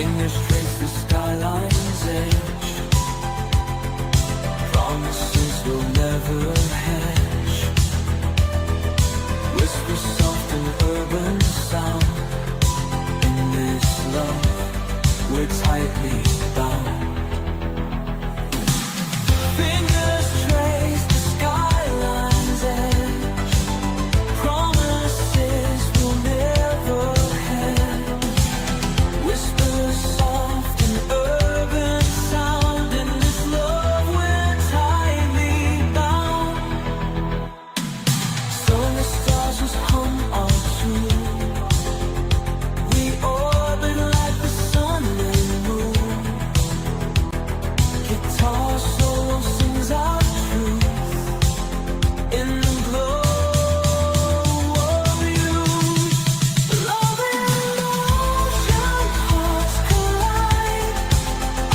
Fingers trace the skyline's edge. Promises will never hedge. Whisper soft and urban sound. In this love, we're tightly bound. Fingers trace the skyline's edge. Promises will never hedge. Whispers soft and urban sound. In this love, we're tightly bound. So the stars just hum our tune. We orbit like the sun and moon. Guitar solo sings our truth in the glow of you. Love and ocean, hearts collide.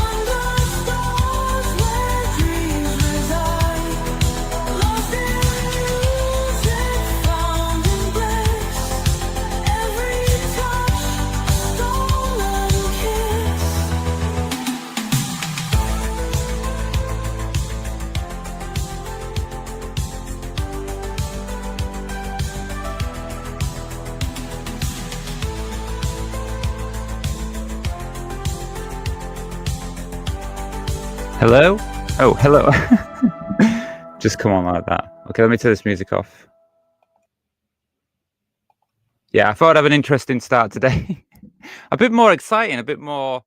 Under stars where dreams reside. Lost in music, found in bliss. Every touch, stolen kiss. Hello? Oh, hello. Just come on like that. Okay, let me turn this music off. Yeah, I thought I'd have an interesting start today. A bit more exciting, a bit more,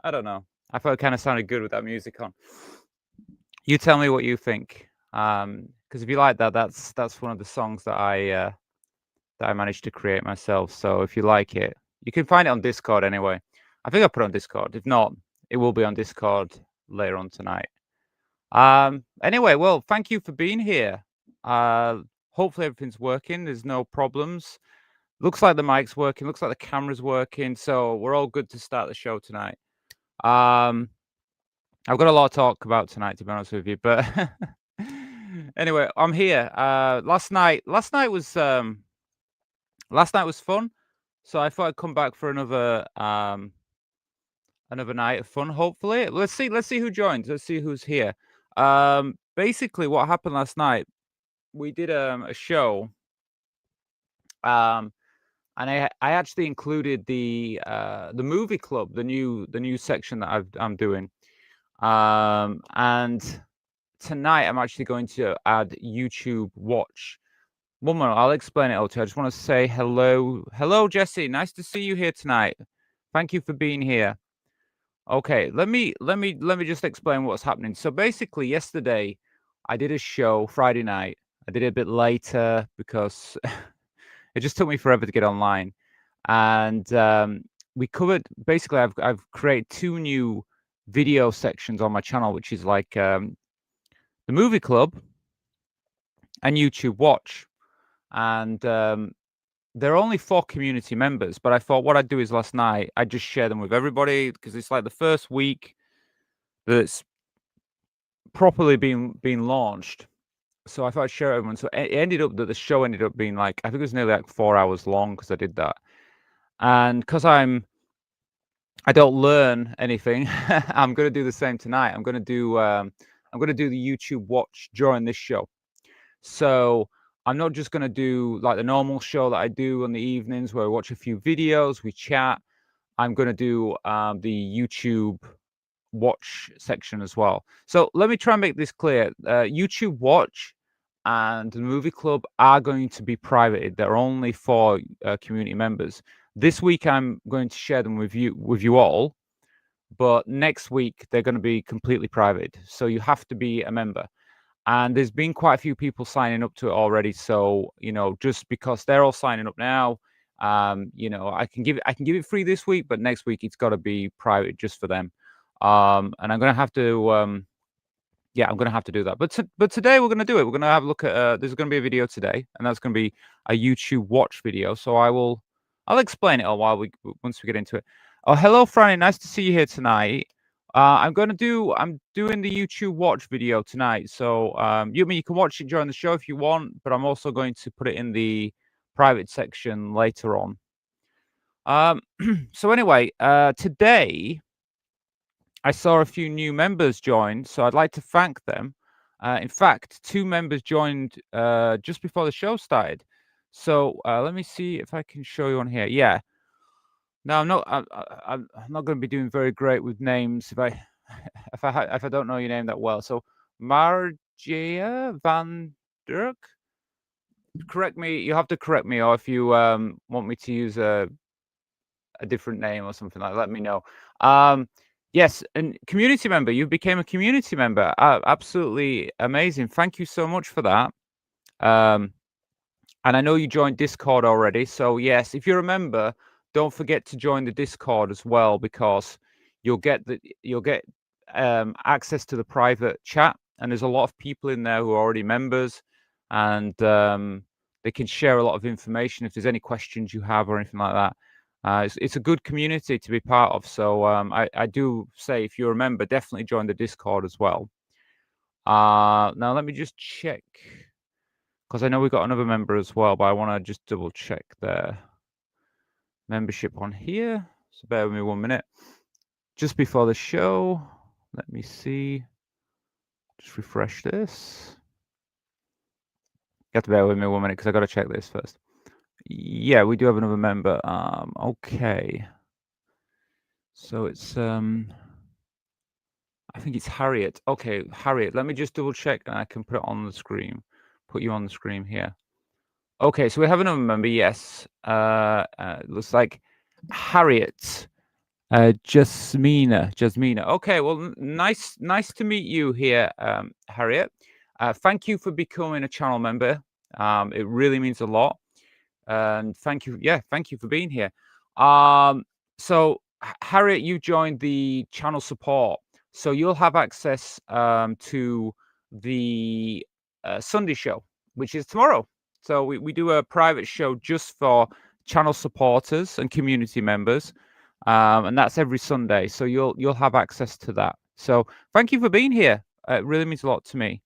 I don't know. I thought it kind of sounded good with that music on. You tell me what you think. Because if you like that, that's one of the songs that I managed to create myself. So if you like it, you can find it on Discord anyway. I think I put it on Discord. If not, it will be on Discord later on tonight. Anyway, well, thank you for being here. Hopefully everything's working. There's no problems. Looks like the mic's working. Looks like the camera's working. So we're all good to start the show tonight. I've got a lot to talk about tonight, to be honest with you. But anyway, I'm here. Last night was fun. So I thought I'd come back for another night of fun. Hopefully, let's see who joins. Let's see who's here. Basically, what happened last night? We did a show. And I actually included the movie club, the new section that I'm doing. And tonight I'm actually going to add YouTube Watch. One moment, I'll explain it all to you. I just want to say hello, Jesse. Nice to see you here tonight. Thank you for being here. Okay, let me just explain what's happening. So basically, yesterday I did a show Friday night. I did it a bit later because it just took me forever to get online, and we covered. Basically, I've created 2 new video sections on my channel, which is like the movie club and YouTube Watch, and they're only for community members. But I thought what I'd do is last night I'd just share them with everybody because it's like the first week that it's properly being launched. So I thought I'd share it with everyone. So it ended up that the show ended up being like, I think it was nearly like 4 hours long because I did that. And because I don't learn anything, I'm going to do the same tonight. I'm going to do the YouTube Watch during this show. So I'm not just going to do like the normal show that I do on the evenings where I watch a few videos, we chat. I'm going to do the YouTube Watch section as well. So let me try and make this clear. YouTube Watch and the movie club are going to be privated. They're only for community members. This week I'm going to share them with you all, but next week they're going to be completely private. So you have to be a member. And there's been quite a few people signing up to it already. So, just because they're all signing up now, I can give it free this week, but next week it's got to be private just for them. And I'm going to have to, I'm going to have to do that. But today we're going to do it. We're going to have a look at, there's going to be a video today, and that's going to be a YouTube Watch video. So I'll explain it all once we get into it. Oh, hello, Franny. Nice to see you here tonight. I'm doing the YouTube Watch video tonight. So you can watch it during the show if you want, but I'm also going to put it in the private section later on. So anyway, today I saw a few new members join, so I'd like to thank them. In fact, 2 members joined just before the show started. So let me see if I can show you on here. Yeah. Now I'm not going to be doing very great with names if I if I don't know your name that well. So Margia van Dirk. Correct me. You have to correct me, or if you want me to use a different name or something like that, let me know. Yes, and community member, you became a community member. Absolutely amazing. Thank you so much for that. And I know you joined Discord already. So yes, if you're a member, don't forget to join the Discord as well, because you'll get access to the private chat, and there's a lot of people in there who are already members, and they can share a lot of information if there's any questions you have or anything like that. It's a good community to be part of. So I do say, if you're a member, definitely join the Discord as well. Now let me just check, because I know we've got another member as well, but I want to just double check their membership on here. So bear with me 1 minute. Just before the show, let me see. Just refresh this. You have to bear with me 1 minute because I got to check this first. Yeah, we do have another member. Okay. So it's I think it's Harriet. Okay, Harriet. Let me just double check, and I can put it on the screen. Put you on the screen here. Okay, so we have another member. Yes. Looks like Harriet. Jasmina. Okay, well, nice to meet you here, Harriet. Thank you for becoming a channel member. It really means a lot. And thank you for being here. So Harriet, you joined the channel support, so you'll have access to the Sunday show, which is tomorrow. So we do a private show just for channel supporters and community members, and that's every Sunday. So you'll have access to that. So thank you for being here. It really means a lot to me.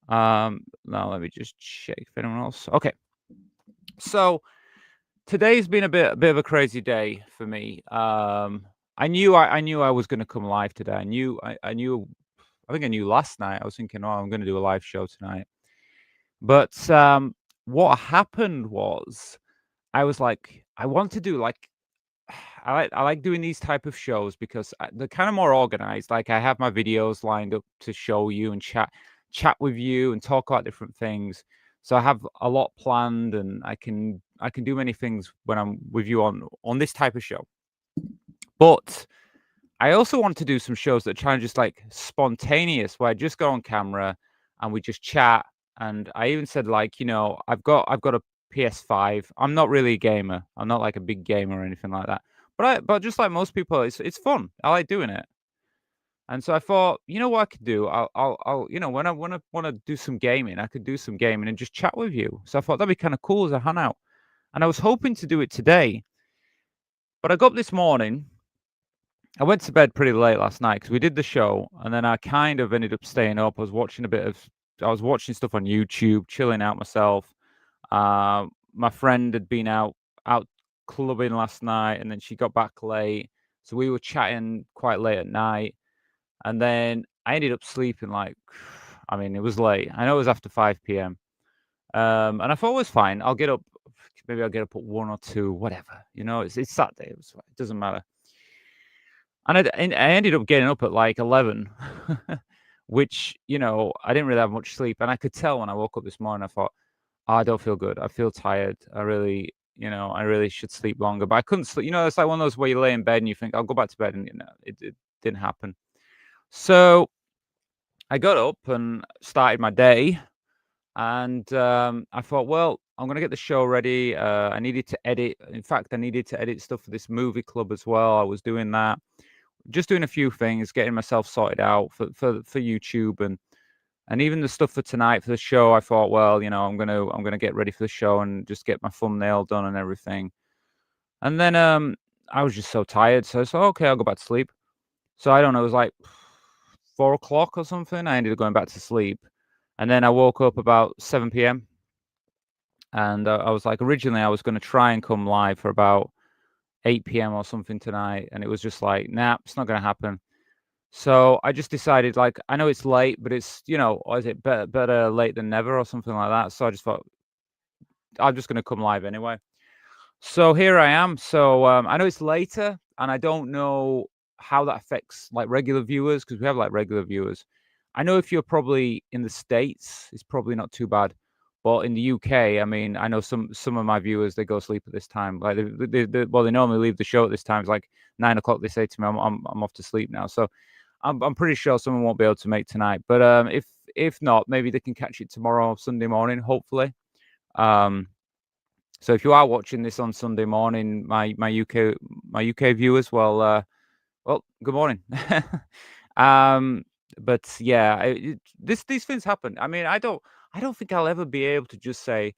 Now let me just check if anyone else. Okay. So today's been a bit of a crazy day for me. I knew I was going to come live today. I think I knew last night. I was thinking, oh, I'm going to do a live show tonight. But what happened was, I was like, I want to do like, I like doing these type of shows because they're kind of more organized. Like, I have my videos lined up to show you and chat with you and talk about different things. So I have a lot planned, and I can do many things when I'm with you on this type of show. But I also want to do some shows that are kind of just like spontaneous, where I just go on camera and we just chat. And I even said, like, I've got a PS5. I'm not really a gamer. I'm not like a big gamer or anything like that. But just like most people, it's fun. I like doing it. And so I thought, you know what I could do? I'll when I want to do some gaming, I could do some gaming and just chat with you. So I thought that'd be kind of cool as a hangout. And I was hoping to do it today. But I got up this morning. I went to bed pretty late last night because we did the show, and then I kind of ended up staying up. I was watching stuff on YouTube, chilling out myself. My friend had been out clubbing last night, and then she got back late. So we were chatting quite late at night. And then I ended up sleeping like, I mean, it was late. I know it was after 5 p.m. And I thought it was fine. I'll get up. Maybe I'll get up at 1 or 2, whatever. It's Saturday. It doesn't matter. And I ended up getting up at like 11, which, I didn't really have much sleep. And I could tell when I woke up this morning, I thought, oh, I don't feel good. I feel tired. I really should sleep longer. But I couldn't sleep. It's like one of those where you lay in bed and you think, I'll go back to bed. And, it didn't happen. So I got up and started my day, and I thought, well, I'm going to get the show ready. I needed to edit. In fact, I needed to edit stuff for this movie club as well. I was doing that, just doing a few things, getting myself sorted out for YouTube, and even the stuff for tonight for the show. I thought, well, I'm gonna get ready for the show and just get my thumbnail done and everything. And then I was just so tired, so I said, okay, I'll go back to sleep. So I don't know, it was like 4 o'clock or something. I ended up going back to sleep, and then I woke up about 7 p.m. and I was like, originally I was going to try and come live for about 8 p.m. or something tonight, and it was just like, nah, it's not gonna happen. So I just decided, like, I know it's late, but it's, or is it better late than never or something like that. So I just thought I'm just gonna come live anyway. So here I am. So I know it's later, and I don't know how that affects like regular viewers because we have like regular viewers. I know if you're probably in the States, it's probably not too bad. But in the UK, I mean, I know some of my viewers they go to sleep at this time. Like they normally leave the show at this time. It's like 9 o'clock. They say to me, I'm off to sleep now. So I'm pretty sure someone won't be able to make tonight. But if not, maybe they can catch it tomorrow, Sunday morning, hopefully. Um, so if you are watching this on Sunday morning, my UK viewers, well, good morning. um, but yeah, these things happen. I mean, I don't think I'll ever be able to just say,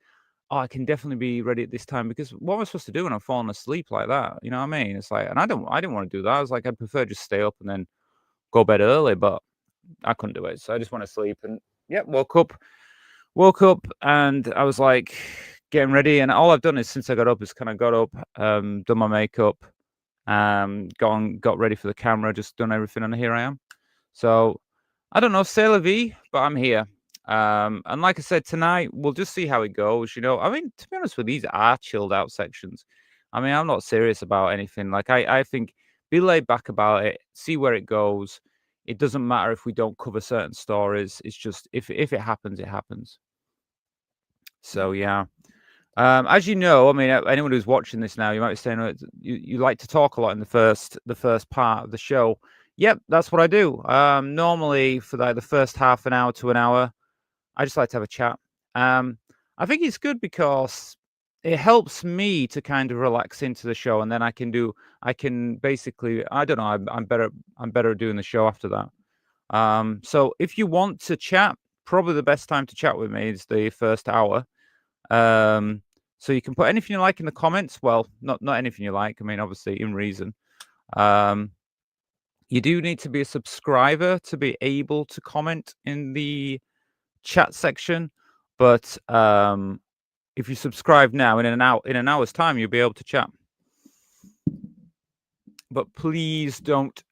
oh, I can definitely be ready at this time because what am I supposed to do when I'm falling asleep like that? You know what I mean? It's like, and I didn't want to do that. I was like, I'd prefer just stay up and then go bed early, but I couldn't do it. So I just want to sleep and yeah, woke up and I was like getting ready, and all I've done is since I got up is kind of got up, done my makeup, got ready for the camera, just done everything, and here I am. So I don't know, c'est la vie, but I'm here. And like I said, tonight we'll just see how it goes. I mean, to be honest with you, these are chilled out sections. I mean, I'm not serious about anything. Like I think be laid back about it, see where it goes. It doesn't matter if we don't cover certain stories. It's just if it happens, it happens. So yeah. As you know, I mean, anyone who's watching this now, you might be saying, "Oh, you like to talk a lot in the first part of the show." Yep, that's what I do. Normally for like the first half an hour to an hour, I just like to have a chat. I think it's good because it helps me to kind of relax into the show, and then I can basically, I don't know, I'm better at doing the show after that. So if you want to chat, probably the best time to chat with me is the first hour. Um, so you can put anything you like in the comments. Well, not anything you like. I mean, obviously in reason. Um, you do need to be a subscriber to be able to comment in the chat section. But if you subscribe now, in an hour's time, you'll be able to chat. But please don't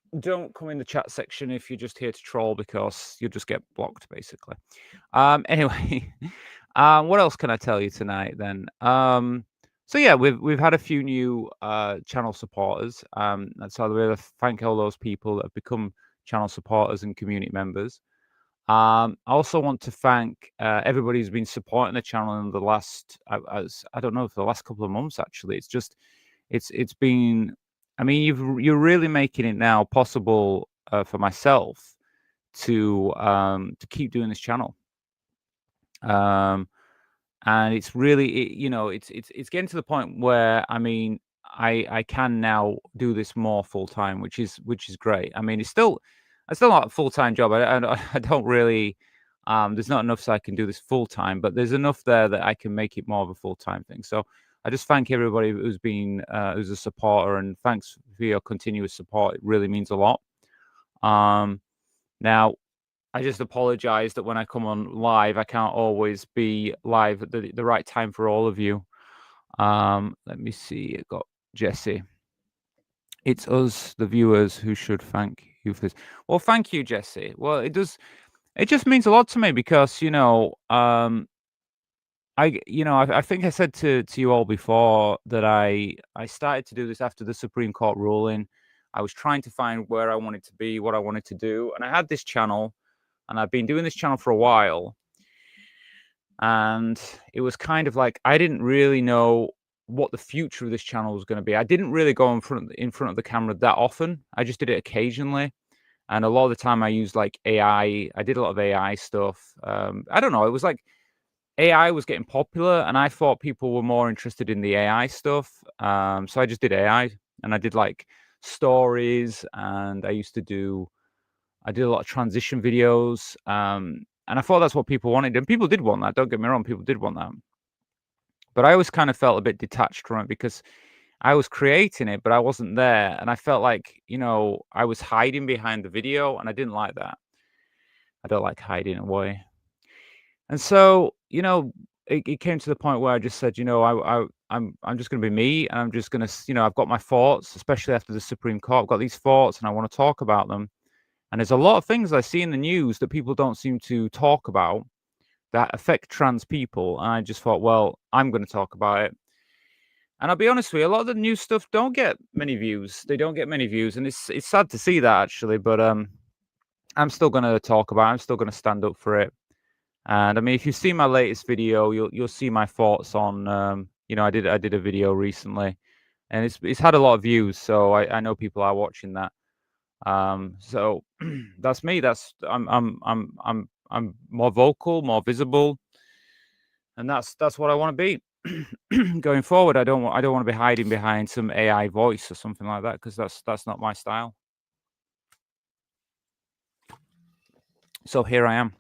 come in the chat section if you're just here to troll because you'll just get blocked, basically. Anyway. What else can I tell you tonight then? So yeah, we've had a few new channel supporters. And so I'd really thank all those people that have become channel supporters and community members. I also want to thank everybody who's been supporting the channel in the last, I don't know, for the last couple of months. Actually, it's been. I mean, you're really making it now possible for myself to keep doing this channel. And it's really, it's getting to the point where I mean, I can now do this more full time, which is great. I mean, it's still not a full time job. I don't really. There's not enough so I can do this full time, but there's enough there that I can make it more of a full time thing. So I just thank everybody who's been who's a supporter, and thanks for your continuous support. It really means a lot. Now I just apologize that when I come on live, I can't always be live at the right time for all of you. Let me see. I got Jesse. It's us, the viewers, who should thank you for this. Well, thank you, Jesse. Well, it does. It just means a lot to me because I think I said to you all before that I started to do this after the Supreme Court ruling. I was trying to find where I wanted to be, what I wanted to do, and I had this channel. And I've been doing this channel for a while. And it was kind of like I didn't really know what the future of this channel was going to be. I didn't really go in front of the camera that often. I just did it occasionally. And a lot of the time I used like AI. I did a lot of AI stuff. I don't know. It was like AI was getting popular and I thought people were more interested in the AI stuff. So I just did AI and I did like stories and I did a lot of transition videos, and I thought that's what people wanted, and people did want that. Don't get me wrong, people did want that. But I always kind of felt a bit detached from it because I was creating it, but I wasn't there, and I felt like I was hiding behind the video, and I didn't like that. I don't like hiding away, and so it came to the point where I just said, just going to be me, and I'm just going to, I've got my thoughts, especially after the Supreme Court. I've got these thoughts, and I want to talk about them. And there's a lot of things I see in the news that people don't seem to talk about that affect trans people. And I just thought, well, I'm going to talk about it. And I'll be honest with you, a lot of the news stuff don't get many views. They don't get many views, and it's sad to see that, actually. But I'm still going to talk about it. I'm still going to stand up for it. And I mean, if you see my latest video, you'll see my thoughts on. I did a video recently, and it's had a lot of views, so I know people are watching that. So that's me. I'm more vocal, more visible, and that's what I want to be. Going forward, I don't want to be hiding behind some AI voice or something like that, because that's not my style. So here I am.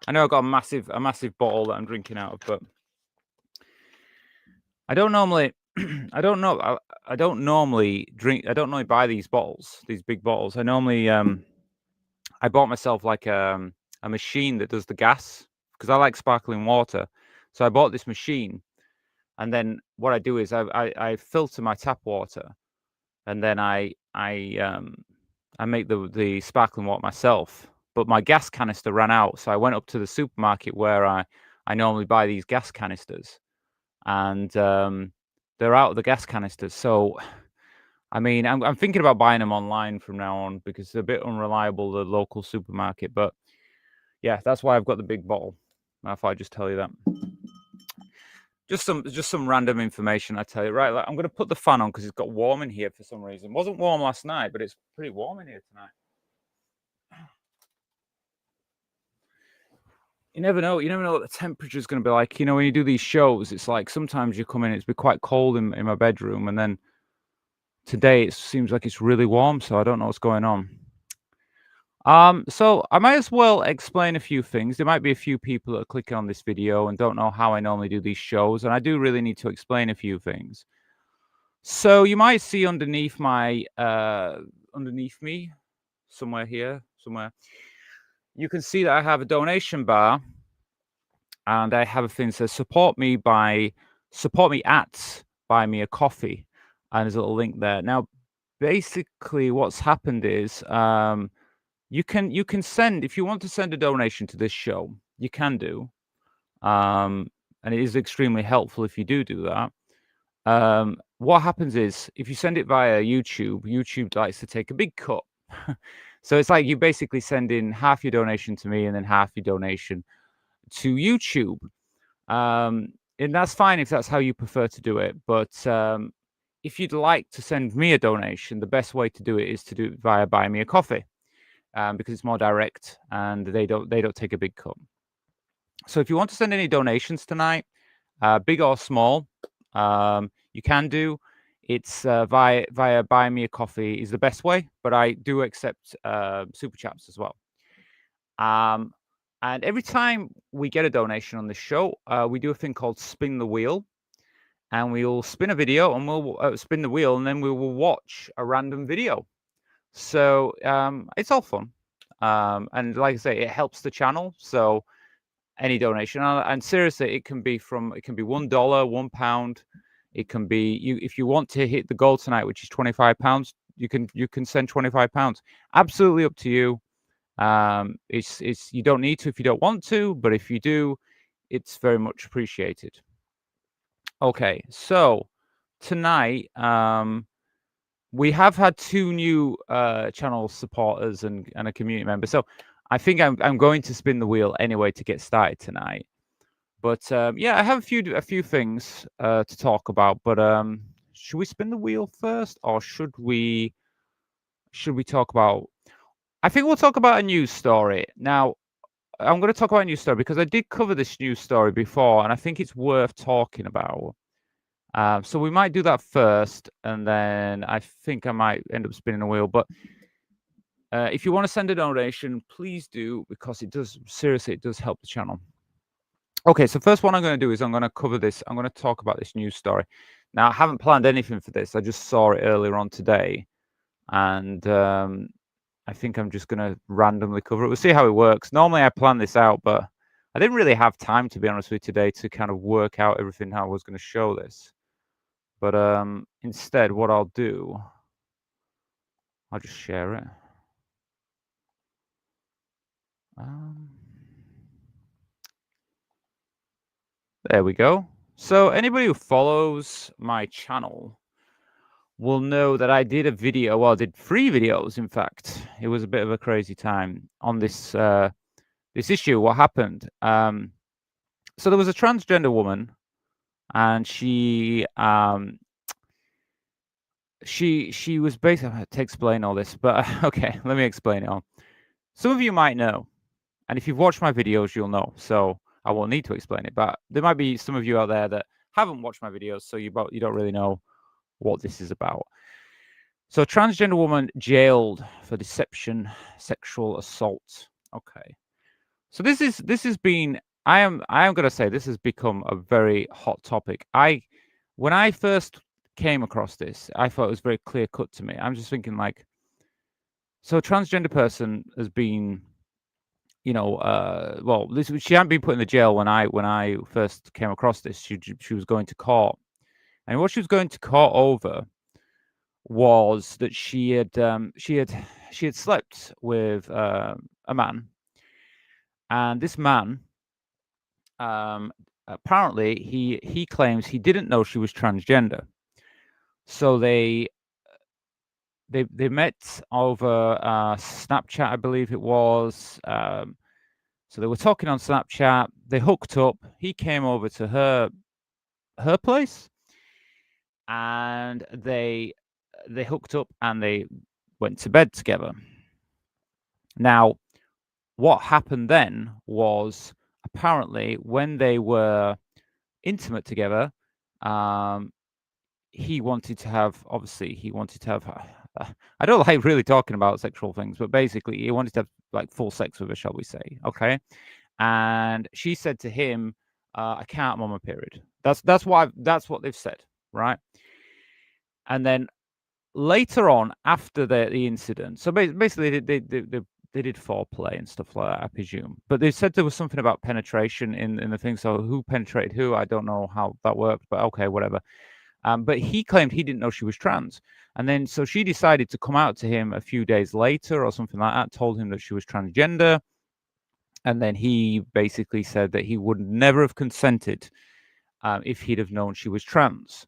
I know I've got a massive bottle that I'm drinking out of, but I don't normally I don't normally buy these bottles, these big bottles. I normally I bought myself like a machine that does the gas, because I like sparkling water. So I bought this machine. And then what I do is I filter my tap water, and then I make the sparkling water myself. But my gas canister ran out, so I went up to the supermarket where I normally buy these gas canisters, and they're out of the gas canisters. So I mean, I'm thinking about buying them online from now on, because they're a bit unreliable, the local supermarket. But yeah, that's why I've got the big bottle. I thought I'd just tell you that. Just some random information, I tell you. Right, I'm going to put the fan on because it's got warm in here for some reason. It wasn't warm last night, but it's pretty warm in here tonight. You never know. You never know what the temperature is going to be like. When you do these shows, it's like sometimes you come in, it's been quite cold in my bedroom, and then today it seems like it's really warm, so I don't know what's going on. So I might as well explain a few things. There might be a few people that are clicking on this video and don't know how I normally do these shows, and I do really need to explain a few things. So you might see underneath me, somewhere, you can see that I have a donation bar, and I have a thing that says support me at Buy Me a Coffee, and there's a little link there. Now, basically, what's happened is you can send, if you want to send a donation to this show, you can do, and it is extremely helpful if you do that. What happens is, if you send it via YouTube likes to take a big cut. So it's like you basically send in half your donation to me and then half your donation to YouTube. And that's fine if that's how you prefer to do it. But if you'd like to send me a donation, the best way to do it is to do it via Buy Me a Coffee, because it's more direct and they don't take a big cut. So if you want to send any donations tonight, big or small, you can do. It's via Buy Me a Coffee is the best way, but I do accept super chats as well. And every time we get a donation on this show, we do a thing called Spin the Wheel, and we'll spin a video, and we'll spin the wheel, and then we will watch a random video. So it's all fun, and like I say, it helps the channel. So any donation, and seriously, it can be $1, £1. It can be if you want to hit the goal tonight, which is £25. You can send £25. Absolutely up to you. It's you don't need to if you don't want to, but if you do, it's very much appreciated. Okay, so tonight we have had 2 new channel supporters and a community member. So I think I'm going to spin the wheel anyway to get started tonight. But yeah, I have a few things to talk about. But should we spin the wheel first, or should we talk about? I think we'll talk about a news story. Now, I'm going to talk about a news story because I did cover this news story before, and I think it's worth talking about. So we might do that first, and then I think I might end up spinning a wheel. But if you want to send a donation, please do, because it does help the channel. Okay, so first what I'm going to do is I'm going to cover this. I'm going to talk about this news story. Now, I haven't planned anything for this. I just saw it earlier on today, and I think I'm just going to randomly cover it. We'll see how it works. Normally, I plan this out, but I didn't really have time, to be honest with you, today to kind of work out everything how I was going to show this. But instead, what I'll do, I'll just share it. There we go. So anybody who follows my channel will know that I did a video. Well, I did 3 videos, in fact. It was a bit of a crazy time on this this issue. What happened? So there was a transgender woman, and she was basically, I have to explain all this, but okay, let me explain it all. Some of you might know, and if you've watched my videos, you'll know. So I won't need to explain it. But there might be some of you out there that haven't watched my videos, so you don't really know what this is about. So, transgender woman jailed for deception, sexual assault. Okay. So this has been. I am going to say this has become a very hot topic. When I first came across this, I thought it was very clear cut to me. I'm just thinking like, so a transgender person has been, well, she hadn't been put in the jail when I first came across this. She was going to court, and what she was going to court over was that she had slept with a man, and this man, apparently he claims he didn't know she was transgender. So they met over Snapchat, I believe it was. So they were talking on Snapchat. They hooked up. He came over to her place, and they hooked up and they went to bed together. Now, what happened then was, apparently when they were intimate together, he wanted to have I don't like really talking about sexual things, but basically he wanted to have like full sex with her, shall we say? Okay. And she said to him, I can't, I'm on my period. That's what they've said, right? And then later on, after the incident, so basically they did foreplay and stuff like that, I presume. But they said there was something about penetration in the thing. So who penetrated who? I don't know how that worked, but okay, whatever. But he claimed he didn't know she was trans. And then so she decided to come out to him a few days later or something like that, told him that she was transgender. And then he basically said that he would never have consented if he'd have known she was trans.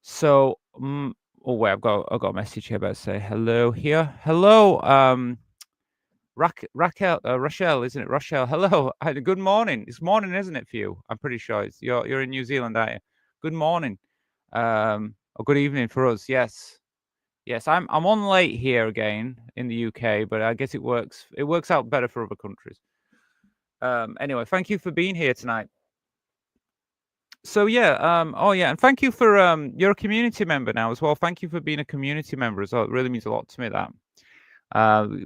So, oh wait, I've got a message here about to say hello here. Hello, Rochelle, isn't it? Rochelle, hello. Good morning. It's morning, isn't it, for you? I'm pretty sure you're in New Zealand, aren't you? Good morning. Or good evening for us. Yes. I'm on late here again in the UK, but I guess it works out better for other countries. Anyway, thank you for being here tonight. So yeah, oh yeah, and thank you for you're a community member now as well. Thank you for being a community member as well. It really means a lot to me that.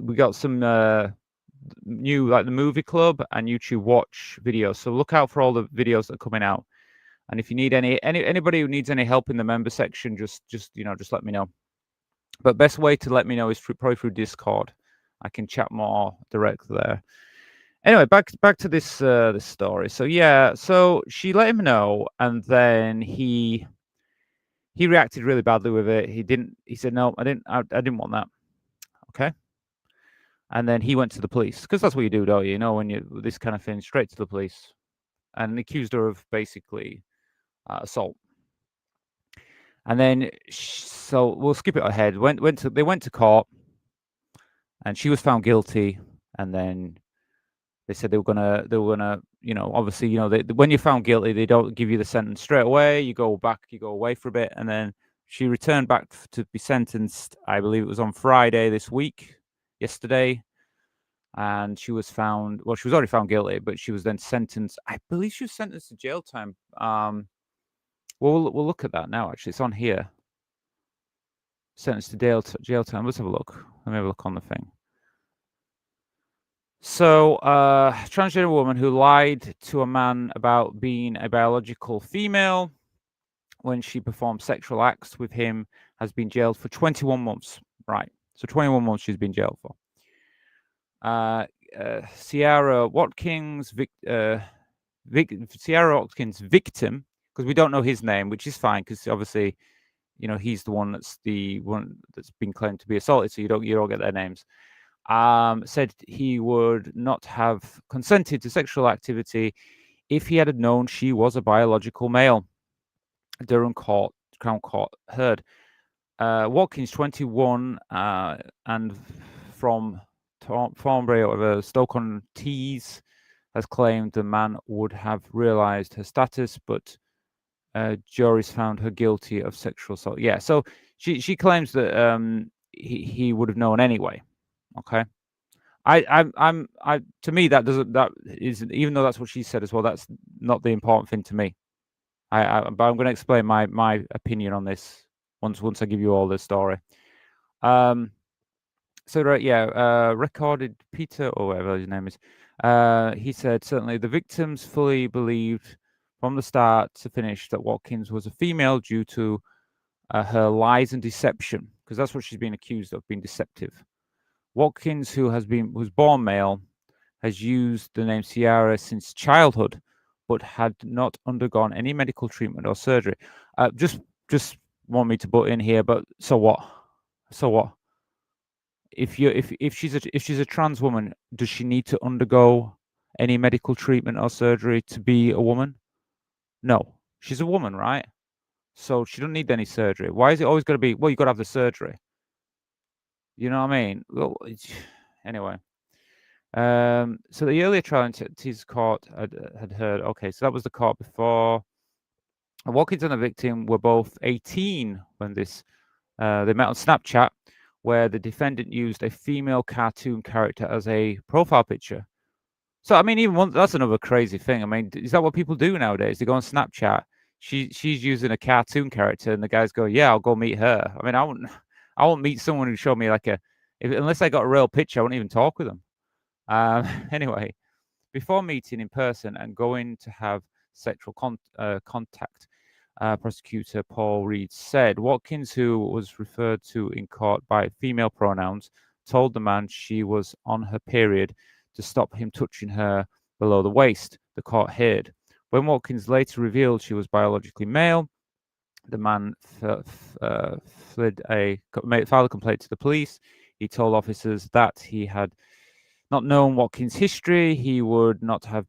We got some new, like the movie club and YouTube watch videos. So look out for all the videos that are coming out. And if you need anybody who needs any help in the member section, just let me know. But best way to let me know is probably through Discord. I can chat more directly there. Anyway, back to this this story. So yeah, so she let him know, and then he reacted really badly with it. He said, no, I didn't want that. Okay. And then he went to the police, because that's what you do, don't you? When you this kind of thing, straight to the police, and accused her of basically assault. And then so we'll skip it ahead. They went to court, and she was found guilty. And then they said they were gonna obviously when you're found guilty, they don't give you the sentence straight away. You go away for a bit, and then she returned back to be sentenced. I believe it was on Friday this week, yesterday. And she was found, well, she was already found guilty, but she was then sentenced. I believe she was sentenced to jail time. We'll look at that now. Actually, it's on here. Sentenced to jail time. Let's have a look. Let me have a look on the thing. So, transgender woman who lied to a man about being a biological female when she performed sexual acts with him has been jailed for 21 months. Right. So 21 months she's been jailed for. Sierra Watkins, victim, because because we don't know his name, which is fine because obviously, he's the one that's been claimed to be assaulted, so you don't get their names. Said he would not have consented to sexual activity if he had known she was a biological male. Durham Crown Court heard. Watkins, 21, and from Thornbury, whatever, Stoke-on-Tees, has claimed the man would have realised her status, but juries found her guilty of sexual assault. Yeah, so she claims that he would have known anyway. Okay. To me that isn't, even though that's what she said as well, that's not the important thing to me. But I'm going to explain my opinion on this once I give you all the story. So right, yeah, recorded Peter or whatever his name is. He said certainly the victims fully believed from the start to finish that Watkins was a female due to her lies and deception, because that's what she's been accused of, being deceptive. Watkins, was born male, has used the name Ciara since childhood, but had not undergone any medical treatment or surgery. Just want me to butt in here, but so what? So what? If she's a trans woman, does she need to undergo any medical treatment or surgery to be a woman? No, she's a woman, right? So she doesn't need any surgery. Why is it always got to be? Well, you got to have the surgery. You know what I mean? Well, anyway. So the earlier trial in Tees court had heard. Okay, so that was the court before. Watkins and the victim were both 18 when they met on Snapchat, where the defendant used a female cartoon character as a profile picture. So I mean, that's another crazy thing. I mean, is that what people do nowadays? They go on Snapchat. She's using a cartoon character, and the guys go, "Yeah, I'll go meet her." I mean, I won't meet someone who showed me unless I got a real picture, I wouldn't even talk with them. Anyway, before meeting in person and going to have sexual contact, prosecutor Paul Reed said Watkins, who was referred to in court by female pronouns, told the man she was on her period to stop him touching her below the waist, the court heard. When Watkins later revealed she was biologically male, the man filed a complaint to the police. He told officers that he had not known Watkins' history. He would not have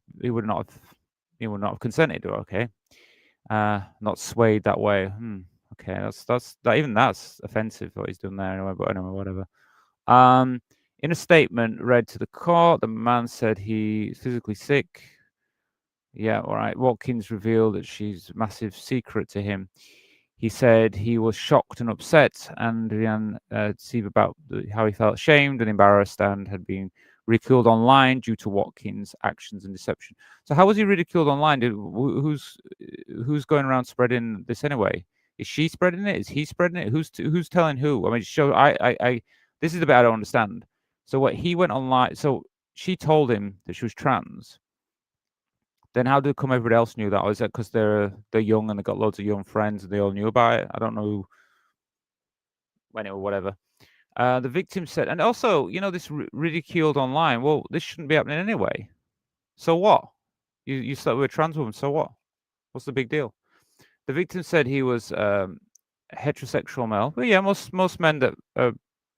consented. Okay, not swayed that way. Okay, that's offensive what he's done there. Anyway, but anyway, whatever. In a statement read to the court, the man said he's physically sick. Yeah, all right. Watkins revealed that she's a massive secret to him. He said he was shocked and upset, and began to see about how he felt ashamed and embarrassed and had been ridiculed online due to Watkins' actions and deception. So how was he ridiculed online? Who's going around spreading this anyway? Is she spreading it? Is he spreading it? Who's telling who? I mean, this is the bit I don't understand. So what, he went online, so she told him that she was trans. Then how did everybody else knew that? Or is that because they're young and they got loads of young friends and they all knew about it? I don't know. Anyway, whatever. The victim said, and also, this ridiculed online. Well, this shouldn't be happening anyway. So what? You slept with a trans woman. So what? What's the big deal? The victim said he was heterosexual male. Well, yeah, most men that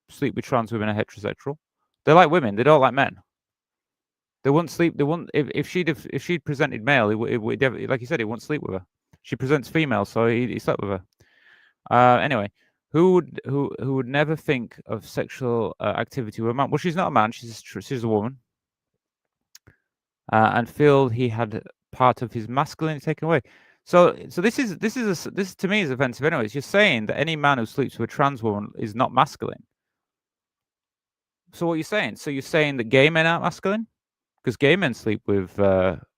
sleep with trans women are heterosexual. They like women. They don't like men. They wouldn't sleep. They wouldn't if she'd presented male. It would like you said, he wouldn't sleep with her. She presents female, so he slept with her. Anyway, who would never think of sexual activity with a man? Well, she's not a man. She's a woman. And feel he had part of his masculinity taken away. So this to me is offensive. Anyways, you're saying that any man who sleeps with a trans woman is not masculine. So what are you saying? So you're saying that gay men aren't masculine? Because gay men sleep with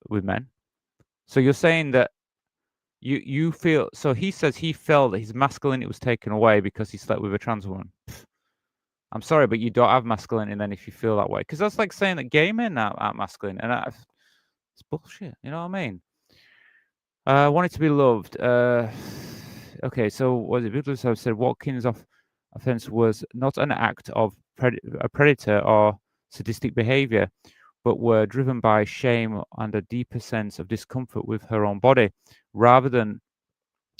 men. So you're saying that you feel, so he says he felt that his masculinity was taken away because he slept with a trans woman. I'm sorry, but you don't have masculinity then if you feel that way. Because that's like saying that gay men aren't masculine. And it's bullshit. You know what I mean? Wanted to be loved. Okay, so was it Butler said Watkins' offense was not an act of a predator or sadistic behavior, but were driven by shame and a deeper sense of discomfort with her own body, rather than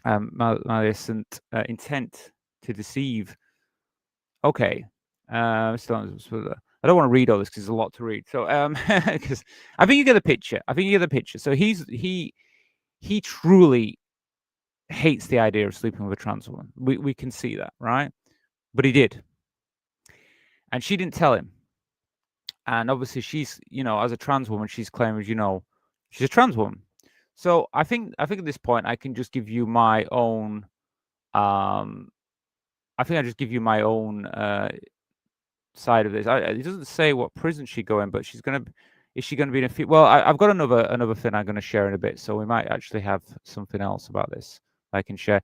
malicious intent to deceive. Okay. I don't want to read all this because there's a lot to read. So, because I think you get the picture. So he truly hates the idea of sleeping with a trans woman. We can see that, right? But he did, and she didn't tell him. And obviously, she's as a trans woman, she's claiming she's a trans woman. So I think at this point, I can just give you my own. I think I just give you my own side of this. It doesn't say what prison she go in, but is she gonna be in a well, I've got another thing I'm gonna share in a bit, so we might actually have something else about this I can share.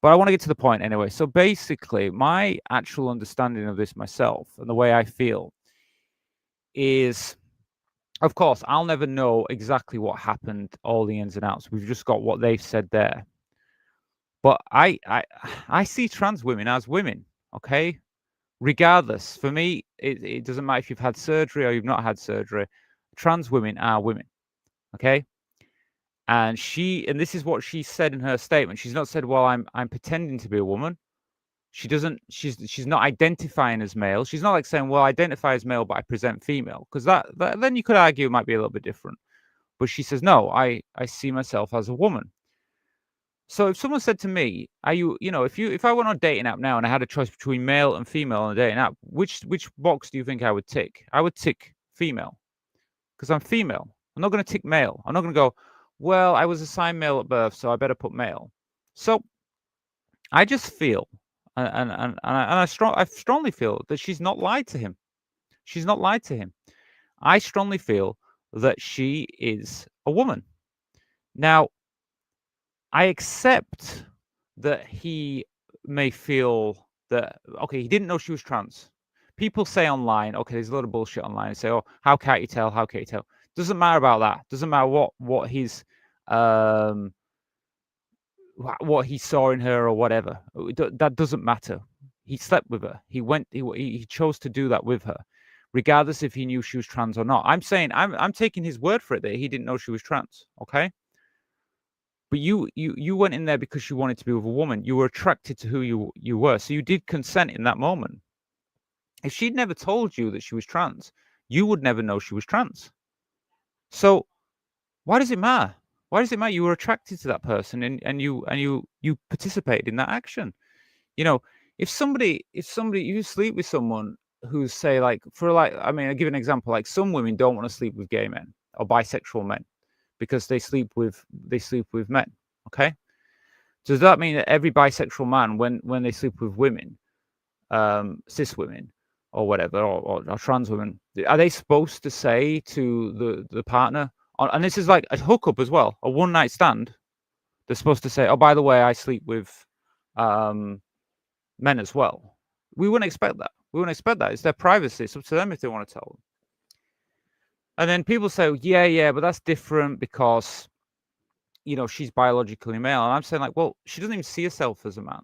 But I want to get to the point anyway. So basically, my actual understanding of this myself and the way I feel is, of course, I'll never know exactly what happened, all the ins and outs. We've just got what they've said there. But I see trans women as women, okay? Regardless, for me, it doesn't matter if you've had surgery or you've not had surgery. Trans women are women, okay? And this is what she said in her statement. She's not said, "Well, I'm pretending to be a woman." She doesn't. She's not identifying as male. She's not like saying, "Well, I identify as male, but I present female," because that then you could argue it might be a little bit different. But she says, "No, I see myself as a woman." So if someone said to me, "Are you, if I went on a dating app now and I had a choice between male and female on a dating app, which box do you think I would tick?" I would tick female because I'm female. I'm not going to tick male. I'm not going to go, "Well, I was assigned male at birth, so I better put male." So I just feel, I strongly feel that she's not lied to him. She's not lied to him. I strongly feel that she is a woman. Now, I accept that he may feel that, okay, he didn't know she was trans. People say online, okay, there's a lot of bullshit online. They say, "Oh, how can't you tell? How can't you tell?" Doesn't matter about that. Doesn't matter what his what he saw in her or whatever. That doesn't matter. He slept with her. He chose to do that with her, regardless if he knew she was trans or not. I'm saying I'm taking his word for it that he didn't know she was trans. Okay. But you went in there because you wanted to be with a woman. You were attracted to who you were. So you did consent in that moment. If she'd never told you that she was trans, you would never know she was trans. So why does it matter? Why does it matter? You were attracted to that person and you participated in that action. If you sleep with someone who's say like I'll give an example, like some women don't want to sleep with gay men or bisexual men because they sleep with men. Okay. Does that mean that every bisexual man, when they sleep with women, cis women or whatever, or trans women, are they supposed to say to the partner, and this is like a hookup as well, a one night stand, they're supposed to say, "Oh, by the way, I sleep with men as well"? We wouldn't expect that. It's their privacy. It's up to them if they want to tell them. And then people say, yeah, but that's different because she's biologically male. And I'm saying, like, well, she doesn't even see herself as a man.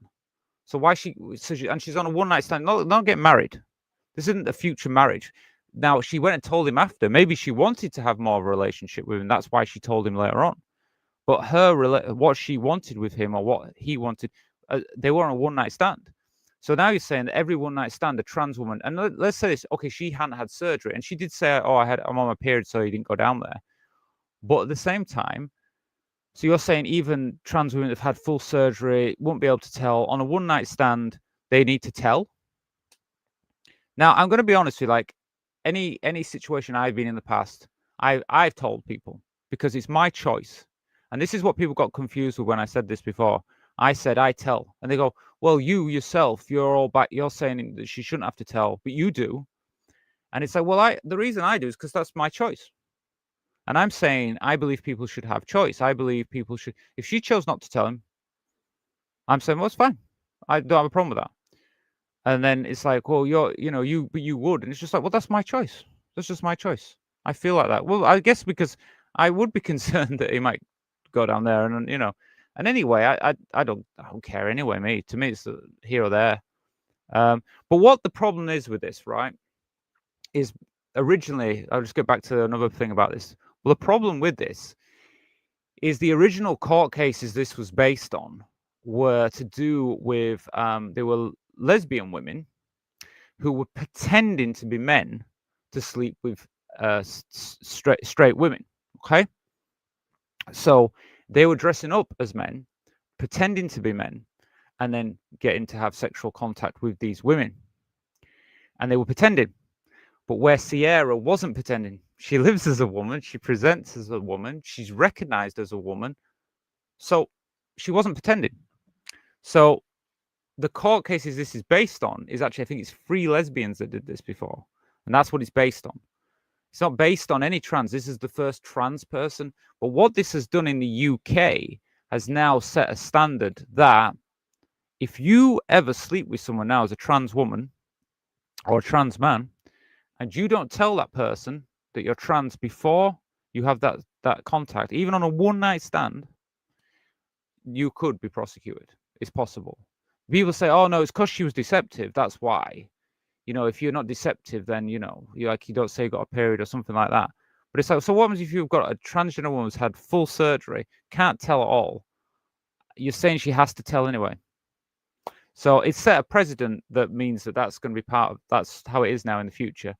So why and she's on a one night stand, not get married. This isn't a future marriage. Now, she went and told him after. Maybe she wanted to have more of a relationship with him. That's why she told him later on. But what she wanted with him or what he wanted, they were on a one night stand. So now you're saying that every one night stand, a trans woman, and let's say this, okay, she hadn't had surgery, and she did say, "Oh, I'm on my period, so you didn't go down there." But at the same time, so you're saying even trans women that have had full surgery won't be able to tell on a one night stand, they need to tell? Now, I'm going to be honest with you, like any situation I've been in the past, I've told people because it's my choice. And this is what people got confused with when I said this before. I said, I tell. And they go, "Well, you yourself, you're saying that she shouldn't have to tell, but you do." And it's like, well, the reason I do is because that's my choice. And I'm saying I believe people should have choice. I believe people should, if she chose not to tell him, I'm saying, well, it's fine. I don't have a problem with that. And then it's like, well, you would. And it's just like, well, that's my choice. That's just my choice. I feel like that. Well, I guess because I would be concerned that he might go down there and, and anyway, I don't care anyway, mate. To me, it's here or there. But what the problem is with this, right, is originally, I'll just get back to another thing about this. Well, the problem with this is the original court cases this was based on were to do with they were lesbian women who were pretending to be men to sleep with straight women. Okay, so they were dressing up as men, pretending to be men, and then getting to have sexual contact with these women. And they were pretending. But where Sierra wasn't pretending, she lives as a woman, she presents as a woman, she's recognized as a woman. So she wasn't pretending. So the court cases this is based on is actually, I think it's 3 lesbians that did this before. And that's what it's based on. It's not based on any trans. This is the first trans person. But what this has done in the UK has now set a standard that if you ever sleep with someone now as a trans woman or a trans man, and you don't tell that person that you're trans before you have that contact, even on a one-night stand, you could be prosecuted. It's possible. People say, "Oh no, it's because she was deceptive. That's why." You know, if you're not deceptive, then you don't say you got a period or something like that. But it's like, so what happens if you've got a transgender woman who's had full surgery, can't tell at all? You're saying she has to tell anyway. So it's set a precedent that means that that's going to be that's how it is now in the future.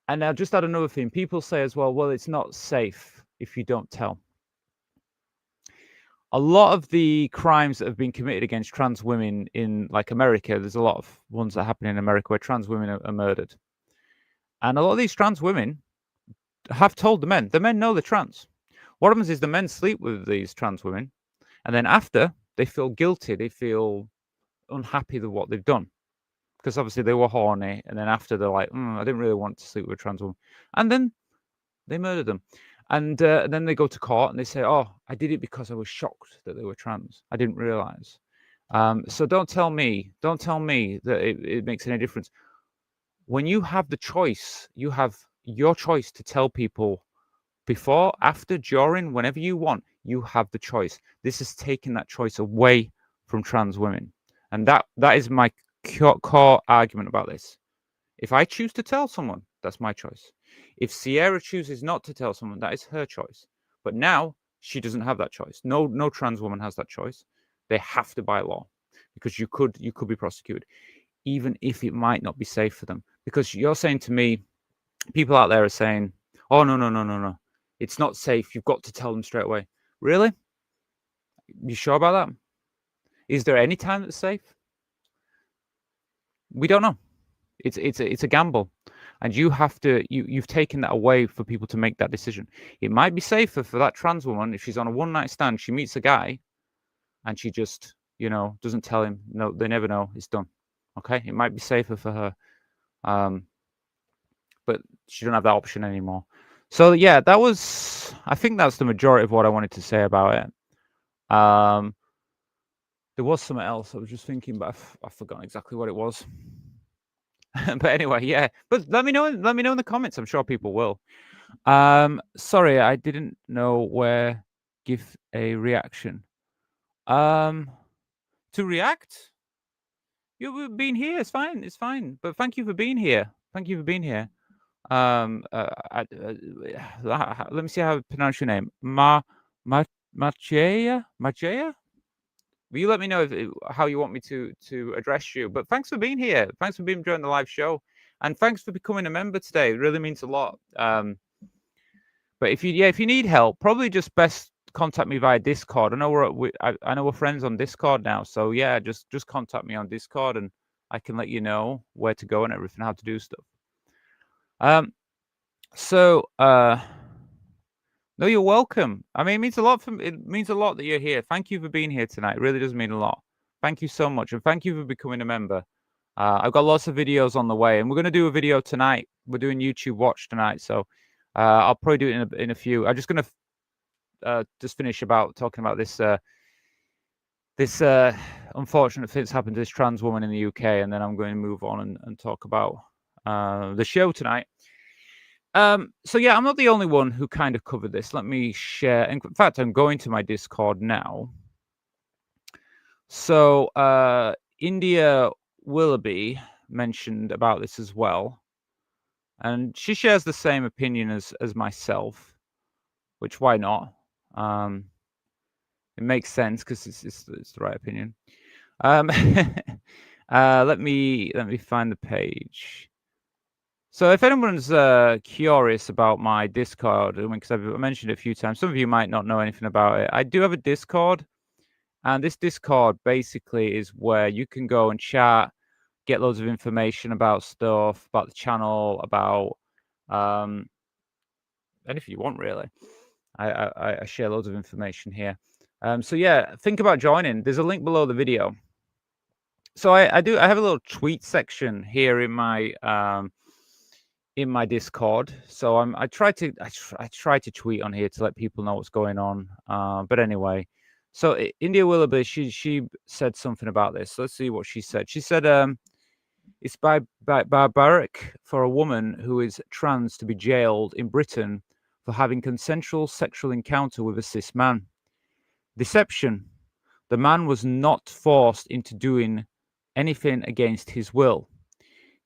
And I'll just add another thing. People say as well, it's not safe if you don't tell. A lot of the crimes that have been committed against trans women in like America, there's a lot of ones that happen in America where trans women are murdered. And a lot of these trans women have told the men know they're trans. What happens is the men sleep with these trans women, and then after they feel guilty, they feel unhappy with what they've done. Because obviously they were horny, and then after they're like, I didn't really want to sleep with a trans woman. And then they murder them. And then they go to court and they say, "Oh, I did it because I was shocked that they were trans. I didn't realize." So don't tell me that it makes any difference. When you have the choice, you have your choice to tell people before, after, during, whenever you want. You have the choice. This has taken that choice away from trans women. And that is my core argument about this. If I choose to tell someone, that's my choice. If Sierra chooses not to tell someone, that is her choice. But now she doesn't have that choice. No trans woman has that choice. They have to by law, because you could be prosecuted, even if it might not be safe for them. Because you're saying to me, people out there are saying, "Oh no, it's not safe. You've got to tell them straight away." Really? You sure about that? Is there any time that's safe? We don't know. It's a gamble, and you have to. You've taken that away for people to make that decision. It might be safer for that trans woman if she's on a one-night stand. She meets a guy, and she just doesn't tell him. No, they never know. It's done. Okay, it might be safer for her, but she don't have that option anymore. So yeah, I think that's the majority of what I wanted to say about it. There was something else I was just thinking, but I've forgotten exactly what it was. But anyway, yeah. But let me know in the comments. I'm sure people will. Sorry, I didn't know where give a reaction. To react? You've been here. It's fine. It's fine. But thank you for being here. Thank you for being here. Let me see how I pronounce your name. Machea? Will you let me know how you want me to address you? But thanks for being here. Thanks for being during the live show, and thanks for becoming a member today. It really means a lot. But if you need help, probably just best contact me via Discord. I know we're friends on Discord now, so yeah, just contact me on Discord, and I can let you know where to go and everything, how to do stuff. No, you're welcome. I mean, it means a lot that you're here. Thank you for being here tonight. It really does mean a lot. Thank you so much, and thank you for becoming a member. I've got lots of videos on the way, and we're going to do a video tonight. We're doing YouTube Watch tonight, so I'll probably do it in a few. I'm just going to just finish talking about this unfortunate thing that's happened to this trans woman in the UK, and then I'm going to move on and talk about the show tonight. So yeah, I'm not the only one who kind of covered this. Let me share. In fact, I'm going to my Discord now. So India Willoughby mentioned about this as well, and she shares the same opinion as myself, which why not? It makes sense because it's the right opinion. Let me find the page. So if anyone's curious about my Discord, because I've mentioned it a few times, some of you might not know anything about it. I do have a Discord, and this Discord basically is where you can go and chat, get loads of information about stuff, about the channel, about anything you want, really. I share loads of information here. So yeah, think about joining. There's a link below the video. So I have a little tweet section here in my Discord. So I try to tweet on here to let people know what's going on. But anyway, so India Willoughby, she said something about this. Let's see what she said. She said, it's barbaric for a woman who is trans to be jailed in Britain for having consensual sexual encounter with a cis man. Deception. The man was not forced into doing anything against his will.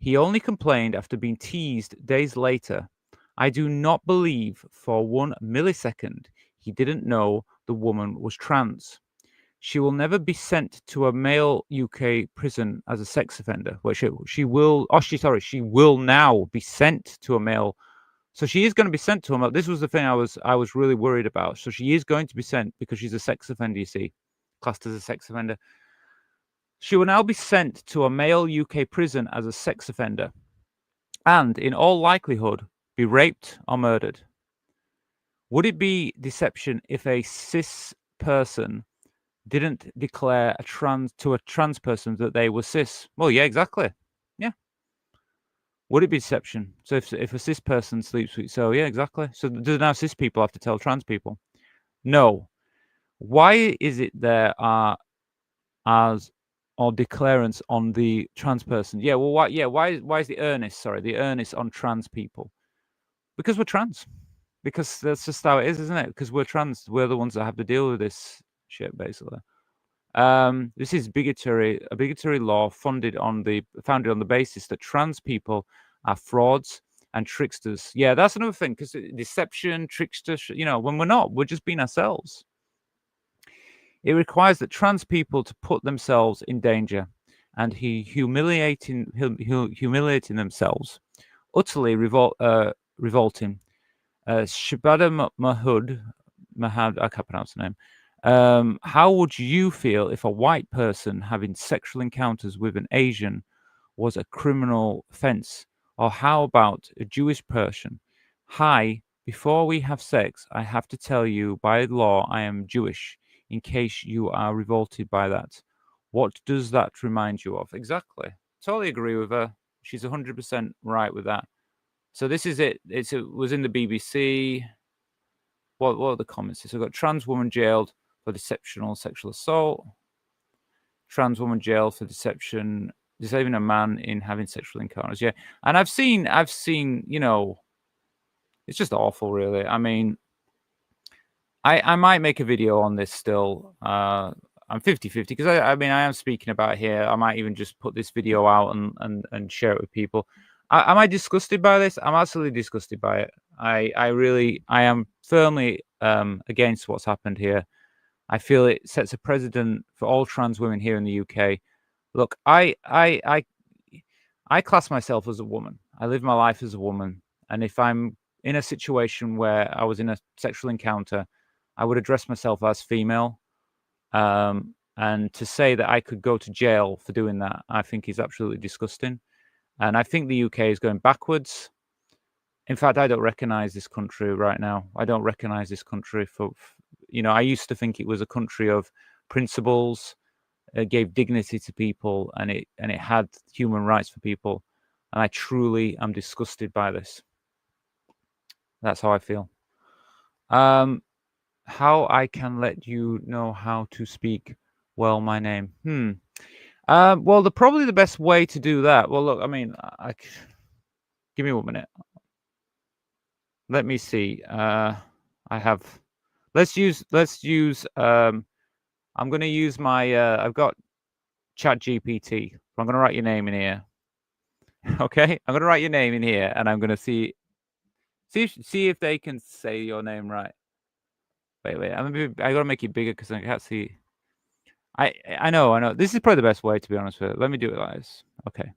He only complained after being teased days later. I do not believe for 1 millisecond he didn't know the woman was trans. She will never be sent to a male UK prison as a sex offender. Well, she will. Oh, she will now be sent to a male. So she is going to be sent to him. This was the thing I was really worried about. So she is going to be sent because she's a sex offender. You see, classed as a sex offender. She will now be sent to a male UK prison as a sex offender, and in all likelihood, be raped or murdered. Would it be deception if a cis person didn't declare to a trans person that they were cis? Well, yeah, exactly. Yeah. Would it be deception? So if a cis person sleeps with, so yeah, exactly. So do now cis people have to tell trans people? No. Why is it there are as or declarants on the trans person? Yeah, well, why? Yeah, why is the earnest? Sorry, the earnest on trans people? Because we're trans. Because that's just how it is, isn't it? Because we're trans. We're the ones that have to deal with this shit, basically. This is a bigotry law founded on the basis that trans people are frauds and tricksters. Yeah, that's another thing, because deception, trickster, when we're not, we're just being ourselves. It requires that trans people to put themselves in danger, and humiliating themselves, utterly revolting. Shabada Mahad, I can't pronounce the name. How would you feel if a white person having sexual encounters with an Asian was a criminal offense? Or how about a Jewish person? Hi, before we have sex, I have to tell you by law I am Jewish, in case you are revolted by that. What does that remind you of? Exactly. Totally agree with her. She's 100% right with that. So this is it. It was in the BBC. What are the comments? So we've got trans woman jailed for deceptional sexual assault. Trans woman jailed for deception, deceiving a man in having sexual encounters. Yeah, and I've seen, it's just awful, really. I mean, I might make a video on this still. I'm 50-50 because I mean I am speaking about it here. I might even just put this video out and share it with people. Am I disgusted by this? I'm absolutely disgusted by it. I am firmly against what's happened here. I feel it sets a precedent for all trans women here in the UK. Look, I class myself as a woman. I live my life as a woman, and if I'm in a situation where I was in a sexual encounter, I would address myself as female. And to say that I could go to jail for doing that, I think is absolutely disgusting. And I think the UK is going backwards. In fact, I don't recognize this country right now. I don't recognize this country for I used to think it was a country of principles, gave dignity to people, and it had human rights for people. And I truly am disgusted by this. That's how I feel. How I can let you know how to speak well my name. Well, probably the best way to do that. Well, look, I mean, give me 1 minute. Let me see. Let's use. I'm going to use my. I've got ChatGPT. I'm going to write your name in here. Okay, I'm going to write your name in here, and I'm going to see if they can say your name right. Wait. I gotta make it bigger because I can't see. I know. This is probably the best way, to be honest with you. Let me do it like this. Okay.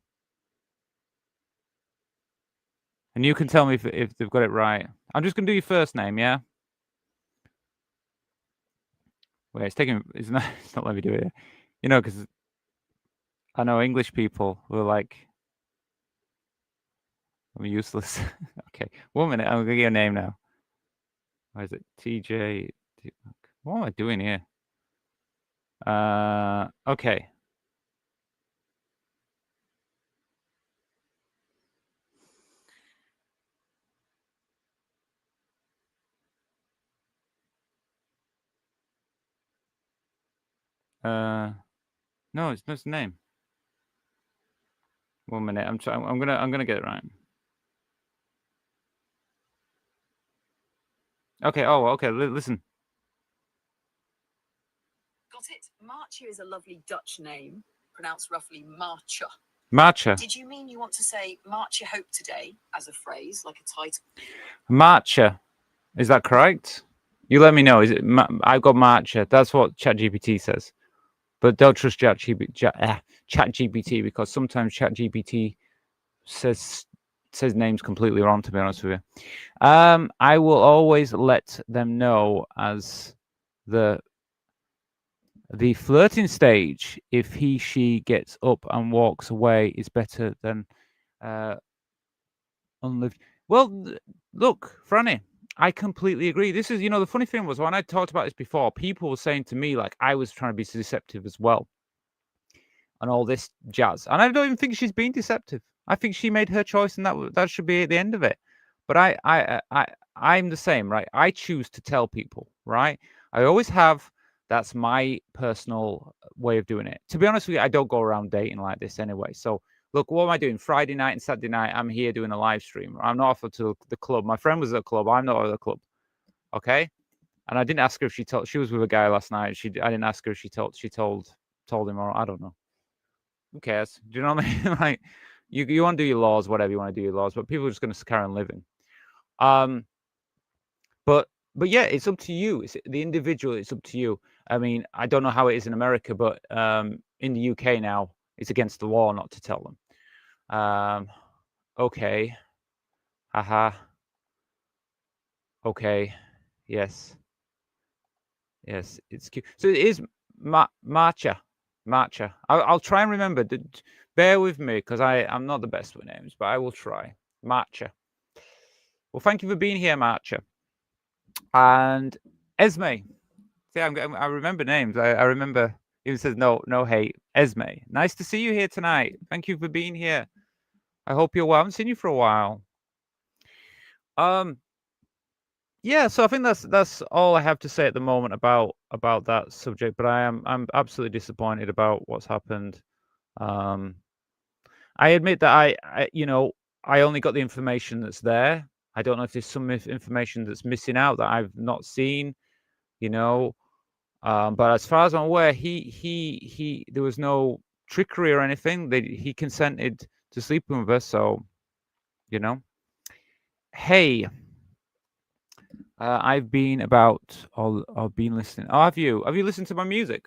And you can tell me if they've got it right. I'm just gonna do your first name, yeah? Wait, it's not it's not letting me do it. You know, because I know English people who are like, I'm useless. Okay, 1 minute. I'm gonna get your name now. Why is it TJ? What am I doing here? Okay. No, it's not his name. 1 minute. I'm gonna get it right. Okay. Oh, okay. Listen. Got it. Marcia is a lovely Dutch name, pronounced roughly Marcha. Marcha. Did you mean you want to say March your hope today as a phrase, like a title? Marcha. Is that correct? You let me know. Is it? I've got Marcha. That's what ChatGPT says. But don't trust ChatGPT because sometimes ChatGPT says names completely wrong. To be honest with you, I will always let them know as the flirting stage. If she gets up and walks away, is better than unlived. Well, look, Franny, I completely agree. This is, the funny thing was when I talked about this before, people were saying to me like I was trying to be deceptive as well, and all this jazz. And I don't even think she's being deceptive. I think she made her choice, and that should be at the end of it. But I'm the same, right? I choose to tell people, right? I always have. That's my personal way of doing it. To be honest with you, I don't go around dating like this anyway. So look, what am I doing? Friday night and Saturday night, I'm here doing a live stream. I'm not off to the club. My friend was at the club. I'm not at the club. Okay. And I didn't ask her if she told. She was with a guy last night. I didn't ask her if she told him, or I don't know. Who cares? Do you know what I mean? Like, you want to do your laws, whatever you want to do your laws, but people are just going to carry on living. But yeah, it's up to you. It's the individual. It's up to you. I mean, I don't know how it is in America, but in the UK now, it's against the law not to tell them. Okay. Haha. Okay. Yes. Yes, it's cute. So it is Marcha. I'll try and remember. Bear with me because I'm not the best with names, but I will try. Marcha. Well, thank you for being here, Marcha. And Esme. See, I remember names. I remember. Even says no hate. Esme. Nice to see you here tonight. Thank you for being here. I hope you're well. I haven't seen you for a while. Yeah, so I think that's all I have to say at the moment about that subject. But I'm absolutely disappointed about what's happened. I admit that I only got the information that's there. I don't know if there's some information that's missing out that I've not seen. But as far as I'm aware, he there was no trickery or anything. He consented to sleeping with us. So, hey. I've been listening. Oh, have you listened to my music?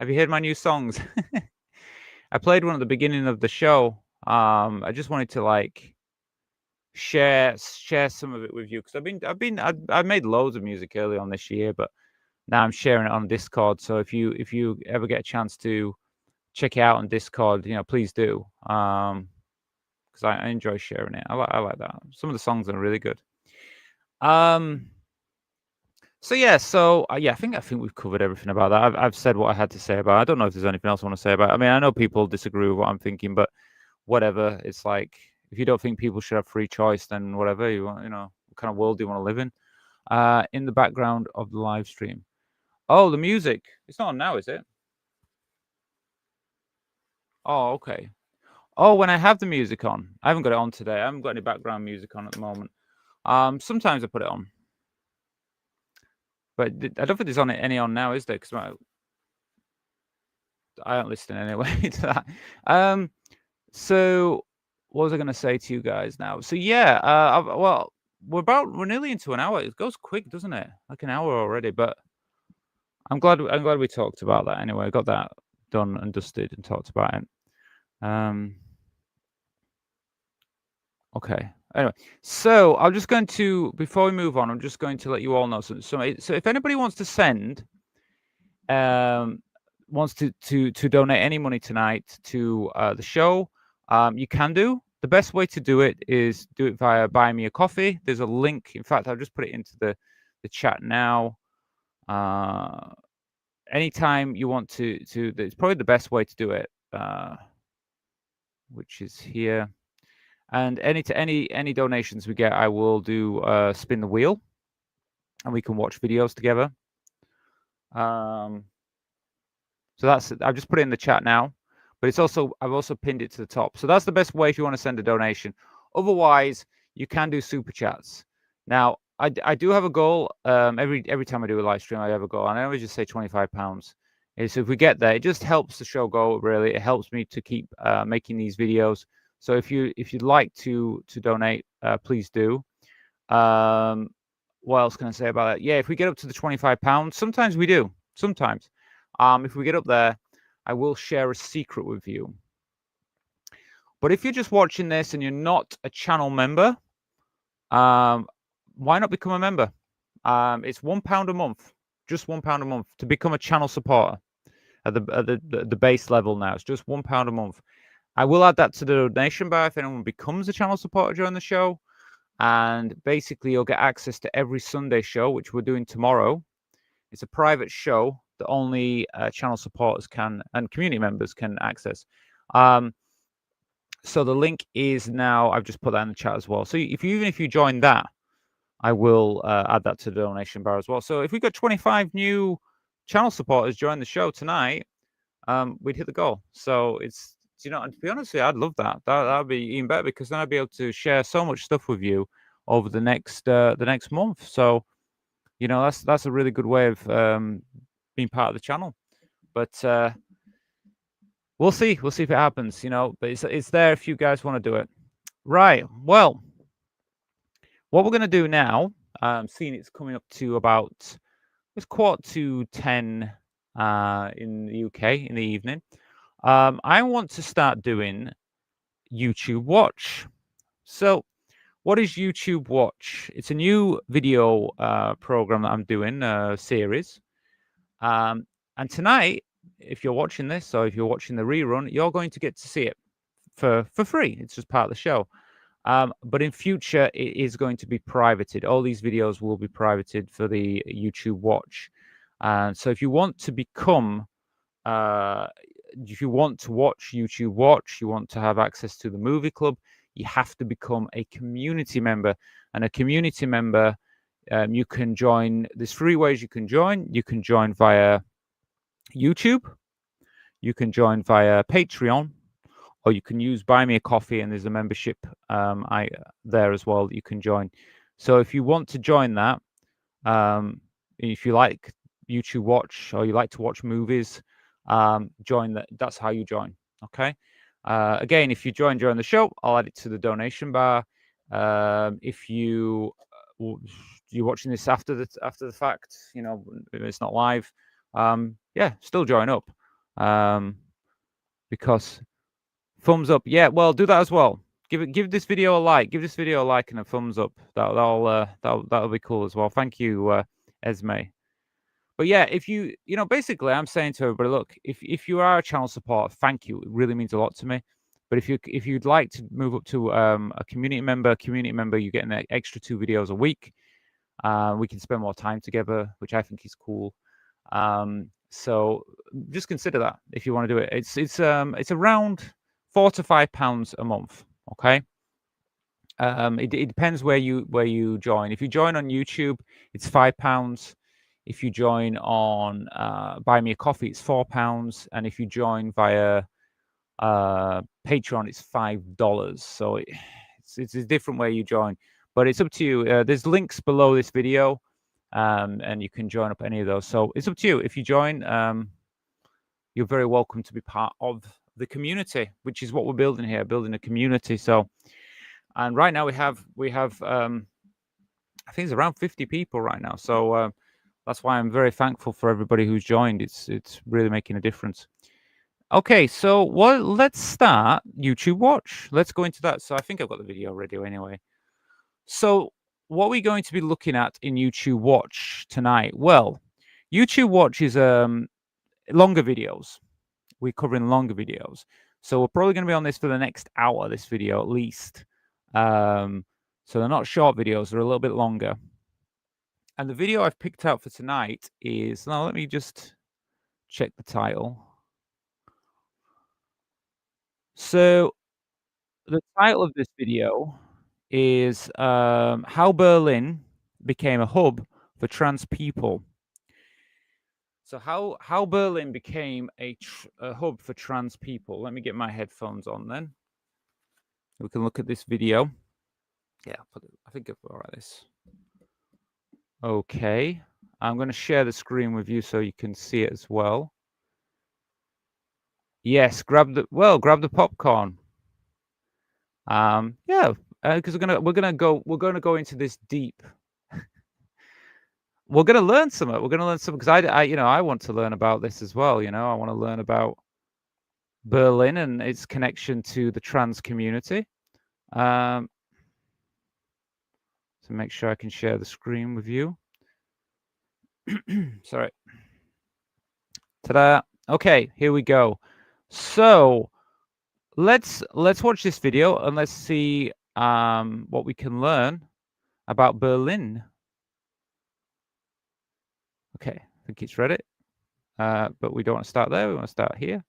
Have you heard my new songs? I played one at the beginning of the show. I just wanted to share some of it with you because I've made loads of music early on this year, but now I'm sharing it on Discord. So if you ever get a chance to check it out on Discord, please do. Because I enjoy sharing it. I like that. Some of the songs are really good. So yeah, I think we've covered everything about that. I've said what I had to say about it. I don't know if there's anything else I want to say about it. I mean, I know people disagree with what I'm thinking, but whatever. It's like if you don't think people should have free choice, then whatever you want, what kind of world do you want to live in? In the background of the live stream. Oh, the music. It's not on now, is it? Oh, okay. Oh, when I have the music on. I haven't got it on today. I haven't got any background music on at the moment. Sometimes I put it on. But I don't think there's any on now, is there? Because I don't listen anyway to that. So what was I going to say to you guys now? So yeah, well, we're nearly into an hour. It goes quick, doesn't it? Like an hour already. But I'm glad we talked about that anyway. I got that done and dusted and talked about it. Okay. Anyway, so I'm just going to, before we move on, I'm just going to let you all know. So if anybody wants to send, wants to donate any money tonight to the show, you can do. The best way to do it is do it via Buy Me a Coffee. There's a link. In fact, I'll just put it into the chat now. Anytime you want to, it's probably the best way to do it, which is here. And any donations we get, I will do spin the wheel, and we can watch videos together. So that's, I've just put it in the chat now, but it's also, I've also pinned it to the top. So that's the best way if you want to send a donation. Otherwise, you can do super chats. Now, I do have a goal. Every time I do a live stream, I have a goal, and I always just say £25. So if we get there, it just helps the show go. Really, it helps me to keep making these videos. So if you'd like to donate, please do. What else can I say about it? Yeah, if we get up to the £25, sometimes we do. Sometimes, if we get up there, I will share a secret with you. But if you're just watching this and you're not a channel member, why not become a member? It's £1 a month, just £1 a month to become a channel supporter at the base level now. It's just £1 a month. I will add that to the donation bar if anyone becomes a channel supporter during the show. And basically, you'll get access to every Sunday show, which we're doing tomorrow. It's a private show that only channel supporters can and community members can access. So the link is now, I've just put that in the chat as well. So even if you join that, I will add that to the donation bar as well. So if we got 25 new channel supporters join the show tonight, we'd hit the goal. So it's, you know, and to be honest with you, I'd love that. That'd be even better, because then I'd be able to share so much stuff with you over the next month. So, you know, that's a really good way of being part of the channel. But we'll see. We'll see if it happens. You know, but it's there if you guys want to do it. Right. Well, what we're going to do now, seeing it's coming up to about, it's 9:45 in the UK in the evening. I want to start doing YouTube Watch. So what is YouTube Watch? It's a new video program that I'm doing, a series. And tonight, if you're watching this, or if you're watching the rerun, you're going to get to see it for free. It's just part of the show. But in future, it is going to be privated. All these videos will be privated for the YouTube Watch. And so if you want to become, if you want to watch YouTube Watch, you want to have access to the movie club, you have to become a community member. And a community member, you can join. There's 3 ways you can join. You can join via YouTube, you can join via Patreon, or you can use Buy Me a Coffee, and there's a membership there as well that you can join. So if you want to join that, if you like YouTube Watch, or you like to watch movies, join that. That's how you join. Okay. Again, if you join during the show, I'll add it to the donation bar. If you're watching this after the fact, you know, it's not live, yeah, still join up, because thumbs up. Yeah, well, do that as well. Give this video a like. Give this video a like and a thumbs up. That'll be cool as well. Thank you, Esme. But yeah, if you know, basically, I'm saying to everybody, look, if you are a channel supporter, thank you. It really means a lot to me. But if you'd like to move up to a community member, you get an extra 2 videos a week. We can spend more time together, which I think is cool. So just consider that if you want to do it. It's around £4 to £5 a month. Okay. It depends where you join. If you join on YouTube, it's £5. If you join on Buy Me a Coffee, it's £4, and if you join via Patreon, it's $5. So it's a different way you join, but it's up to you. There's links below this video, and you can join up any of those. So it's up to you. If you join, you're very welcome to be part of the community, which is what we're building here, building a community. So, and right now we have I think it's around 50 people right now. So that's why I'm very thankful for everybody who's joined. It's really making a difference. Okay, so let's start YouTube Watch. Let's go into that. So I think I've got the video ready anyway. So what are we going to be looking at in YouTube Watch tonight? Well, YouTube Watch is longer videos. We're covering longer videos. So we're probably going to be on this for the next hour, this video at least. So they're not short videos, they're a little bit longer. And the video I've picked out for tonight is, now let me just check the title. So the title of this video is How Berlin Became a Hub for Trans People. So how Berlin became a hub for trans people. Let me get my headphones on then. We can look at this video. Yeah, I think I'll write this. Okay, I'm going to share the screen with you so you can see it as well. Yes, grab the popcorn. Yeah, because we're gonna go into this deep. We're gonna learn some. We're gonna learn some because I want to learn about this as well. I want to learn about Berlin and its connection to the trans community. So make sure I can share the screen with you. Sorry. Ta-da. Okay, here we go. So let's watch this video and let's see what we can learn about Berlin. Okay, I think it's ready. But we don't want to start there. We want to start here.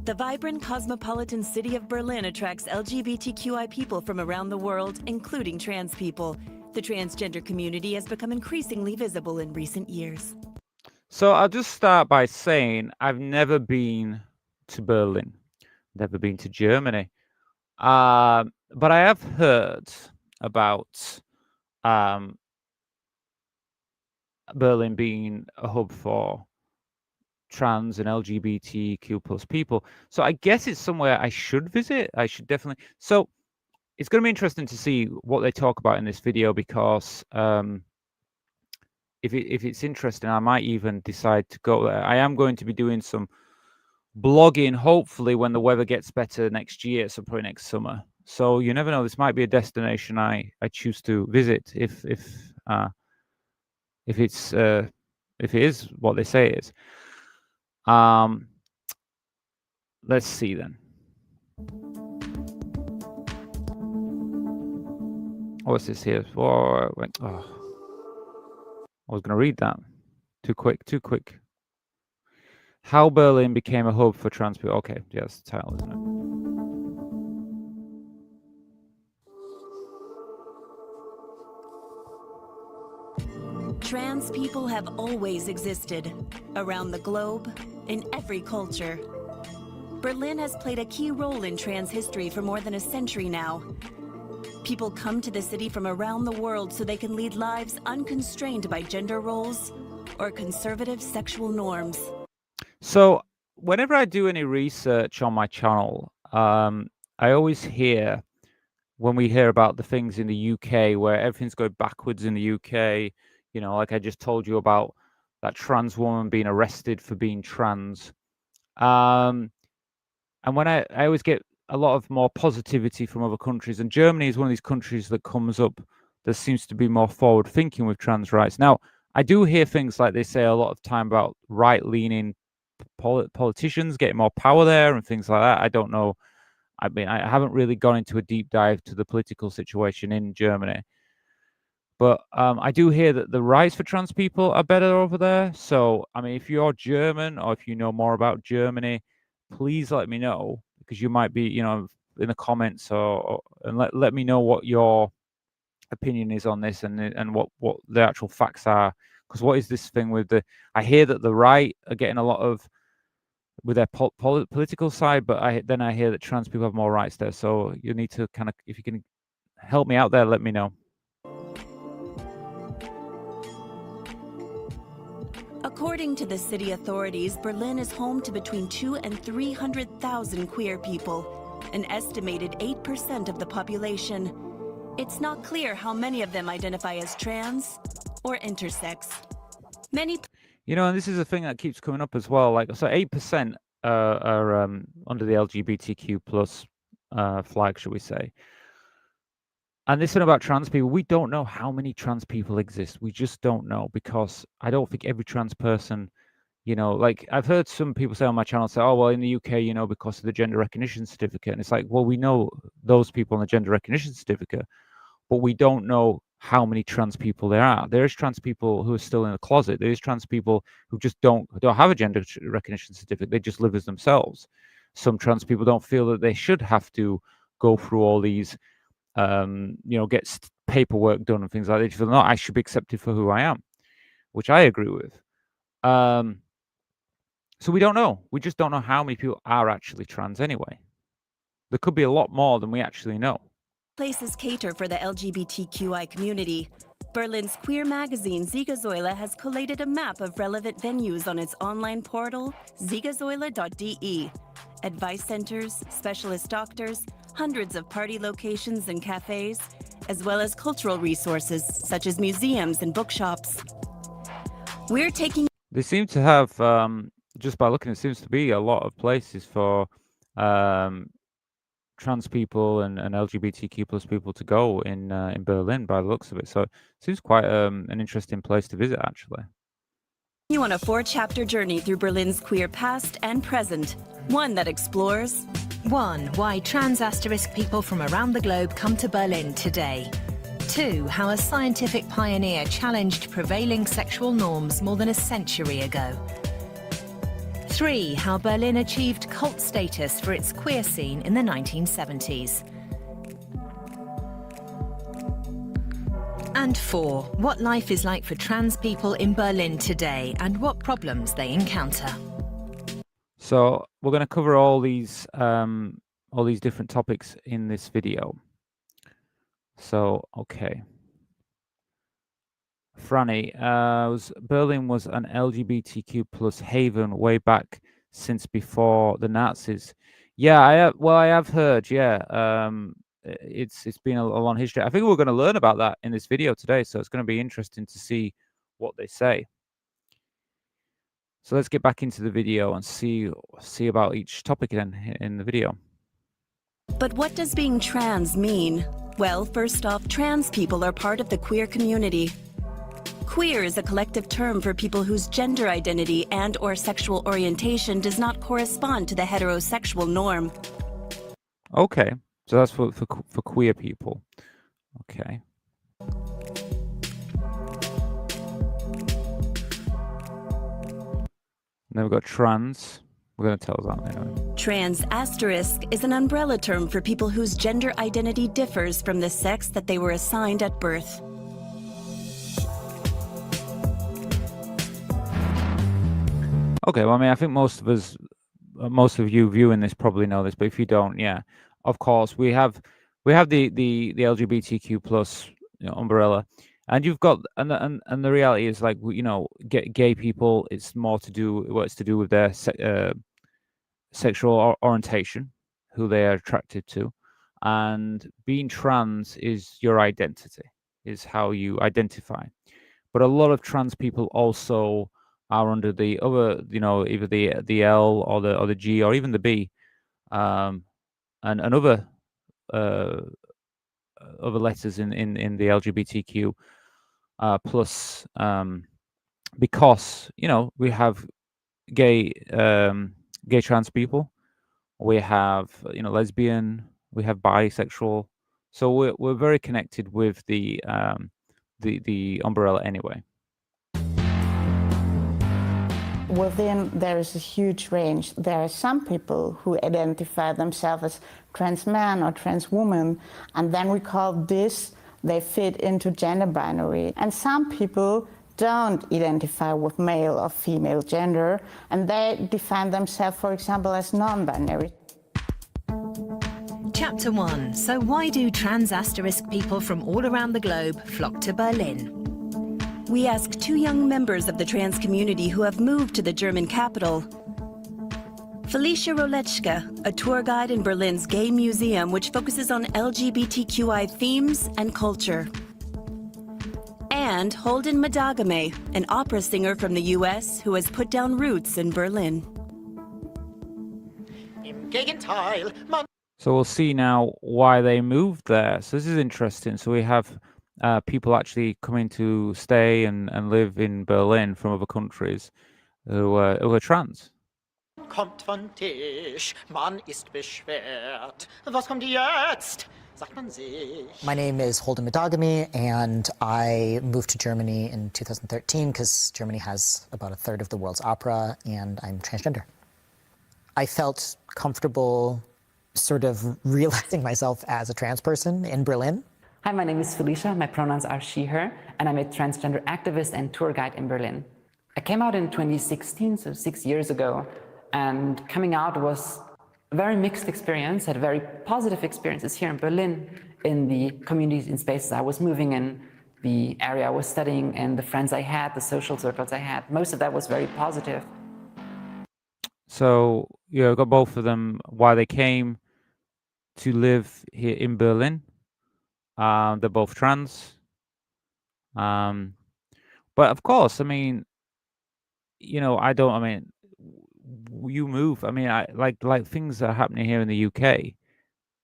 The vibrant cosmopolitan city of Berlin attracts LGBTQI people from around the world, including trans people. The transgender community has become increasingly visible in recent years. So I'll just start by saying I've never been to Berlin, never been to Germany. But I have heard about Berlin being a hub for trans and LGBTQ plus people. So I guess it's somewhere I should visit. I should definitely. So it's going to be interesting to see what they talk about in this video because if it's interesting, I might even decide to go there. I am going to be doing some blogging, hopefully, when the weather gets better next year, so probably next summer. So you never know. This might be a destination I choose to visit if it is what they say it is. Let's see then. What's this here? Oh, I was going to read that. Too quick. How Berlin became a hub for trans people. Okay, yeah, that's the title, isn't it? Trans people have always existed, around the globe, in every culture. Berlin has played a key role in trans history for more than a century now. People come to the city from around the world so they can lead lives unconstrained by gender roles or conservative sexual norms. So whenever I do any research on my channel, I always hear when we hear about the things in the UK where everything's going backwards in the UK, like I just told you about that trans woman being arrested for being trans. And when I always get a lot of more positivity from other countries, and Germany is one of these countries that comes up that seems to be more forward thinking with trans rights. Now, I do hear things like they say a lot of time about right-leaning politicians getting more power there and things like that. I don't know. I mean, I haven't really gone into a deep dive to the political situation in Germany. But I do hear that the rights for trans people are better over there. So, I mean, if you're German or if you know more about Germany, please let me know because you might be, in the comments and let me know what your opinion is on this and what the actual facts are. Because what is this thing with I hear that the right are getting a lot of with their political side, but I hear that trans people have more rights there. So you need to kind of, if you can help me out there, let me know. According to the city authorities, Berlin is home to between 200,000 and 300,000 queer people, an estimated 8% of the population. It's not clear how many of them identify as trans or intersex. Many You know, and this is a thing that keeps coming up as well. Like, so 8% are under the LGBTQ plus flag, should we say? And this thing about trans people, we don't know how many trans people exist. We just don't know, because I don't think every trans person, you know, like I've heard some people say on my channel, say, oh, well, in the UK, you know, because of the gender recognition certificate. And it's like, well, we know those people on the gender recognition certificate, but we don't know how many trans people there are. There's trans people who are still in the closet. There's trans people who just don't have a gender recognition certificate. They just live as themselves. Some trans people don't feel that they should have to go through all these, you know, get paperwork done and things like that. They feel, no, I should be accepted for who I am, which I agree with. So we don't know. We just don't know how many people are actually trans anyway. There could be a lot more than we actually know. places cater for the LGBTQI community. Berlin's queer magazine Siegersäule has collated a map of relevant venues on its online portal, siegersäule.de. Advice centers, specialist doctors, hundreds of party locations and cafes, as well as cultural resources such as museums and bookshops. We're taking They seem to have, just by looking, it seems to be a lot of places for trans people and LGBTQ plus people to go in Berlin, by the looks of it. So it seems quite an interesting place to visit, actually. you on a 4-chapter journey through Berlin's queer past and present, one that explores 1. Why trans asterisk people from around the globe come to Berlin today. 2. How a scientific pioneer challenged prevailing sexual norms more than a century ago. 3. How Berlin achieved cult status for its queer scene in the 1970s. And 4. What life is like for trans people in Berlin today and what problems they encounter. So we're going to cover all these different topics in this video. So, okay. Franny, Berlin was an LGBTQ plus haven way back since before the Nazis. Yeah, I have heard. Yeah, it's been a long history. I think we're going to learn about that in this video today. So it's going to be interesting to see what they say. So let's get back into the video and see about each topic in the video. But what does being trans mean? Well, first off, trans people are part of the queer community. Queer is a collective term for people whose gender identity and/or sexual orientation does not correspond to the heterosexual norm. Okay, so that's for queer people. Okay. Then we've got trans. We're going to tell that anyway. Trans asterisk is an umbrella term for people whose gender identity differs from the sex that they were assigned at birth. Okay, well, I mean, I think most of you viewing this probably know this, but if you don't, yeah, of course, we have the LGBTQ plus, you know, umbrella, and you've got and the reality is, like, you know, gay people, it's more to do with their sexual orientation, who they are attracted to, and being trans is your identity, is how you identify. But a lot of trans people also are under the other, you know, either the L or the G or even the B, and other letters in the LGBTQ plus, because, you know, we have gay trans people, we have, you know, lesbian, we have bisexual, so we're very connected with the umbrella anyway. Within there is a huge range. There are some people who identify themselves as trans man or trans woman, and then we call this, they fit into gender binary. And some people don't identify with male or female gender, and they define themselves, for example, as non-binary. Chapter 1. So why do trans asterisk people from all around the globe flock to Berlin? we asked two young members of the trans community who have moved to the German capital. Felicia Roleczka, a tour guide in Berlin's Gay Museum, which focuses on LGBTQI themes and culture. And Holden Madagame, an opera singer from the US who has put down roots in Berlin. Im Gegenteil, man So we'll see now why they moved there. So this is interesting. So we have people actually coming to stay and live in Berlin from other countries who are trans. kommt von Tisch, man ist beschwert. Was kommt jetzt? Sagt man sich. My name is Holden Madagame, and I moved to Germany in 2013 because Germany has about a third of the world's opera, and I'm transgender. I felt comfortable sort of realizing myself as a trans person in Berlin. Hi, my name is Felicia. My pronouns are she, her, and I'm a transgender activist and tour guide in Berlin. I came out in 2016, so 6 years ago, and coming out was a very mixed experience. Had very positive experiences here in Berlin, in the communities and spaces I was moving in, the area I was studying, and the friends I had, the social circles I had. Most of that was very positive. So yeah, I've got both of them. Why they came to live here in Berlin. They're both trans. But of course, I mean, you know, you move. I mean, I like things that are happening here in the UK.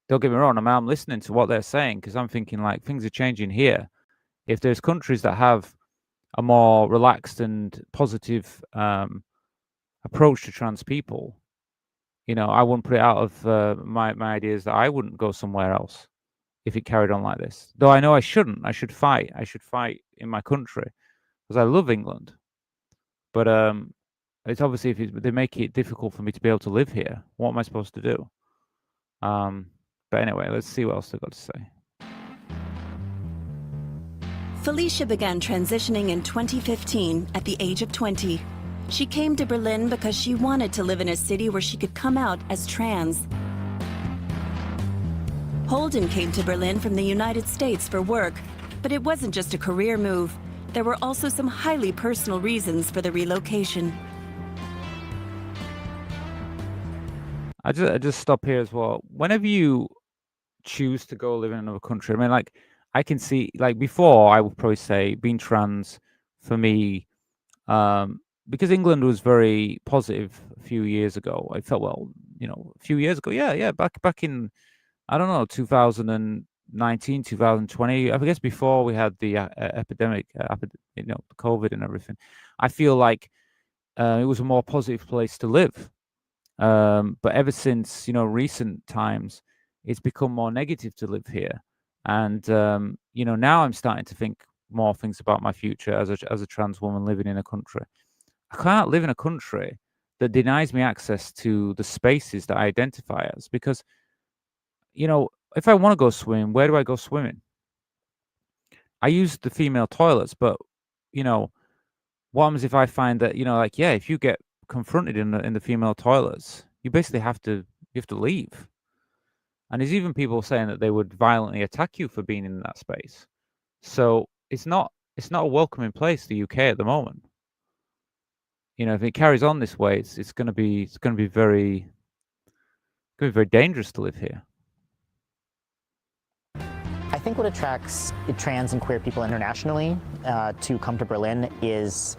Don't get me wrong. I mean, I'm listening to what they're saying because I'm thinking like things are changing here. If there's countries that have a more relaxed and positive approach to trans people, you know, I wouldn't put it out of my ideas that I wouldn't go somewhere else if it carried on like this. Though I know I shouldn't. I should fight. I should fight in my country because I love England. But it's obviously if they make it difficult for me to be able to live here, what am I supposed to do? But anyway, let's see what else they've got to say. Felicia began transitioning in 2015 at the age of 20. She came to Berlin because she wanted to live in a city where she could come out as trans. Holden came to Berlin from the United States for work, but it wasn't just a career move. There were also some highly personal reasons for the relocation. I just stop here as well. Whenever you choose to go live in another country, I mean, like, I can see, like, before I would probably say being trans for me, because England was very positive a few years ago. I felt, well, you know, a few years ago, back in, I don't know, 2019, 2020, I guess before we had the epidemic, you know, COVID and everything. I feel like it was a more positive place to live. But ever since, you know, recent times, it's become more negative to live here. And, you know, now I'm starting to think more things about my future as a trans woman living in a country. I can't live in a country that denies me access to the spaces that I identify as, because, you know, if I want to go swim, where do I go swimming? I use the female toilets, but, you know, what happens if I find that, you know, like, yeah, if you get confronted in the female toilets, you basically have to leave. And there's even people saying that they would violently attack you for being in that space. So it's not a welcoming place, the UK at the moment. You know, if it carries on this way, it's going to be very dangerous to live here. I think what attracts trans and queer people internationally to come to Berlin is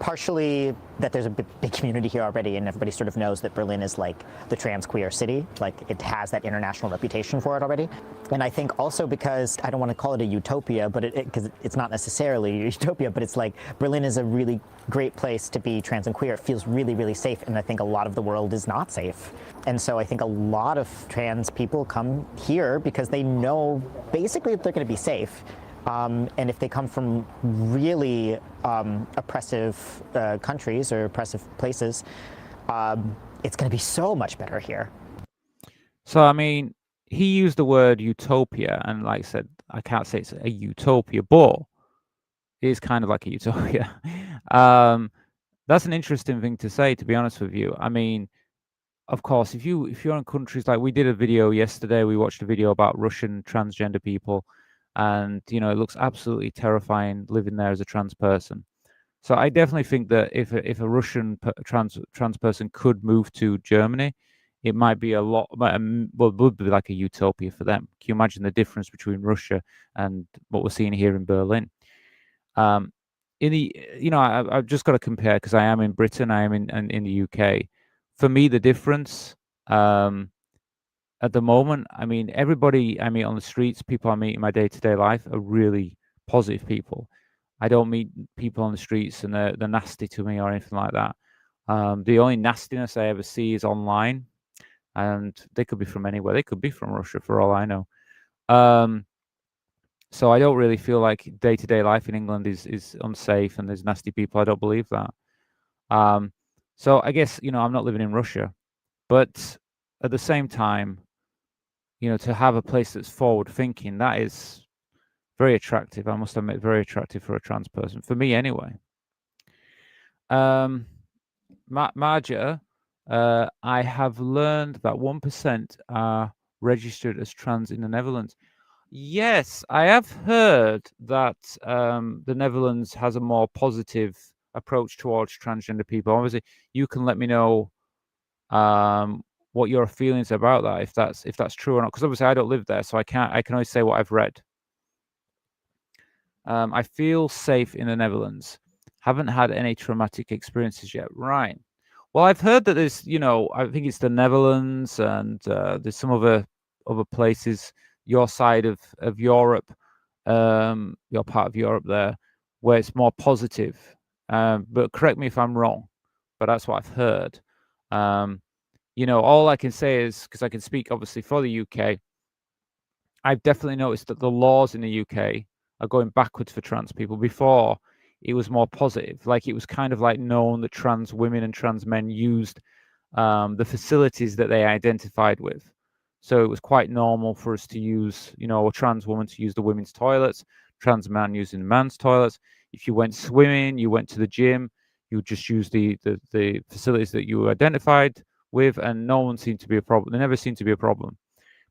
partially that there's a big community here already, and everybody sort of knows that Berlin is like the trans queer city. Like, it has that international reputation for it already. And I think also because, I don't want to call it a utopia, but because it's not necessarily a utopia, but it's like Berlin is a really great place to be trans and queer. It feels really, really safe, and I think a lot of the world is not safe. And so I think a lot of trans people come here because they know basically that they're going to be safe. And if they come from really oppressive countries or oppressive places, it's going to be so much better here. So, I mean, he used the word utopia, and like I said, I can't say it's a utopia, but it is kind of like a utopia. That's an interesting thing to say, to be honest with you. I mean, of course, if you're in countries like, we did a video yesterday, we watched a video about Russian transgender people. and you know, it looks absolutely terrifying living there as a trans person. So I definitely think that if a Russian trans person could move to Germany, it might be a lot. Well, it would be like a utopia for them. Can you imagine the difference between Russia and what we're seeing here in Berlin? In the, you know, I've just got to compare because I am in Britain, I am in the UK. For me, the difference at the moment, I mean, everybody I meet on the streets, people I meet in my day-to-day life are really positive people. I don't meet people on the streets and they're nasty to me or anything like that. The only nastiness I ever see is online, and they could be from anywhere. They could be from Russia for all I know. So I don't really feel like day-to-day life in England is unsafe and there's nasty people. I don't believe that. So I guess, you know, I'm not living in Russia, but at the same time, you know, to have a place that's forward thinking, that is very attractive. I must admit, very attractive for a trans person, for me anyway. Marja, I have learned that 1% are registered as trans in the Netherlands. Yes, I have heard that the Netherlands has a more positive approach towards transgender people. Obviously, you can let me know what your feelings about that, if that's true or not. Because obviously, I don't live there, so I can only say what I've read. I feel safe in the Netherlands. Haven't had any traumatic experiences yet. Right. Well, I've heard that there's, you know, I think it's the Netherlands and there's some other places, your side of Europe, your part of Europe there, where it's more positive. But correct me if I'm wrong, but that's what I've heard. You know, all I can say is, because I can speak obviously for the UK, I've definitely noticed that the laws in the UK are going backwards for trans people. Before, it was more positive. Like, it was kind of like known that trans women and trans men used the facilities that they identified with. So it was quite normal for us to use, you know, a trans woman to use the women's toilets, trans man using the man's toilets. If you went swimming, you went to the gym, you would just use the facilities that you were identified with, and no one seemed to be a problem. There never seemed to be a problem.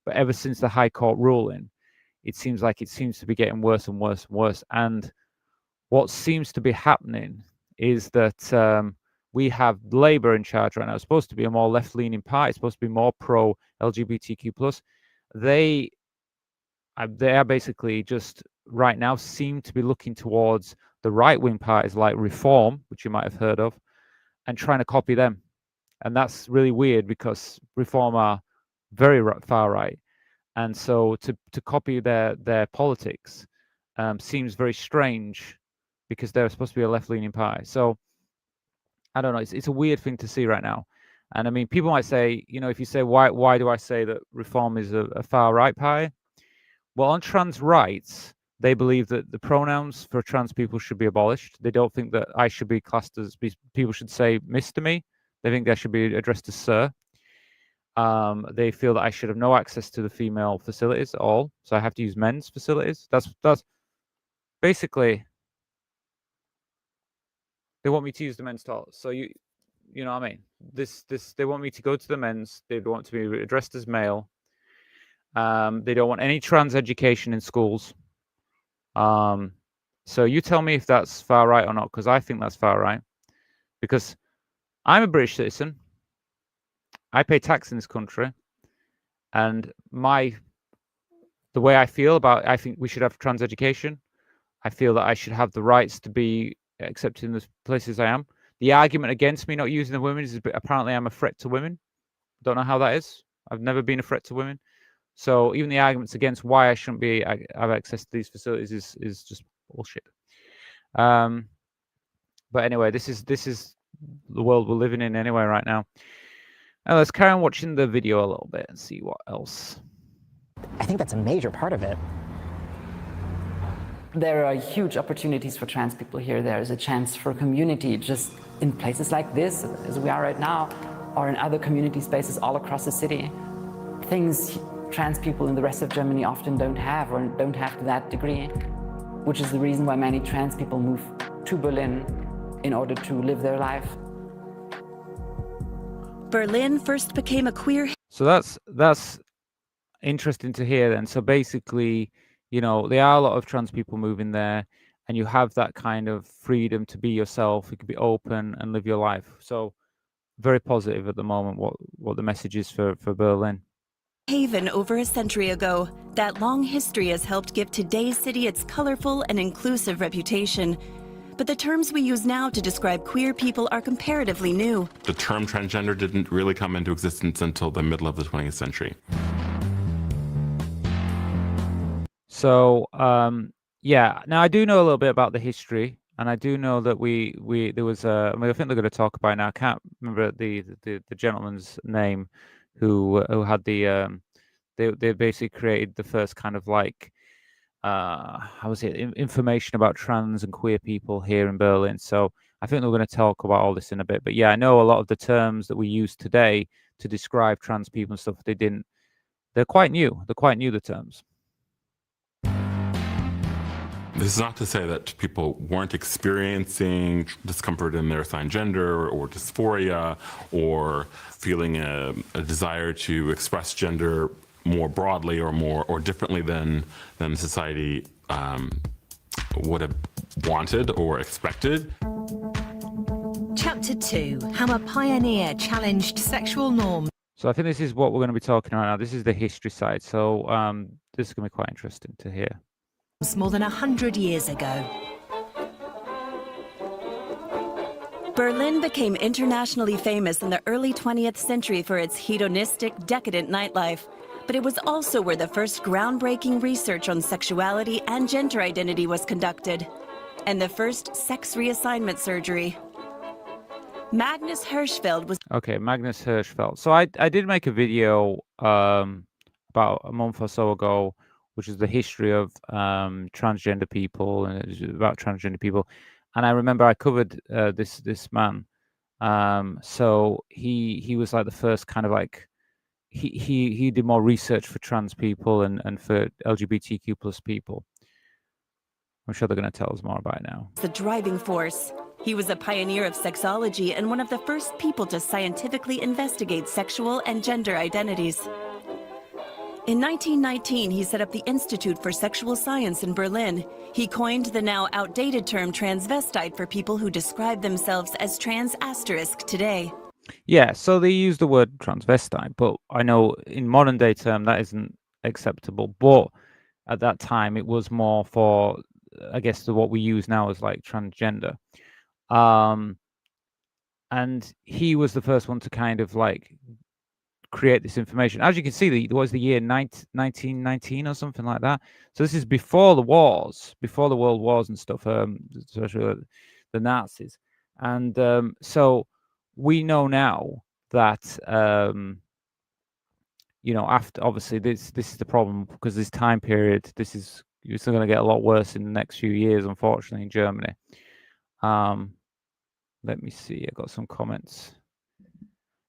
But ever since the High Court ruling, it seems to be getting worse and worse and worse. And what seems to be happening is that we have Labour in charge right now. It's supposed to be a more left-leaning party. It's supposed to be more pro-LGBTQ+. They are basically just right now seem to be looking towards the right-wing parties like Reform, which you might have heard of, and trying to copy them. And that's really weird because Reform are very far right, and so to copy their politics seems very strange because they're supposed to be a left-leaning party. So I don't know. It's a weird thing to see right now. And I mean, people might say, you know, if you say why do I say that Reform is a far right party? Well, on trans rights, they believe that the pronouns for trans people should be abolished. They don't think that I should be classed as, people should say Mr. me. They think I should be addressed as Sir. They feel that I should have no access to the female facilities at all, so I have to use men's facilities. That's basically, they want me to use the men's toilets. So you know what I mean? This they want me to go to the men's. They want to be addressed as male. They don't want any trans education in schools. So you tell me if that's far right or not, because I think that's far right. Because I'm a British citizen. I pay tax in this country, and the way I feel about, I think we should have trans education. I feel that I should have the rights to be accepted in the places I am. The argument against me not using the women is apparently I'm a threat to women. Don't know how that is. I've never been a threat to women. So even the arguments against why I shouldn't have access to these facilities is just bullshit. But anyway, this is the world we're living in anyway right now. Now let's carry on watching the video a little bit and see what else. I think that's a major part of it. There are huge opportunities for trans people here. There is a chance for community just in places like this, as we are right now, or in other community spaces all across the city. Things trans people in the rest of Germany often don't have, or don't have to that degree, which is the reason why many trans people move to Berlin in order to live their life. Berlin first became a queer. So that's interesting to hear then. So basically, You know, there are a lot of trans people moving there, and you have that kind of freedom to be yourself. You can be open and live your life. So very positive at the moment. What the message is for Berlin. Haven over a century ago, that long history has helped give today's city its colorful and inclusive reputation. But the terms we use now to describe queer people are comparatively new. The term transgender didn't really come into existence until the middle of the 20th century. So yeah, now I do know a little bit about the history, and I do know that there was I mean, I think they're going to talk about it now. I can't remember the gentleman's name who had the they basically created the first kind of like how was it, information about trans and queer people here in Berlin. So I think we're going to talk about all this in a bit. But yeah, I know a lot of the terms that we use today to describe trans people and stuff, they're quite new. They're quite new, the terms. This is not to say that people weren't experiencing discomfort in their assigned gender or dysphoria or feeling a desire to express gender more broadly or differently than society would have wanted or expected. Chapter 2, how a pioneer challenged sexual norms. So I think this is what we're going to be talking about now. This is the history side. So this is going to be quite interesting to hear. More than 100 years ago. Berlin became internationally famous in the early 20th century for its hedonistic, decadent nightlife. But it was also where the first groundbreaking research on sexuality and gender identity was conducted, and the first sex reassignment surgery. Magnus Hirschfeld was... Okay, Magnus Hirschfeld. So I did make a video about a month or so ago, which is the history of transgender people, and it was about transgender people. And I remember I covered this man. So he was like the first kind of like, he did more research for trans people and for LGBTQ plus people. I'm sure they're going to tell us more about it now. the driving force. He was a pioneer of sexology and one of the first people to scientifically investigate sexual and gender identities. In 1919, he set up the Institute for Sexual Science in Berlin. He coined the now outdated term transvestite for people who describe themselves as trans asterisk today. Yeah, so they use the word transvestite, but I know in modern day term that isn't acceptable. But at that time, it was more for, I guess, what we use now as like transgender. And he was the first one to kind of like create this information. As you can see, it was the year 1919 or something like that. So this is before the wars, before the world wars and stuff, especially the Nazis. And so we know now that you know, after obviously this is the problem, because this time period, it's going to get a lot worse in the next few years, unfortunately, in Germany. Let me see. I got some comments.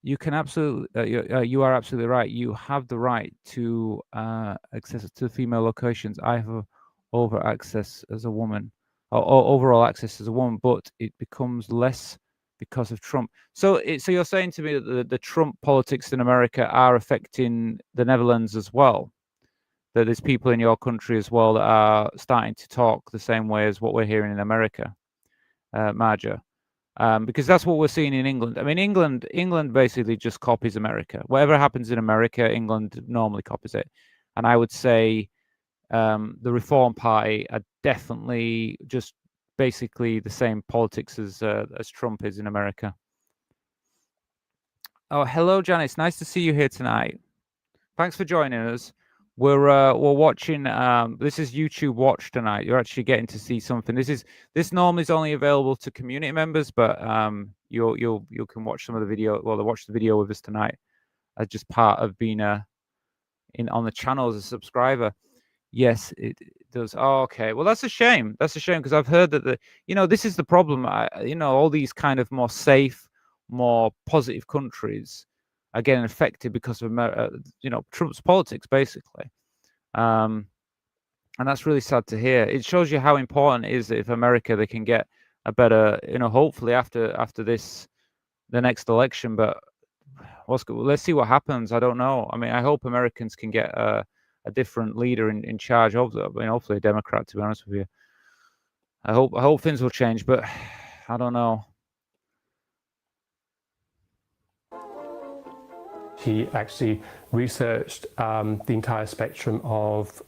You can absolutely, you are absolutely right. You have the right to access to female locations. I have over access as a woman, or overall access as a woman, but it becomes less because of Trump. So you're saying to me that the Trump politics in America are affecting the Netherlands as well? That there's people in your country as well that are starting to talk the same way as what we're hearing in America, Marja? Because that's what we're seeing in England. I mean, England basically just copies America. Whatever happens in America, England normally copies it. And I would say the Reform Party are definitely just basically the same politics as Trump is in America. Oh, hello, Janice. Nice to see you here tonight. Thanks for joining us. We're watching. This is YouTube Watch tonight. You're actually getting to see something. This normally is only available to community members, but you can watch some of the video. Well, watch the video with us tonight as just part of being on the channel as a subscriber. Yes, it does. Oh, okay. Well, that's a shame. That's a shame, because I've heard that this is the problem. All these kind of more safe, more positive countries are getting affected because of Trump's politics, basically, and that's really sad to hear. It shows you how important it is that if America, they can get a better, hopefully after this, the next election. But let's see what happens. I don't know. I mean, I hope Americans can get a a different leader in charge of them. I mean, hopefully a Democrat, to be honest with you. I hope things will change, but I don't know. He actually researched the entire spectrum of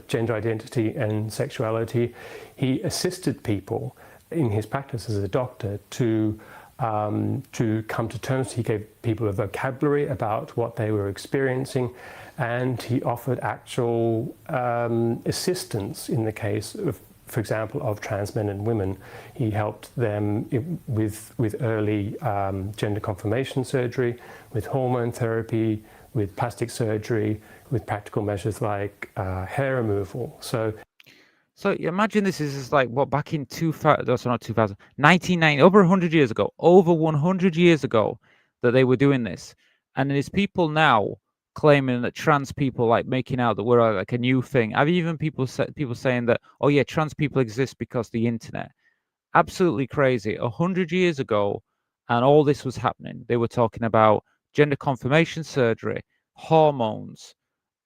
gender identity and sexuality. He assisted people in his practice as a doctor to come to terms. He gave people a vocabulary about what they were experiencing, and he offered actual assistance in the case of, for example, of trans men and women. He helped them with early gender confirmation surgery, with hormone therapy, with plastic surgery, with practical measures like hair removal. So you imagine this is like what, back in 2000, that's not 2000, 1990, over 100 years ago, over 100 years ago that they were doing this. And there's people now claiming that trans people, like making out that we're like a new thing. I've even people saying that, oh yeah, trans people exist because the internet. Absolutely crazy. 100 years ago, and all this was happening. They were talking about gender confirmation surgery, hormones,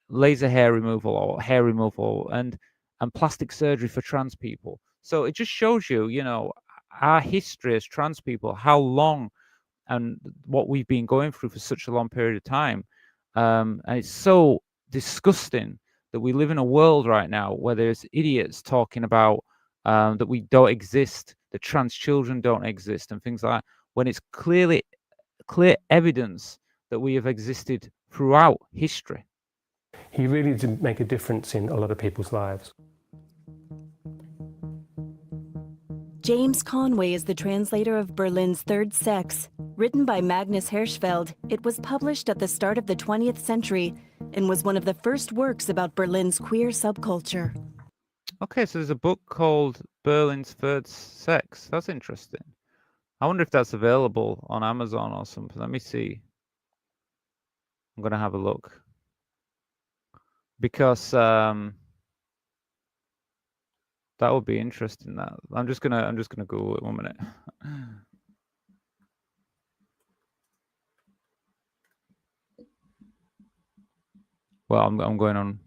laser hair removal, and plastic surgery for trans people. So it just shows you, you know, our history as trans people, how long and what we've been going through for such a long period of time. And it's so disgusting that we live in a world right now where there's idiots talking about that we don't exist, that trans children don't exist, and things like that, when it's clear evidence that we have existed throughout history. he really did make a difference in a lot of people's lives. James Conway is the translator of Berlin's Third Sex. Written by Magnus Hirschfeld, it was published at the start of the 20th century and was one of the first works about Berlin's queer subculture. Okay, so there's a book called Berlin's Third Sex. That's interesting. I wonder if that's available on Amazon or something. Let me see. I'm going to have a look. Because that would be interesting. That I'm just gonna Google it 1 minute. Well, I'm going on.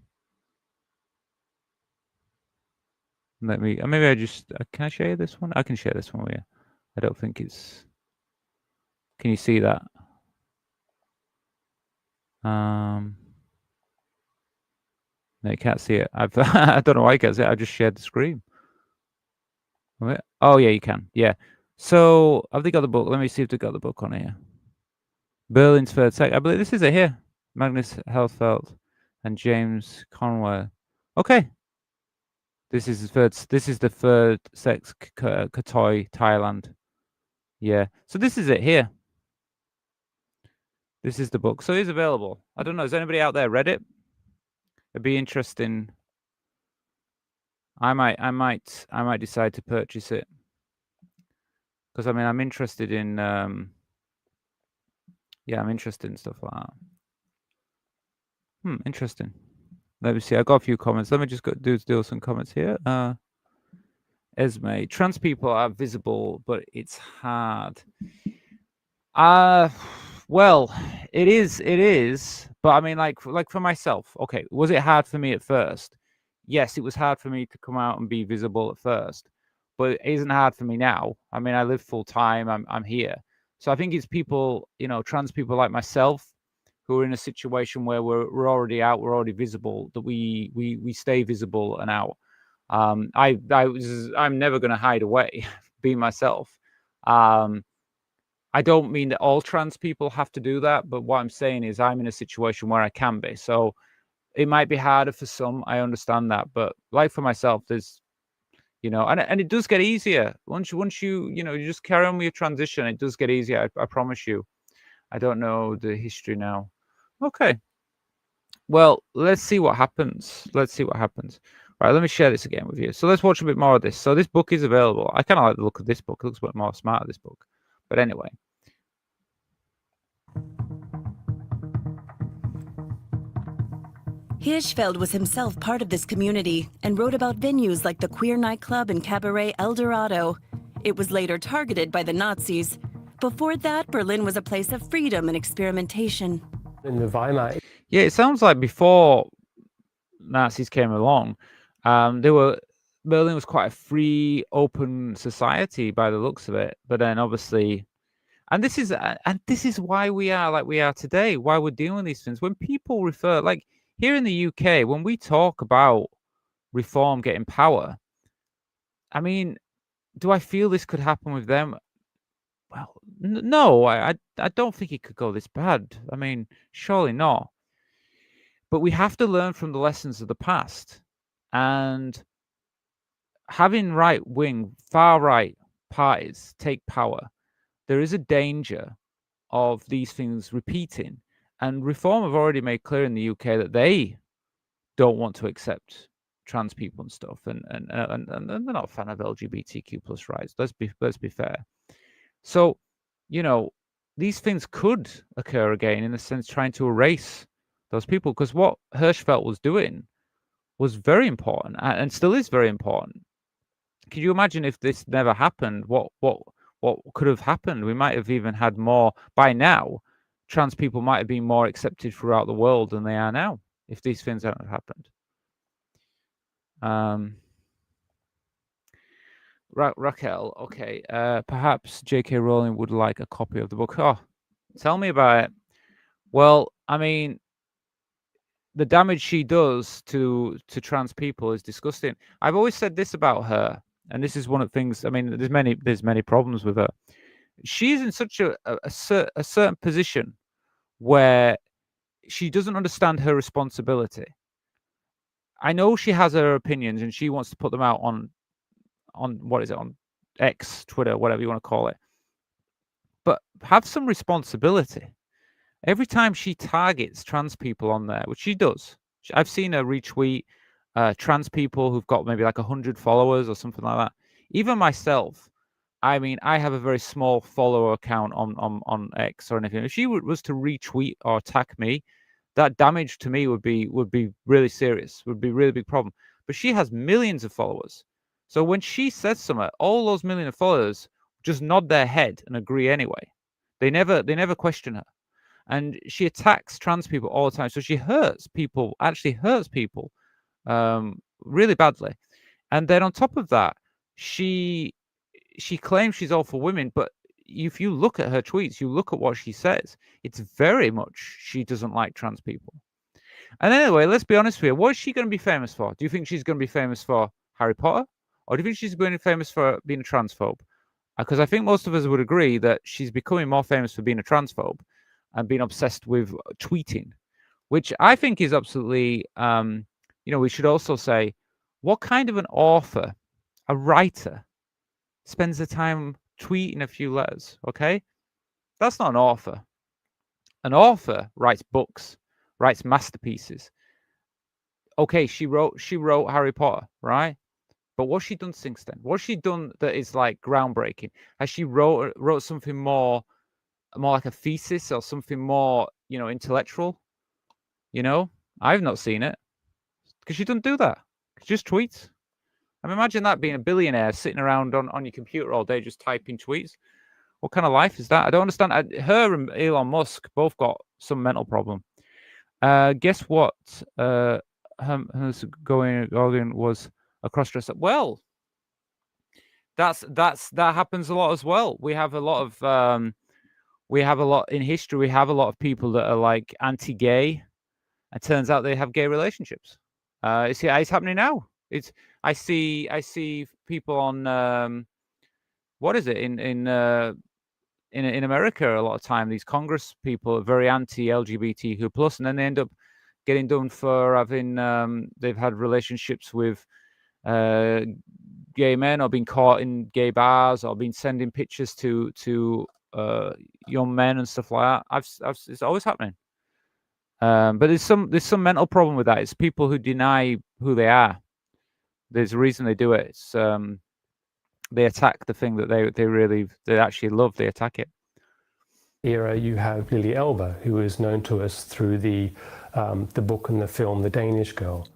Let me. Maybe I just. Can I share this one? I can share this one with you. I don't think it's. Can you see that? No, you can't see it. I don't know why you can't see it. I just shared the screen. Oh yeah, you can. Yeah. So have they got the book? Let me see if they got the book on here. Berlin's Third Sex. I believe this is it here. Magnus Hirschfeld and James Conway. Okay. This is the Third Sex Katoi, Thailand. Yeah. So this is it here. This is the book. So it is available. I don't know. Has anybody out there read it? It'd be interesting. I might decide to purchase it because I mean I'm interested in I'm interested in stuff like that. Interesting. Let me see. I got a few comments. Let me just do some comments here. Esme, trans people are visible, but it's hard. Well, it is, but I mean, like for myself, okay, was it hard for me at first? Yes, it was hard for me to come out and be visible at first, but it isn't hard for me now. I mean, I live full time. I'm here, so I think it's people, trans people like myself, who are in a situation where we're already out, we're already visible, that we stay visible and out. I'm never going to hide away, be myself. I don't mean that all trans people have to do that, but what I'm saying is I'm in a situation where I can be. So it might be harder for some. I understand that, but like for myself, there's, and it does get easier once you you just carry on with your transition. It does get easier. I promise you. I don't know the history now. Okay. Well, let's see what happens. Right, let me share this again with you. So let's watch a bit more of this. So this book is available. I kind of like the look of this book. It looks a bit more smart, this book. But anyway. Hirschfeld was himself part of this community and wrote about venues like the queer nightclub and cabaret El Dorado. It was later targeted by the Nazis. Before that, Berlin was a place of freedom and experimentation. In the Weimar. Yeah, it sounds like before Nazis came along, Berlin was quite a free, open society by the looks of it. But then obviously, and this is why we are like we are today, why we're dealing with these things. When people refer, like here in the UK, when we talk about reform getting power, I mean, do I feel this could happen with them? Well, no, I don't think it could go this bad. I mean, surely not. But we have to learn from the lessons of the past. And having right-wing, far-right parties take power, there is a danger of these things repeating. And Reform have already made clear in the UK that they don't want to accept trans people and stuff, and they're not a fan of LGBTQ plus rights. Let's be fair. So, you know, these things could occur again, in a sense, trying to erase those people, because what Hirschfeld was doing was very important and still is very important. Could you imagine if this never happened? What could have happened? We might have even had more by now. Trans people might have been more accepted throughout the world than they are now if these things hadn't happened. Raquel, okay. Perhaps J.K. Rowling would like a copy of the book. Oh, tell me about it. Well, I mean, the damage she does to trans people is disgusting. I've always said this about her, and this is one of the things. I mean, there's many problems with her. She's in such a certain position where she doesn't understand her responsibility. I know she has her opinions and she wants to put them out on what is it, on X, Twitter, whatever you want to call it. But have some responsibility. Every time she targets trans people on there, which she does, I've seen her retweet trans people who've got maybe like 100 followers or something like that. Even myself, I mean, I have a very small follower account on X or anything. If she was to retweet or attack me, that damage to me would be really serious, would be a really big problem. But she has millions of followers. So when she says something, all those million of followers just nod their head and agree anyway. They never question her. And she attacks trans people all the time. So she actually hurts people really badly. And then on top of that, she claims she's all for women, but if you look at her tweets, you look at what she says, it's very much she doesn't like trans people. And anyway, let's be honest with you. What is she going to be famous for? Do you think she's going to be famous for Harry Potter? Or do you think she's going to be famous for being a transphobe? Because I think most of us would agree that she's becoming more famous for being a transphobe and being obsessed with tweeting, which I think is absolutely, we should also say, what kind of an author, a writer, spends the time tweeting a few letters, okay? That's not an author. An author writes books, writes masterpieces. Okay, she wrote Harry Potter, right? But what's she done since then? What's she done that is like groundbreaking? Has she wrote something more like a thesis or something more, intellectual? I've not seen it because she doesn't do that. She just tweets. I mean, imagine that, being a billionaire sitting around on your computer all day just typing tweets. What kind of life is that? I don't understand. Her and Elon Musk both got some mental problem. Guess what? Her's going was a cross-dresser. Well, that happens a lot as well. We have a lot in history. We have a lot of people that are like anti-gay. It turns out they have gay relationships. It's happening now. I see people on what is it in America a lot of time. These Congress people are very anti-LGBTQ plus, and then they end up getting done for having they've had relationships with gay men, or been caught in gay bars, or been sending pictures to young men and stuff like that. It's always happening. But there's some mental problem with that. It's people who deny who they are. There's a reason they do it. It's they attack the thing that they actually love. They attack it. Era, you have Lily Elbe, who is known to us through the book and the film The Danish Girl.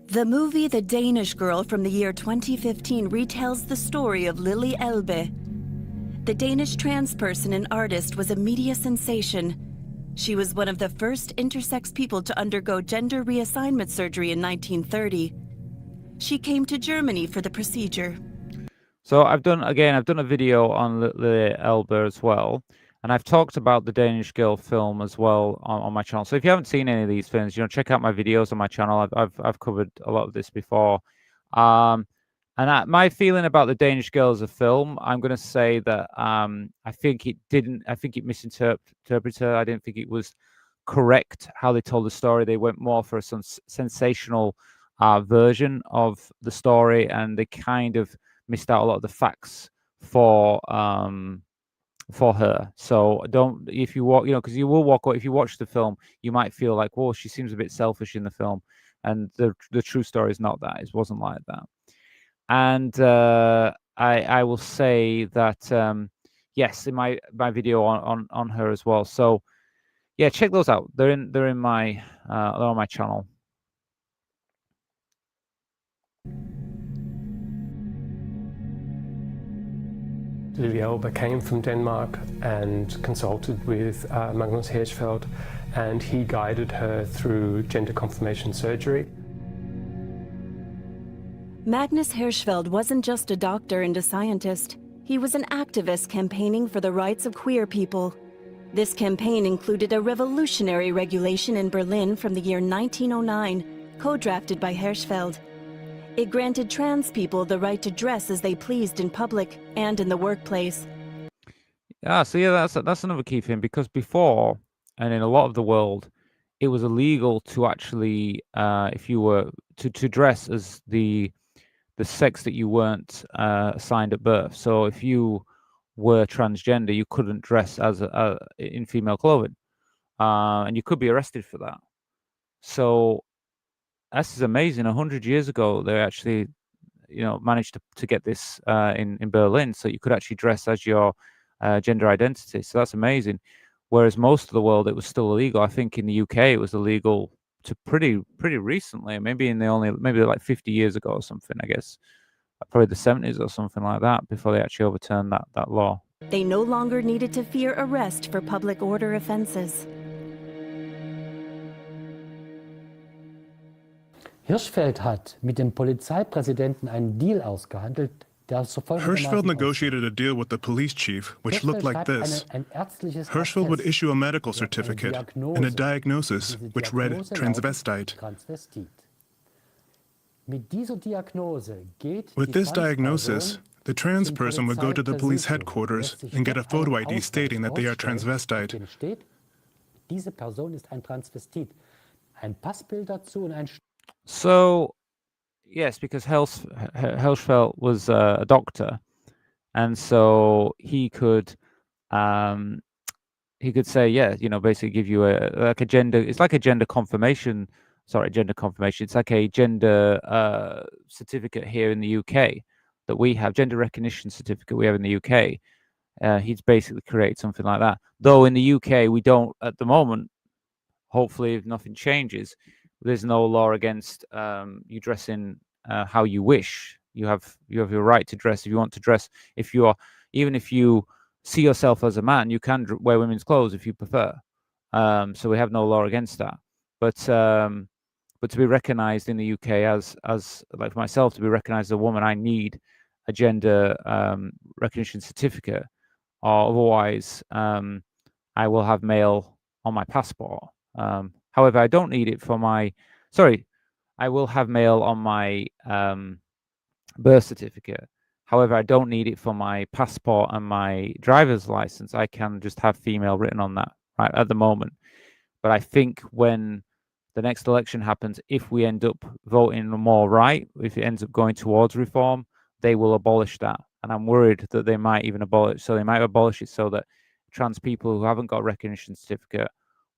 The movie The Danish Girl from the year 2015 retells the story of Lily Elbe. The Danish trans person and artist was a media sensation. She was one of the first intersex people to undergo gender reassignment surgery in 1930. She came to Germany for the procedure. So I've done a video on Lily Elbe as well, and I've talked about the Danish Girl film as well on my channel. So if you haven't seen any of these films, check out my videos on my channel. I've covered a lot of this before. My feeling about the Danish Girl as a film, I'm going to say that I think it misinterpreted her. I didn't think it was correct how they told the story. They went more for some sensational version of the story, and they kind of missed out a lot of the facts for her. So don't, if you walk, because you will walk away, if you watch the film, you might feel like, whoa, she seems a bit selfish in the film, and the true story is not that. It wasn't like that. And I will say that yes, in my video on her as well. So yeah, check those out. They're in my they're on my channel. Lily Elbe came from Denmark and consulted with Magnus Hirschfeld, and he guided her through gender confirmation surgery. Magnus Hirschfeld wasn't just a doctor and a scientist. He was an activist campaigning for the rights of queer people. This campaign included a revolutionary regulation in Berlin from the year 1909, co-drafted by Hirschfeld. It granted trans people the right to dress as they pleased in public and in the workplace. Yeah, so yeah, that's another key thing, because before, and in a lot of the world, it was illegal to actually, if you were to dress as the sex that you weren't assigned at birth. So if you were transgender, you couldn't dress as in female clothing, and you could be arrested for that. So this is amazing. 100 years ago, they actually, managed to get this in Berlin, so you could actually dress as your gender identity. So that's amazing. Whereas most of the world, it was still illegal. I think in the UK, it was illegal to pretty recently. Maybe maybe like 50 years ago or something. I guess probably the 70s or something like that, before they actually overturned that law. They no longer needed to fear arrest for public order offenses. Hirschfeld hat mit dem Polizeipräsidenten einen Deal ausgehandelt, der so Hirschfeld negotiated a deal with the police chief, which looked like this. Hirschfeld would issue a medical certificate and a diagnosis which read transvestite. With this diagnosis, the trans person would go to the police headquarters and get a photo ID stating that they are transvestite. Diese Person ist ein Transvestit. Ein Passbild dazu und ein So, yes, because Hirschfeld was a doctor, and so he could say, yeah, basically give you a gender. It's like a gender confirmation. Sorry, gender confirmation. It's like a gender certificate here in the UK that we have, gender recognition certificate we have in the UK. He's basically created something like that. Though in the UK we don't at the moment. Hopefully, if nothing changes, there's no law against you dressing how you wish. You have your right to dress if you want to dress. Even if you see yourself as a man, you can wear women's clothes if you prefer. So we have no law against that. But to be recognised in the UK as like for myself, to be recognised as a woman, I need a gender recognition certificate, or otherwise I will have male on my passport. However, I don't need it for my. Sorry, I will have male on my birth certificate. However, I don't need it for my passport and my driver's license. I can just have female written on that right at the moment. But I think when the next election happens, if we end up voting more right, if it ends up going towards reform, they will abolish that. And I'm worried that they might even abolish. So they might abolish it so that trans people who haven't got a recognition certificate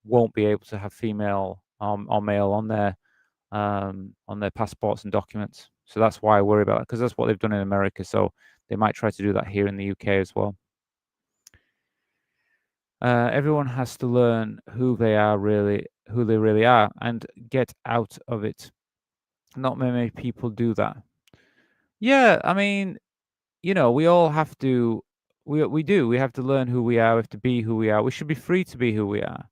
won't be able to have female or male on their passports and documents. So that's why I worry about it, because that's what they've done in America. So they might try to do that here in the UK as well. Everyone has to learn who they really are, and get out of it. Not many people do that. Yeah, I mean, we all have to. We do. We have to learn who we are. We have to be who we are. We should be free to be who we are.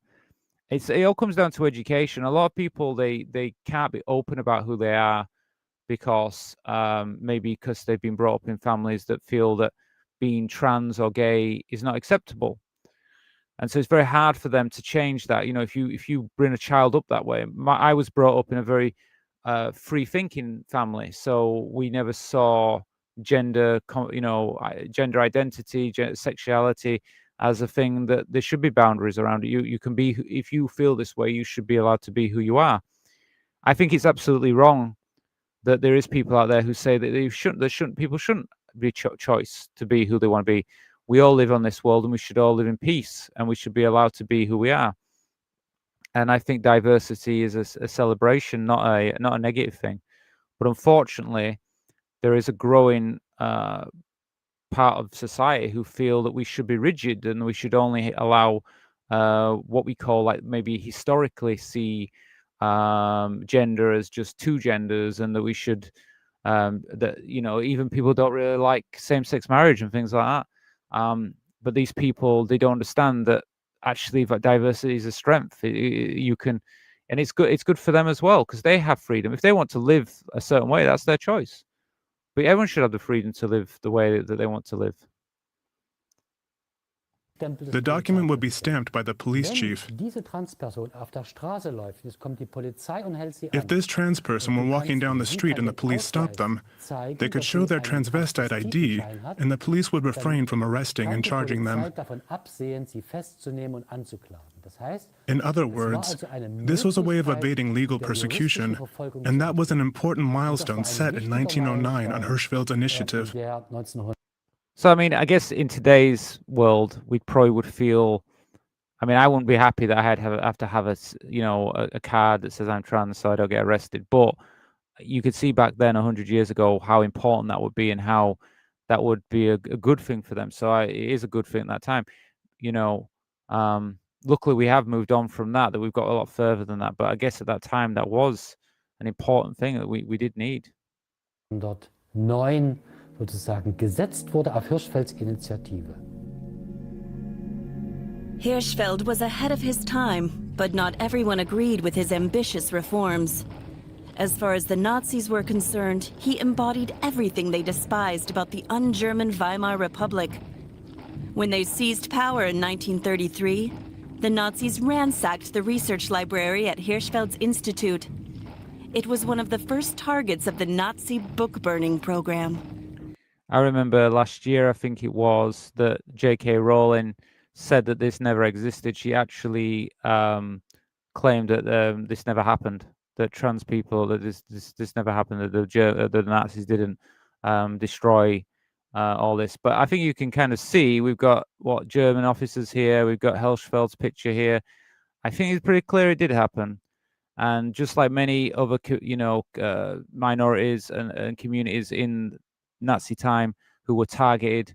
it all comes down to education. A lot of people they can't be open about who they are because maybe because they've been brought up in families that feel that being trans or gay is not acceptable, and so it's very hard for them to change that. You know, if you bring a child up that way, I was brought up in a very free thinking family, so we never saw gender identity, sexuality as a thing that there should be boundaries around it. You can be, if you feel this way, you should be allowed to be who you are. I think it's absolutely wrong that there is people out there who say that people shouldn't be choice to be who they want to be. We all live on this world and we should all live in peace and we should be allowed to be who we are. And I think diversity is a celebration, not a negative thing. But unfortunately, there is a growing part of society who feel that we should be rigid and we should only allow what we call, like, maybe historically see gender as just two genders, and that we should that, you know, even people don't really like same-sex marriage and things like that. But these people, they don't understand that actually that diversity is a strength. You can, and it's good for them as well, because they have freedom. If they want to live a certain way, that's their choice. But everyone should have the freedom to live the way that they want to live. The document would be stamped by the police chief. If this trans person were walking down the street and the police stopped them, they could show their transvestite ID, and the police would refrain from arresting and charging them. In other words, this was a way of evading legal persecution, and that was an important milestone set in 1909 on Hirschfeld's initiative. So, I mean, I guess in today's world, we probably would feel, I mean, I wouldn't be happy that I have to have a card that says I'm trans so I don't get arrested. But you could see back then, 100 years ago, how important that would be and how that would be a good thing for them. So it is a good thing at that time. You know, luckily we have moved on from that we've got a lot further than that. But I guess at that time, that was an important thing that we did need. 1909 sozusagen gesetzt wurde auf Hirschfelds Initiative. Hirschfeld was ahead of his time, but not everyone agreed with his ambitious reforms. As far as the Nazis were concerned, he embodied everything they despised about the un-German Weimar Republic. When they seized power in 1933, the Nazis ransacked the research library at Hirschfeld's Institute. It was one of the first targets of the Nazi book-burning program. I remember last year, I think it was, that J.K. Rowling said that this never existed. She actually claimed that this never happened, that trans people, that this never happened, that the Nazis didn't destroy all this. But I think you can kind of see, we've got German officers here, we've got Hirschfeld's picture here. I think it's pretty clear it did happen. And just like many other, minorities and communities in Nazi time who were targeted,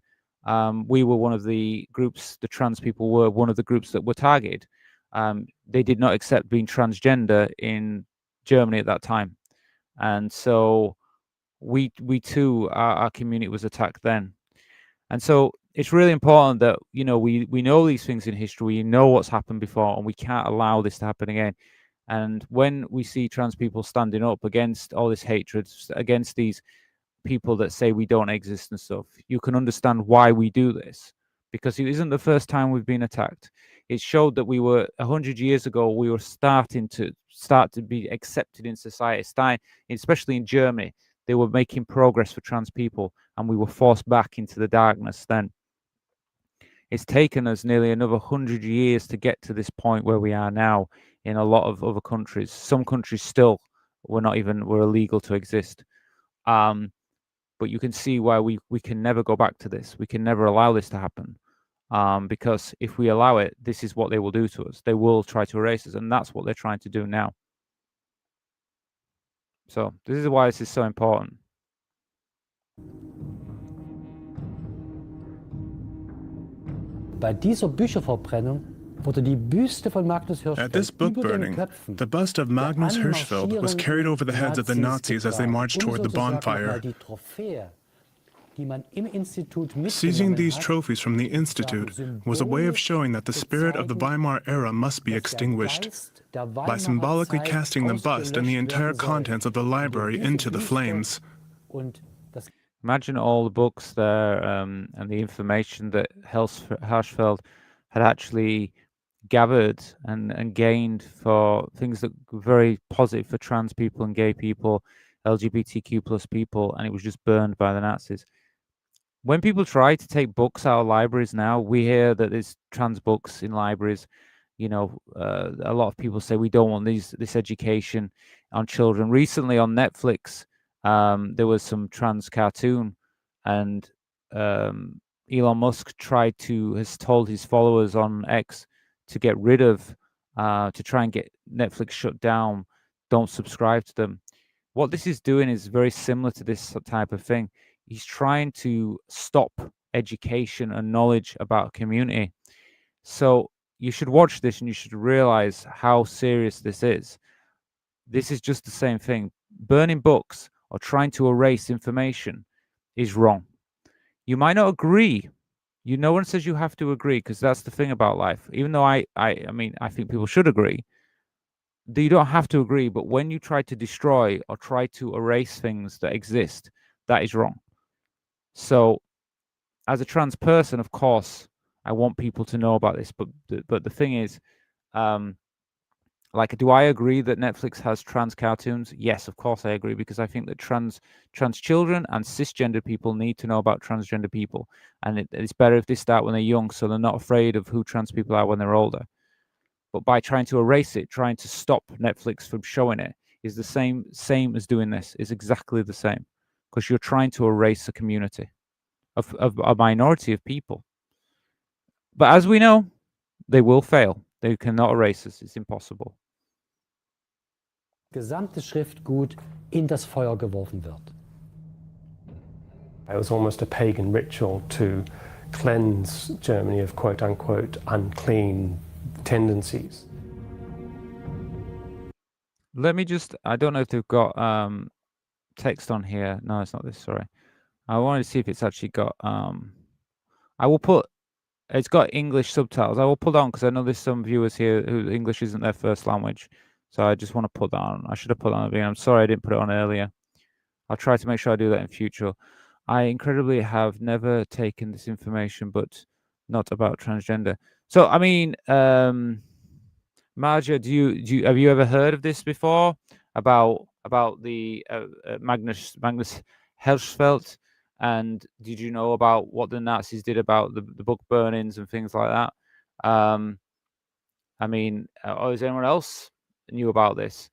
we were one of the groups, the trans people were one of the groups that were targeted. They did not accept being transgender in Germany at that time. And so we too, our community was attacked then. And so it's really important that, we know these things in history, we know what's happened before, and we can't allow this to happen again. And when we see trans people standing up against all this hatred, against these people that say we don't exist and stuff, you can understand why we do this, because it isn't the first time we've been attacked. It showed that we were 100 years ago, we were starting to be accepted in society, especially in Germany. They were making progress for trans people, and we were forced back into the darkness then. It's taken us nearly another 100 years to get to this point where we are now in a lot of other countries. Some countries still were illegal to exist. But you can see why we can never go back to this. We can never allow this to happen. Because if we allow it, this is what they will do to us. They will try to erase us, and that's what they're trying to do now. So this is why this is so important. Bei dieser Bücherverbrennung wurde die Büste von Magnus Hirschfeld At this book burning, the bust of Magnus Hirschfeld was carried over the heads of the Nazis as they marched toward the bonfire. Seizing these trophies from the Institute was a way of showing that the spirit of the Weimar era must be extinguished by symbolically casting the bust and the entire contents of the library into the flames. Imagine all the books there and the information that Hirschfeld had actually gathered and gained for things that were very positive for trans people and gay people, LGBTQ plus people, and it was just burned by the Nazis. When people try to take books out of libraries now, we hear that there's trans books in libraries. You know, a lot of people say we don't want this education on children. Recently on Netflix, there was some trans cartoon, and Elon Musk has told his followers on X to get rid of, to try and get Netflix shut down. Don't subscribe to them. What this is doing is very similar to this type of thing. He's trying to stop education and knowledge about a community. So you should watch this and you should realize how serious this is. This is just the same thing. Burning books or trying to erase information is wrong. You might not agree. No one says you have to agree, because that's the thing about life. Even though I think people should agree, you don't have to agree. But when you try to destroy or try to erase things that exist, that is wrong. So as a trans person, of course, I want people to know about this. But the thing is, do I agree that Netflix has trans cartoons? Yes, of course I agree, because I think that trans children and cisgender people need to know about transgender people. And it's better if they start when they're young, so they're not afraid of who trans people are when they're older. But by trying to erase it, trying to stop Netflix from showing it, is the same as doing this. It's exactly the same, because you're trying to erase a community of a minority of people. But as we know, they will fail. They cannot erase us. It's impossible. Gesamte Schriftgut in das Feuer geworfen wird. It was almost a pagan ritual to cleanse Germany of quote-unquote unclean tendencies. Let me just, I don't know if they've got text on here. No, it's not this, sorry. I wanted to see if it's actually got, it's got English subtitles. I will put on, because I know there's some viewers here who English isn't their first language. So I just want to put that on. I should have put that on at the beginning. I'm sorry I didn't put it on earlier. I'll try to make sure I do that in future. I incredibly have never taken this information, but not about transgender. So, I mean, Marja, have you ever heard of this before? About the Magnus Hirschfeld? And did you know about what the Nazis did about the book burnings and things like that? I mean, or is anyone else knew about this?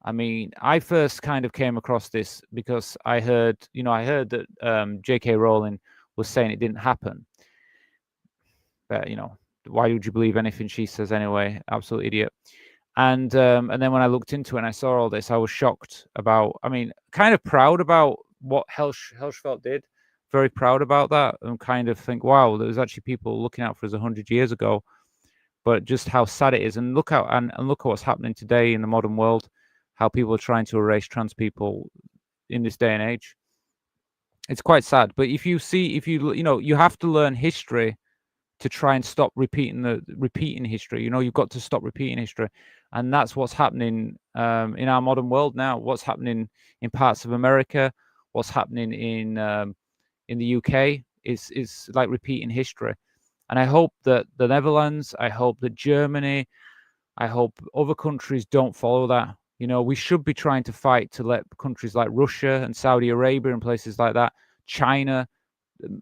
I mean, I first kind of came across this because I heard that J.K. Rowling was saying it didn't happen. But, why would you believe anything she says anyway? Absolute idiot. And then when I looked into it and I saw all this, I was shocked about, kind of proud about what Hirschfeld did. Very proud about that, and kind of think, wow, there was actually people looking out for us 100 years ago. But just how sad it is, and look at what's happening today in the modern world, how people are trying to erase trans people in this day and age. It's quite sad. But you have to learn history to try and stop repeating history. You've got to stop repeating history, and that's what's happening in our modern world now. What's happening in parts of America, what's happening in the UK is like repeating history. And I hope that the Netherlands, I hope that Germany, I hope other countries don't follow that. We should be trying to fight to let countries like Russia and Saudi Arabia and places like that, China,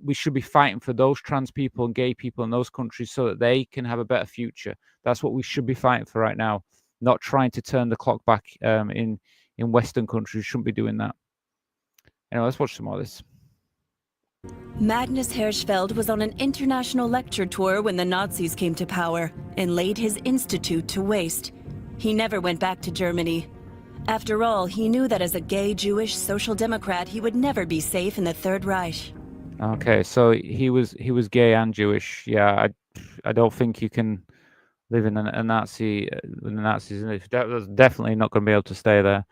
we should be fighting for those trans people and gay people in those countries so that they can have a better future. That's what we should be fighting for right now, not trying to turn the clock back in Western countries. We shouldn't be doing that. Anyway, let's watch some more of this. Magnus Hirschfeld was on an international lecture tour when the Nazis came to power and laid his institute to waste. He never went back to Germany. After all, he knew that as a gay Jewish social democrat, he would never be safe in the Third Reich. Okay, so he was gay and Jewish. Yeah, I don't think you can live in a Nazi with the Nazis. That's definitely not going to be able to stay there.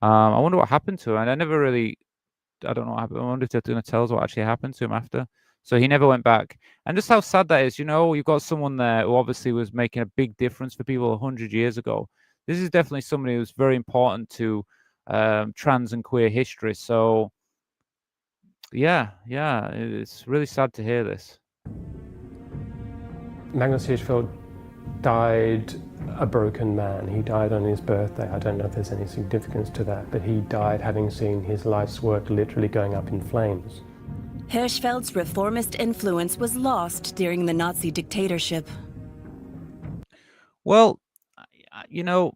I wonder what happened to him. I never really I don't know what happened. I wonder if they're going to tell us what actually happened to him after. So he never went back. And just how sad that is, you know, you've got someone there who obviously was making a big difference for people 100 years ago. This is definitely somebody who's very important to trans and queer history. So yeah, it's really sad to hear this. Magnus Hirschfeld died a broken man. He died on his birthday. I don't know if there's any significance to that, but he died having seen his life's work literally going up in flames. Hirschfeld's reformist influence was lost during the Nazi dictatorship. Well, you know,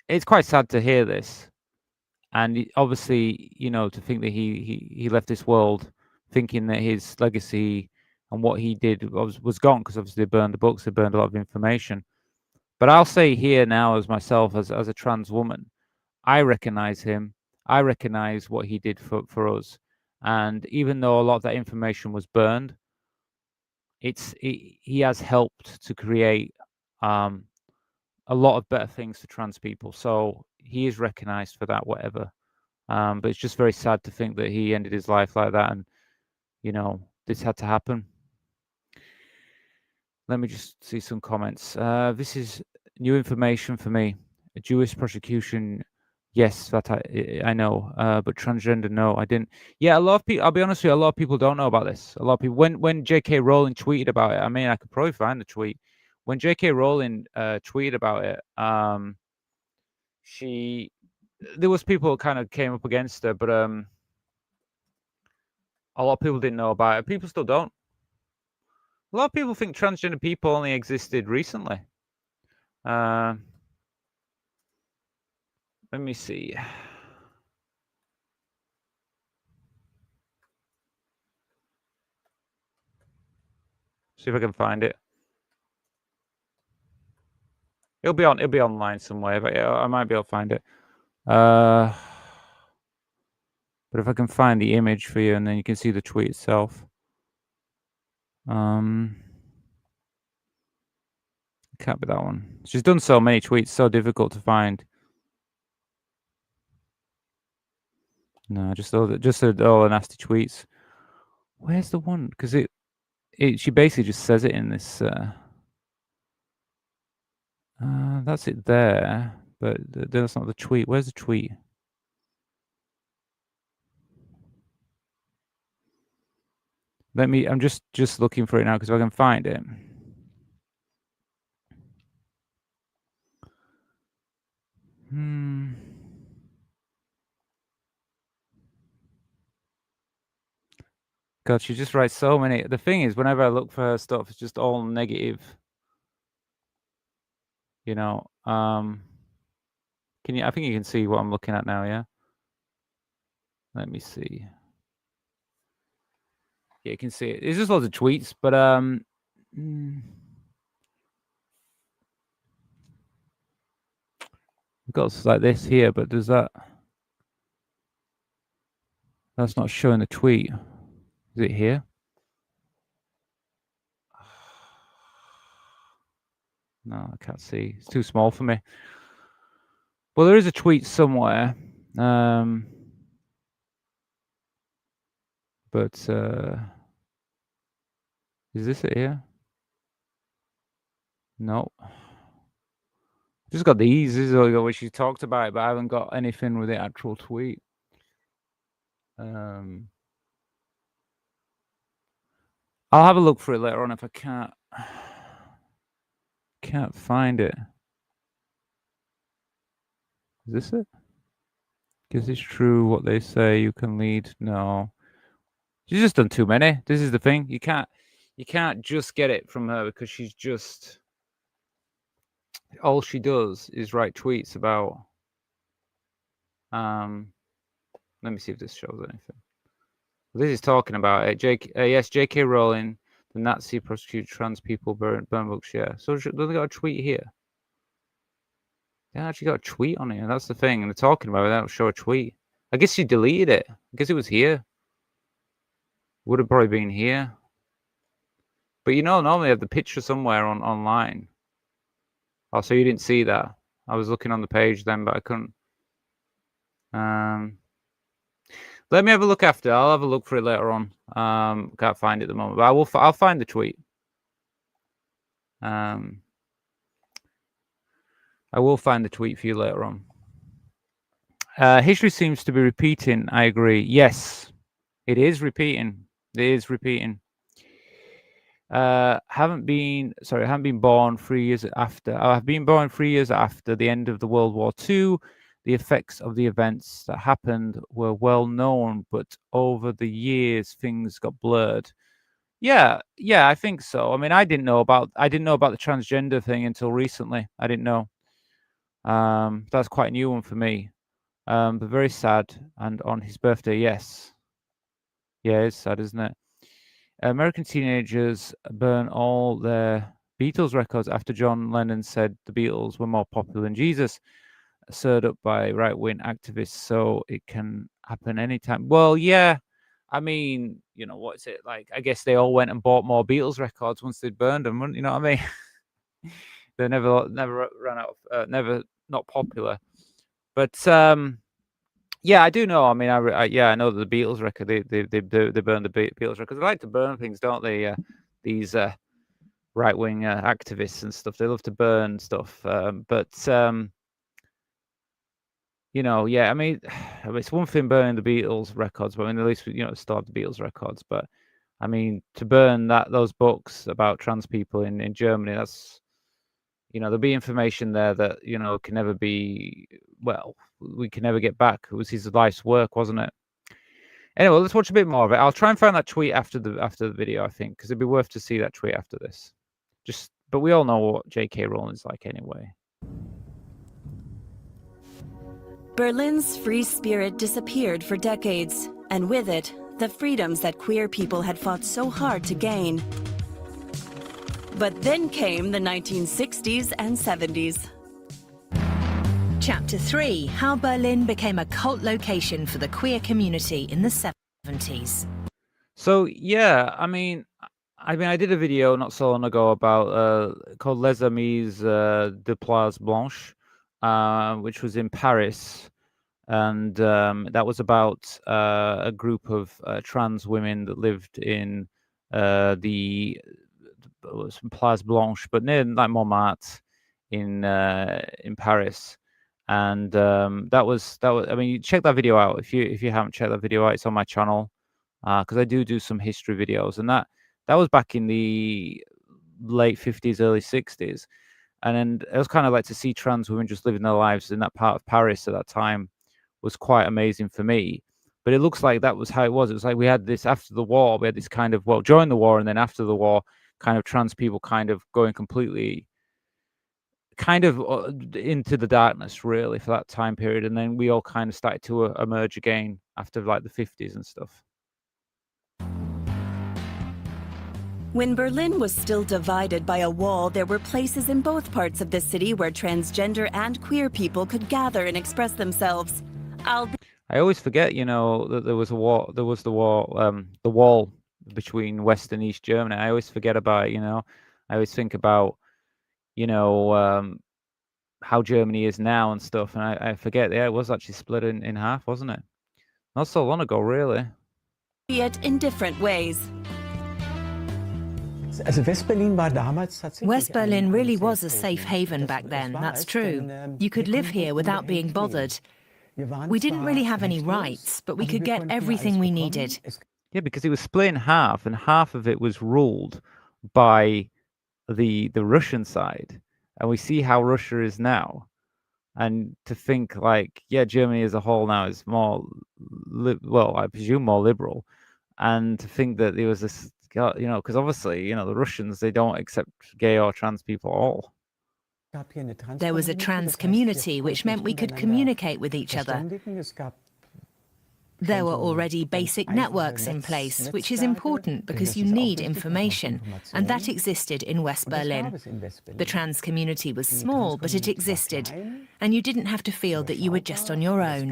it's quite sad to hear this. And obviously, you know, to think that he left this world thinking that his legacy and what he did was gone, because obviously they burned the books, they burned a lot of information. But I'll say here now, as myself, as a trans woman, I recognize him. I recognize what he did for us. And even though a lot of that information was burned, he has helped to create a lot of better things for trans people. So he is recognized for that, whatever. But it's just very sad to think that he ended his life like that, and you know, this had to happen. Let me just see some comments. This is new information for me. A Jewish prosecution, yes, that I know, but transgender, no, I didn't. Yeah, a lot of people, I'll be honest with you, a lot of people don't know about this. A lot of people, when J.K. Rowling tweeted about it, I mean, I could probably find the tweet. When J.K. Rowling tweeted about it, there was people who kind of came up against her, but a lot of people didn't know about it. People still don't. A lot of people think transgender people only existed recently. Let me see. See if I can find it. It'll be online somewhere, but yeah, I might be able to find it. But if I can find the image for you, and then you can see the tweet itself. It can't be that one. She's done so many tweets, so difficult to find. No, just all the nasty tweets. Where's the one? Because she basically just says it in this. That's it there, but that's not the tweet. Where's the tweet? I'm just looking for it now, because if I can find it. God, she just writes so many. The thing is, whenever I look for her stuff, it's just all negative. You know, I think you can see what I'm looking at now, yeah? Let me see. Yeah, you can see it. It's just loads of tweets, but we've got like this here, but does that? That's not showing the tweet. Is it here? No, I can't see. It's too small for me. Well, there is a tweet somewhere. But is this it here? No. Just got these. This is all what she talked about, but I haven't got anything with the actual tweet. I'll have a look for it later on if I can't find it. Is this it? Is this true what they say you can lead? No. She's just done too many. This is the thing. You can't just get it from her, because she's just, all she does is write tweets about let me see if this shows anything. This is talking about it. Yes, J.K. Rowling, the Nazi prosecute trans people, burn books. Yeah. So they got a tweet here. They actually got a tweet on here. That's the thing. And they're talking about it. They don't show a tweet. I guess she deleted it. I guess it was here. Would have probably been here. But you know, normally they have the picture somewhere online. Oh, so you didn't see that. I was looking on the page then, but I couldn't. Let me have a look after. I'll have a look for it later on. Can't find it at the moment, but I will. I'll find the tweet. I will find the tweet for you later on. History seems to be repeating. I agree. Yes, it is repeating. It is repeating. Haven't been born 3 years after. I've been born 3 years after the end of the World War II. The effects of the events that happened were well known, but over the years things got blurred. Yeah, I think so. I mean, I didn't know about the transgender thing until recently. I didn't know. That's quite a new one for me. But very sad. And on his birthday, yes. Yeah, it's sad, isn't it? American teenagers burn all their Beatles records after John Lennon said the Beatles were more popular than Jesus, stirred up by right-wing activists, so it can happen anytime. Well, yeah. I mean, what is it like? I guess they all went and bought more Beatles records once they'd burned them, you know what I mean? They never ran out of, never not popular. But yeah, I do know. I mean, I know that the Beatles record, they burned the Beatles records. They like to burn things, don't they? These right-wing activists and stuff. They love to burn stuff. Yeah, I mean, it's one thing burning the Beatles records, but I mean, at least still have the Beatles records. But I mean, to burn those books about trans people in Germany, that's there'll be information there that can never be. Well, we can never get back. It was his life's work, wasn't it? Anyway, let's watch a bit more of it. I'll try and find that tweet after the video, I think, because it'd be worth to see that tweet after this. But we all know what J.K. Rowling's like anyway. Berlin's free spirit disappeared for decades, and with it, the freedoms that queer people had fought so hard to gain. But then came the 1960s and 70s. Chapter 3: How Berlin became a cult location for the queer community in the 70s. So yeah, I mean, I did a video not so long ago about called Les Amis de Place Blanche, which was in Paris, and that was about a group of trans women that lived in the Place Blanche, but near like Montmartre in Paris. And that was. I mean, check that video out if you haven't checked that video out. It's on my channel because I do some history videos, and that was back in the late 50s, early 60s. And then it was kind of like to see trans women just living their lives in that part of Paris at that time was quite amazing for me. But it looks like that was how it was. It was like we had this after the war. We had this kind of, well, during the war and then after the war, kind of trans people kind of going completely kind of into the darkness, really, for that time period. And then we all kind of started to emerge again after like the 50s and stuff. When Berlin was still divided by a wall, there were places in both parts of the city where transgender and queer people could gather and express themselves. I always forget, that there was a wall. There was the wall between West and East Germany. I always forget about it. I always think about, how Germany is now and stuff, and I forget. Yeah, it was actually split in half, wasn't it? Not so long ago, really. It in different ways. West Berlin really was a safe haven back then, that's true. You could live here without being bothered. We didn't really have any rights, but we could get everything we needed. Yeah, because it was split in half, and half of it was ruled by the Russian side. And we see how Russia is now. And to think like, yeah, Germany as a whole now is more, I presume more liberal. And to think that there was this, because obviously, the Russians, they don't accept gay or trans people at all. There was a trans community, which meant we could communicate with each other. There were already basic networks in place, which is important because you need information, and that existed in West Berlin. The trans community was small, but it existed, and you didn't have to feel that you were just on your own.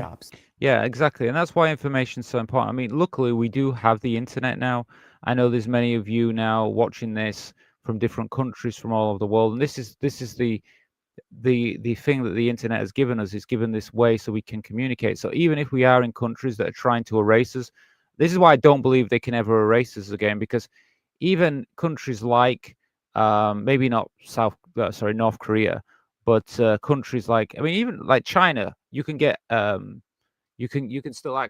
Yeah, exactly, and that's why information is so important. I mean, luckily, we do have the internet now. I know there's many of you now watching this from different countries from all over the world, and this is the the thing that the internet has given us is given this way so we can communicate. So even if we are in countries that are trying to erase us, this is why I don't believe they can ever erase us again, because even countries like maybe not North Korea, but countries like, I mean, even like China, you can get you can still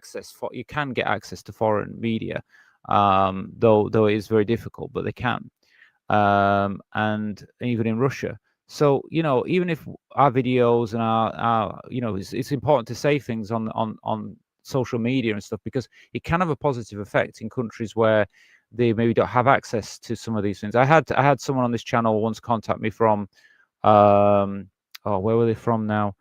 you can get access to foreign media, though it is very difficult, but they can, and even in Russia. So even if our videos and our it's important to say things on social media and stuff, because it can have a positive effect in countries where they maybe don't have access to some of these things. I had someone on this channel once contact me from where were they from now?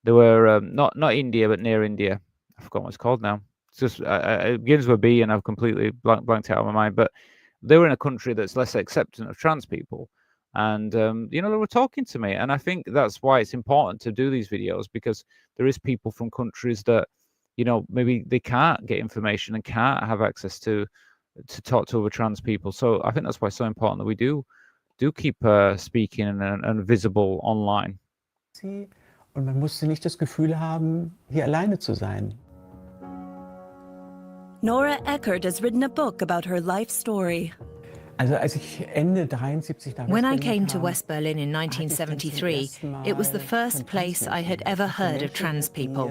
They were not India, but near India. I forgot what it's called now. It's just it begins with B, and I've completely blanked it out of my mind. But they were in a country that's less accepting of trans people, and they were talking to me, and I think that's why it's important to do these videos, because there is people from countries that maybe they can't get information and can't have access to talk to other trans people. So I think that's why it's so important that we do keep speaking and visible online. Und man musste nicht das Gefühl haben, hier alleine zu sein. Nora Eckert has written a book about her life story. Also als ich Ende 73 nach When I came to West Berlin in 1973, it was the first place I had ever heard of trans people.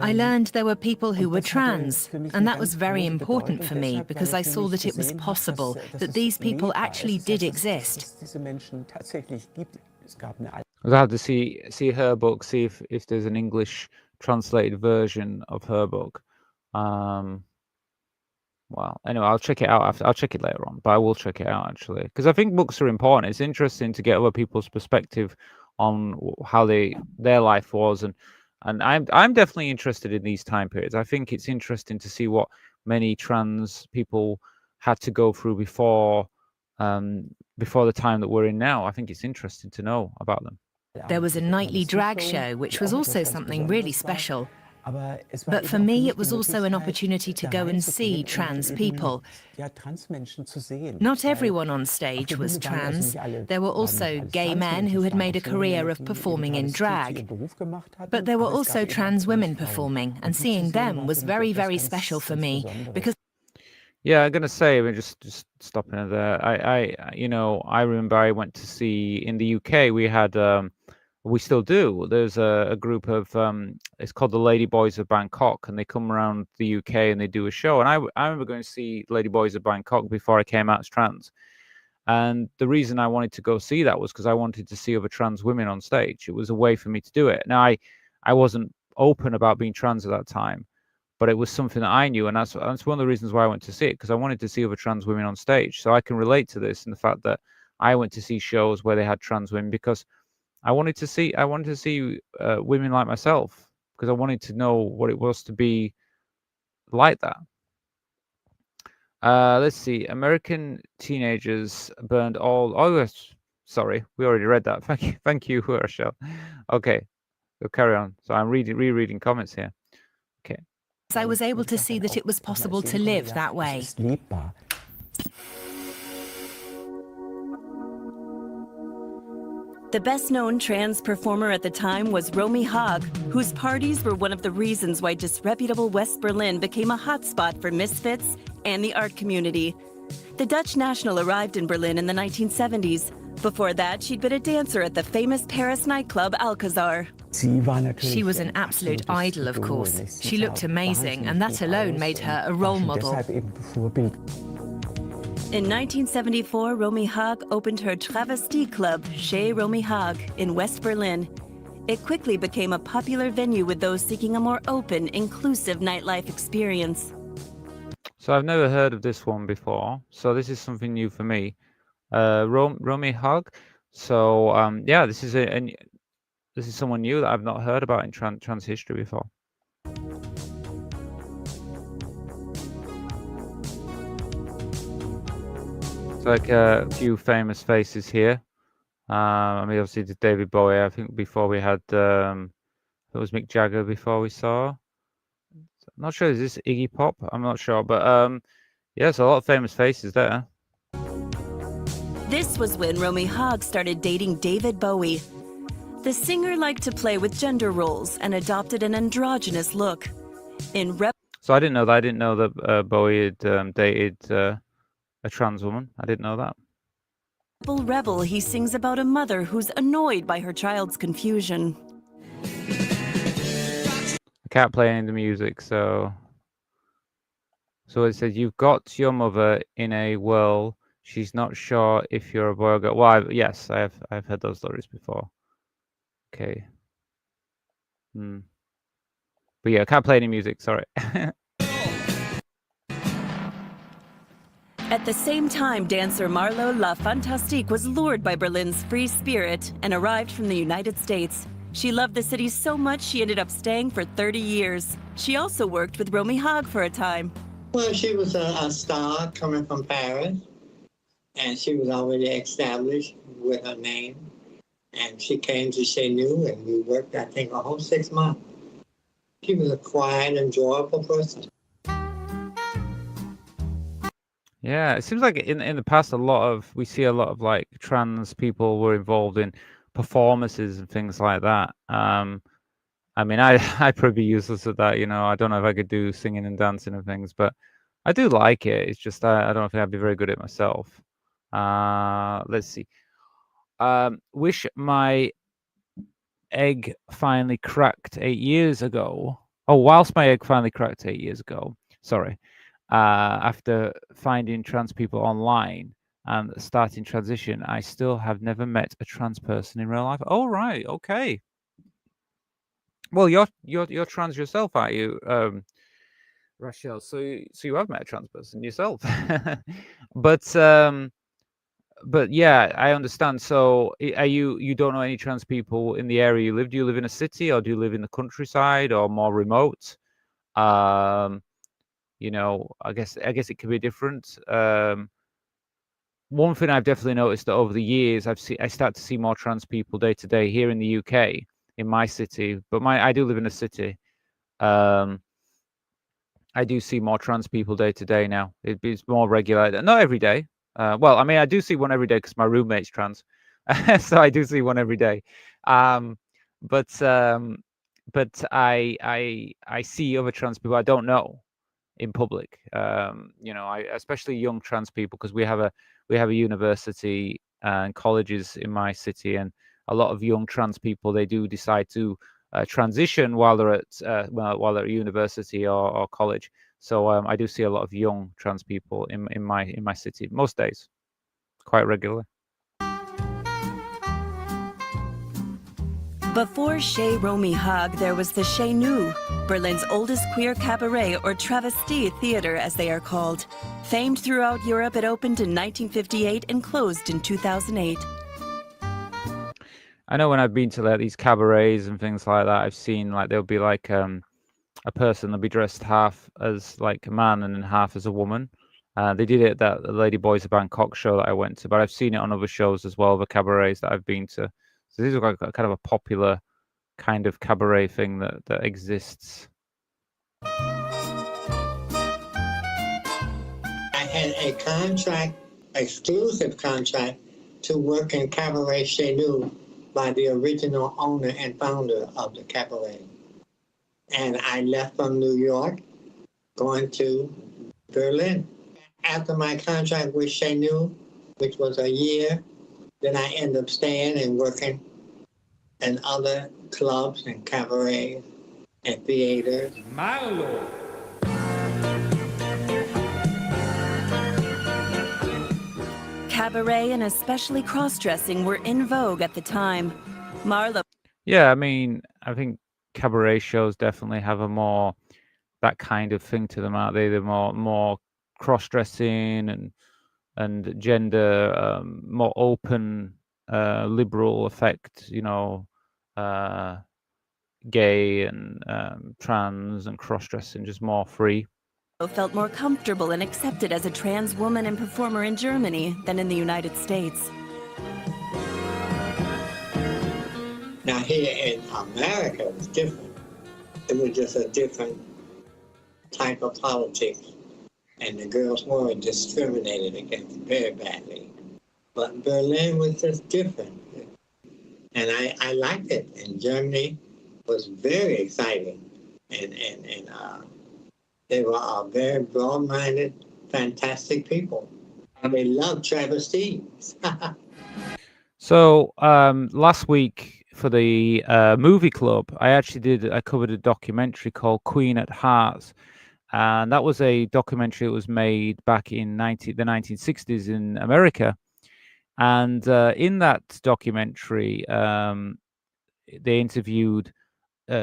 I learned there were people who were trans, and that was very important for me, because I saw that it was possible, that these people actually did exist. I had to see her book, see if there's an English translated version of her book. Well, anyway, I'll check it out I'll check it later on, but I will check it out actually, because I think books are important. It's interesting to get other people's perspective on how their life was, and I'm definitely interested in these time periods. I think it's interesting to see what many trans people had to go through before the time that we're in now. I think it's interesting to know about them. There was a nightly drag show, which was also something really special. But for me, it was also an opportunity to go and see trans people. Not everyone on stage was trans. There were also gay men who had made a career of performing in drag. But there were also trans women performing, and seeing them was very, very special for me, because yeah, I'm gonna say, I mean, just stopping it there. I remember I went to see in the UK. We had, we still do. There's a group of, it's called the Lady Boys of Bangkok, and they come around the UK and they do a show. And I remember going to see Lady Boys of Bangkok before I came out as trans. And the reason I wanted to go see that was because I wanted to see other trans women on stage. It was a way for me to do it. Now I wasn't open about being trans at that time, but it was something that I knew, and that's one of the reasons why I went to see it, because I wanted to see other trans women on stage. So I can relate to this, and the fact that I went to see shows where they had trans women, because I wanted to see women like myself, because I wanted to know what it was to be like that. Let's see. American teenagers burned all. Oh, yes. Sorry, we already read that. Thank you, Rochelle. Okay, we'll carry on. So I'm rereading comments here. Okay. I was able to see that it was possible to live that way. The best-known trans performer at the time was Romy Haag, whose parties were one of the reasons why disreputable West Berlin became a hotspot for misfits and the art community. The Dutch national arrived in Berlin in the 1970s. Before that, she'd been a dancer at the famous Paris nightclub Alcazar. She was an absolute idol, of course. She looked amazing, and that alone made her a role model. In 1974, Romy Haag opened her travestie club, Chez Romy Haag, in West Berlin. It quickly became a popular venue with those seeking a more open, inclusive nightlife experience. So I've never heard of this one before, so this is something new for me. Romy Haag. So yeah, this is someone new that I've not heard about in trans history before. It's like a few famous faces here. I mean, obviously the David Bowie. I think before we had it was Mick Jagger before we saw. I'm not sure, is this Iggy Pop? I'm not sure, but yeah, there's a lot of famous faces there. This was when Romy Haag started dating David Bowie. The singer liked to play with gender roles and adopted an androgynous look. In So I didn't know that. I didn't know that Bowie had dated a trans woman. I didn't know that. Rebel, he sings about a mother who's annoyed by her child's confusion. I can't play any of the music, so it says you've got your mother in a whirl. She's not sure if you're a boy or girl. Well, yes, I've heard those stories before. Okay. But yeah, I can't play any music. Sorry. At the same time, dancer Marlo La Fantastique was lured by Berlin's free spirit and arrived from the United States. She loved the city so much she ended up staying for 30 years. She also worked with Romy Haag for a time. Well, she was a star coming from Paris, and she was already established with her name. And she came to Chez Nous, and we worked, I think, a whole 6 months. She was a quiet, enjoyable person. Yeah, it seems like in the past we see a lot of like trans people were involved in performances and things like that. I mean, I'd probably be useless at that, you know. I don't know if I could do singing and dancing and things, but I do like it. It's just I don't think I'd be very good at it myself. Let's see. Wish my egg finally cracked 8 years ago. Oh, whilst my egg finally cracked 8 years ago. Sorry. After finding trans people online and starting transition, I still have never met a trans person in real life. Oh, right. Okay. Well, you're trans yourself, aren't you, Rachel? So you have met a trans person yourself. But yeah, I understand. So are you don't know any trans people in the area you live? Do you live in a city, or do you live in the countryside, or more remote? You know, I guess it could be different. One thing I've definitely noticed that over the years I start to see more trans people day to day here in the UK, in my city. But I do live in a city. I do see more trans people day to day now. It's more regular. Not every day. Well, I mean, I do see one every day because my roommate's trans, so I do see one every day. But I see other trans people I don't know in public. You know, especially young trans people, because we have a university and colleges in my city, and a lot of young trans people, they do decide to transition while they're at university or college. So I do see a lot of young trans people in my city most days, quite regularly. Before Chez Romy Haag, there was the Chez Nous, Berlin's oldest queer cabaret, or travesti theater as they are called. Famed throughout Europe, it opened in 1958 and closed in 2008. I know when I've been to like these cabarets and things like that, I've seen like there'll be like a person that'll be dressed half as like a man and then half as a woman. They did it at that Lady Boys of Bangkok show that I went to, but I've seen it on other shows as well, the cabarets that I've been to. So these are like kind of a popular kind of cabaret thing that exists. I had a contract, exclusive contract, to work in Cabaret Chez Nous by the original owner and founder of the cabaret. And I left from New York, going to Berlin. After my contract with Chez Nous, which was a year, then I ended up staying and working in other clubs and cabarets and theaters. Malo. Cabaret and especially cross-dressing were in vogue at the time. Marlo. Yeah, I mean, I think cabaret shows definitely have a more that kind of thing to them, aren't they? They're more cross-dressing and gender, more open, liberal effect, you know, gay and trans and cross-dressing, just more free. Felt more comfortable and accepted as a trans woman and performer in Germany than in the United States. Now here in America, it was different. It was just a different type of politics. And the girls were discriminated against very badly. But Berlin was just different. And I liked it. And Germany was very exciting. And they were all very broad-minded, fantastic people. And they loved travesties. So last week for the movie club, I covered a documentary called Queen at Hearts, and that was a documentary that was made back in the 1960s in America. And in that documentary, they interviewed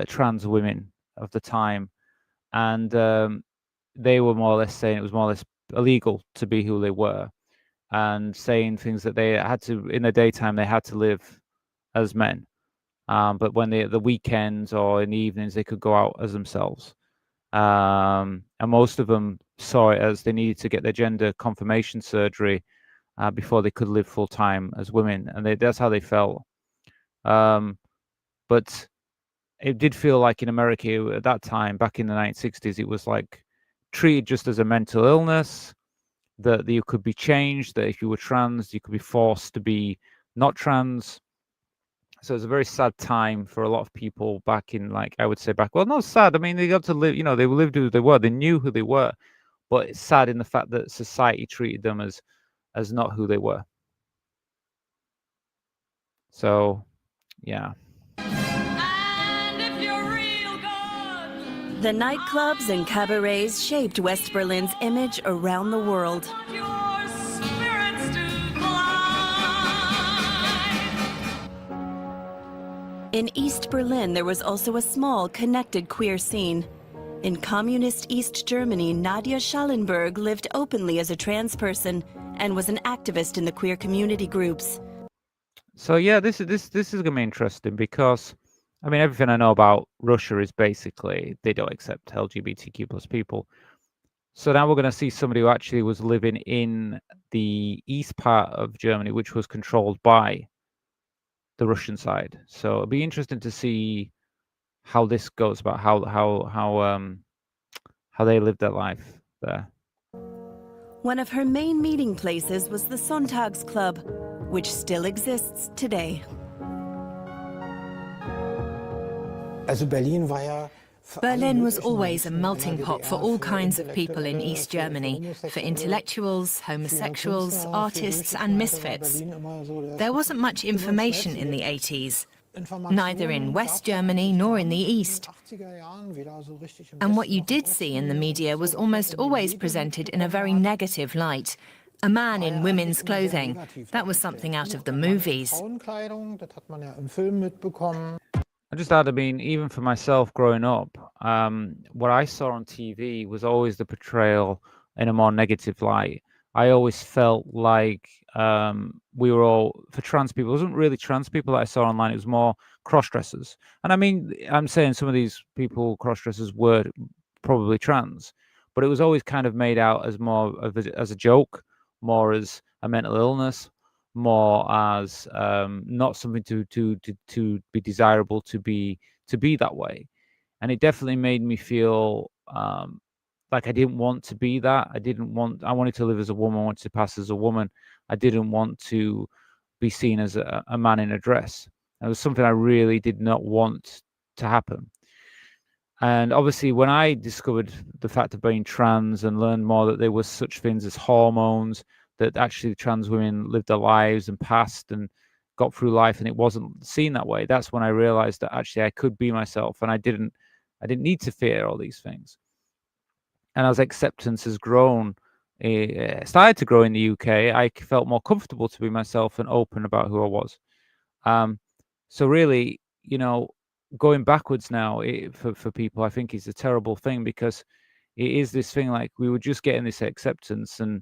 trans women of the time, and they were more or less saying it was more or less illegal to be who they were, and saying things that they had to, in the daytime, they had to live as men. But when the weekends or in the evenings, they could go out as themselves. And most of them saw it as they needed to get their gender confirmation surgery before they could live full time as women, and that's how they felt. But it did feel like in America at that time, back in the 1960s, it was like treated just as a mental illness, that you could be changed, that if you were trans, you could be forced to be not trans. So it's a very sad time for a lot of people back in, like, I would say well, not sad. I mean, they got to live, they lived who they were. They knew who they were. But it's sad in the fact that society treated them as not who they were. So, yeah. The nightclubs and cabarets shaped West Berlin's image around the world. In East Berlin, there was also a small, connected queer scene. In communist East Germany, Nadia Schallenberg lived openly as a trans person and was an activist in the queer community groups. So yeah, this is gonna be interesting because, I mean, everything I know about Russia is basically they don't accept LGBTQ plus people. So now we're going to see somebody who actually was living in the east part of Germany, which was controlled by the Russian side. So it'll be interesting to see how this goes about how they lived their life there. One of her main meeting places was the Sonntagsclub, which still exists today. Berlin was always a melting pot for all kinds of people in East Germany, for intellectuals, homosexuals, artists and misfits. There wasn't much information in the 80s, neither in West Germany nor in the East. And what you did see in the media was almost always presented in a very negative light. A man in women's clothing, that was something out of the movies. I mean, even for myself growing up, what I saw on TV was always the portrayal in a more negative light. I always felt like we were all, for trans people, it wasn't really trans people that I saw online, it was more cross-dressers. And I mean, I'm saying some of these people, cross-dressers, were probably trans, but it was always kind of made out as more of as a joke, more as a mental illness, more as not something to be desirable to be that way. And it definitely made me feel like I didn't want to be that. I wanted to live as a woman, I wanted to pass as a woman. I didn't want to be seen as a man in a dress. It was something I really did not want to happen. And obviously, when I discovered the fact of being trans and learned more that there was such things as hormones, that actually trans women lived their lives and passed and got through life, and it wasn't seen that way, that's when I realized that actually I could be myself, and I didn't need to fear all these things. And as acceptance has grown, started to grow in the UK, I felt more comfortable to be myself and open about who I was. So really, going backwards now for people, I think is a terrible thing, because it is this thing like we were just getting this acceptance, and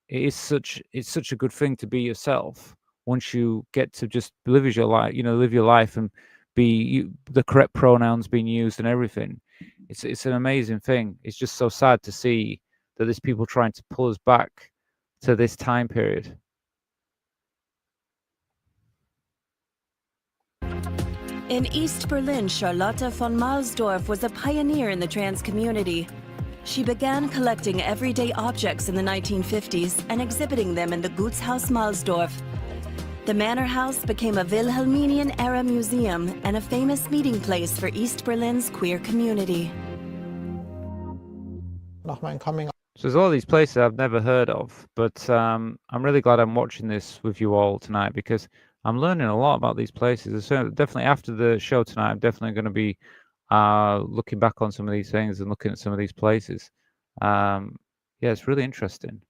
it's such a good thing to be yourself once you get to just live your life, live your life and be the correct pronouns being used and everything. It's an amazing thing. It's just so sad to see that there's people trying to pull us back to this time period. In East Berlin, Charlotte von Malsdorf was a pioneer in the trans community. She began collecting everyday objects in the 1950s and exhibiting them in the Gutshaus Malsdorf. The manor house became a Wilhelminian-era museum and a famous meeting place for East Berlin's queer community. So there's all these places I've never heard of, but I'm really glad I'm watching this with you all tonight because I'm learning a lot about these places. So definitely after the show tonight, I'm definitely going to be looking back on some of these things and looking at some of these places. Yeah, it's really interesting.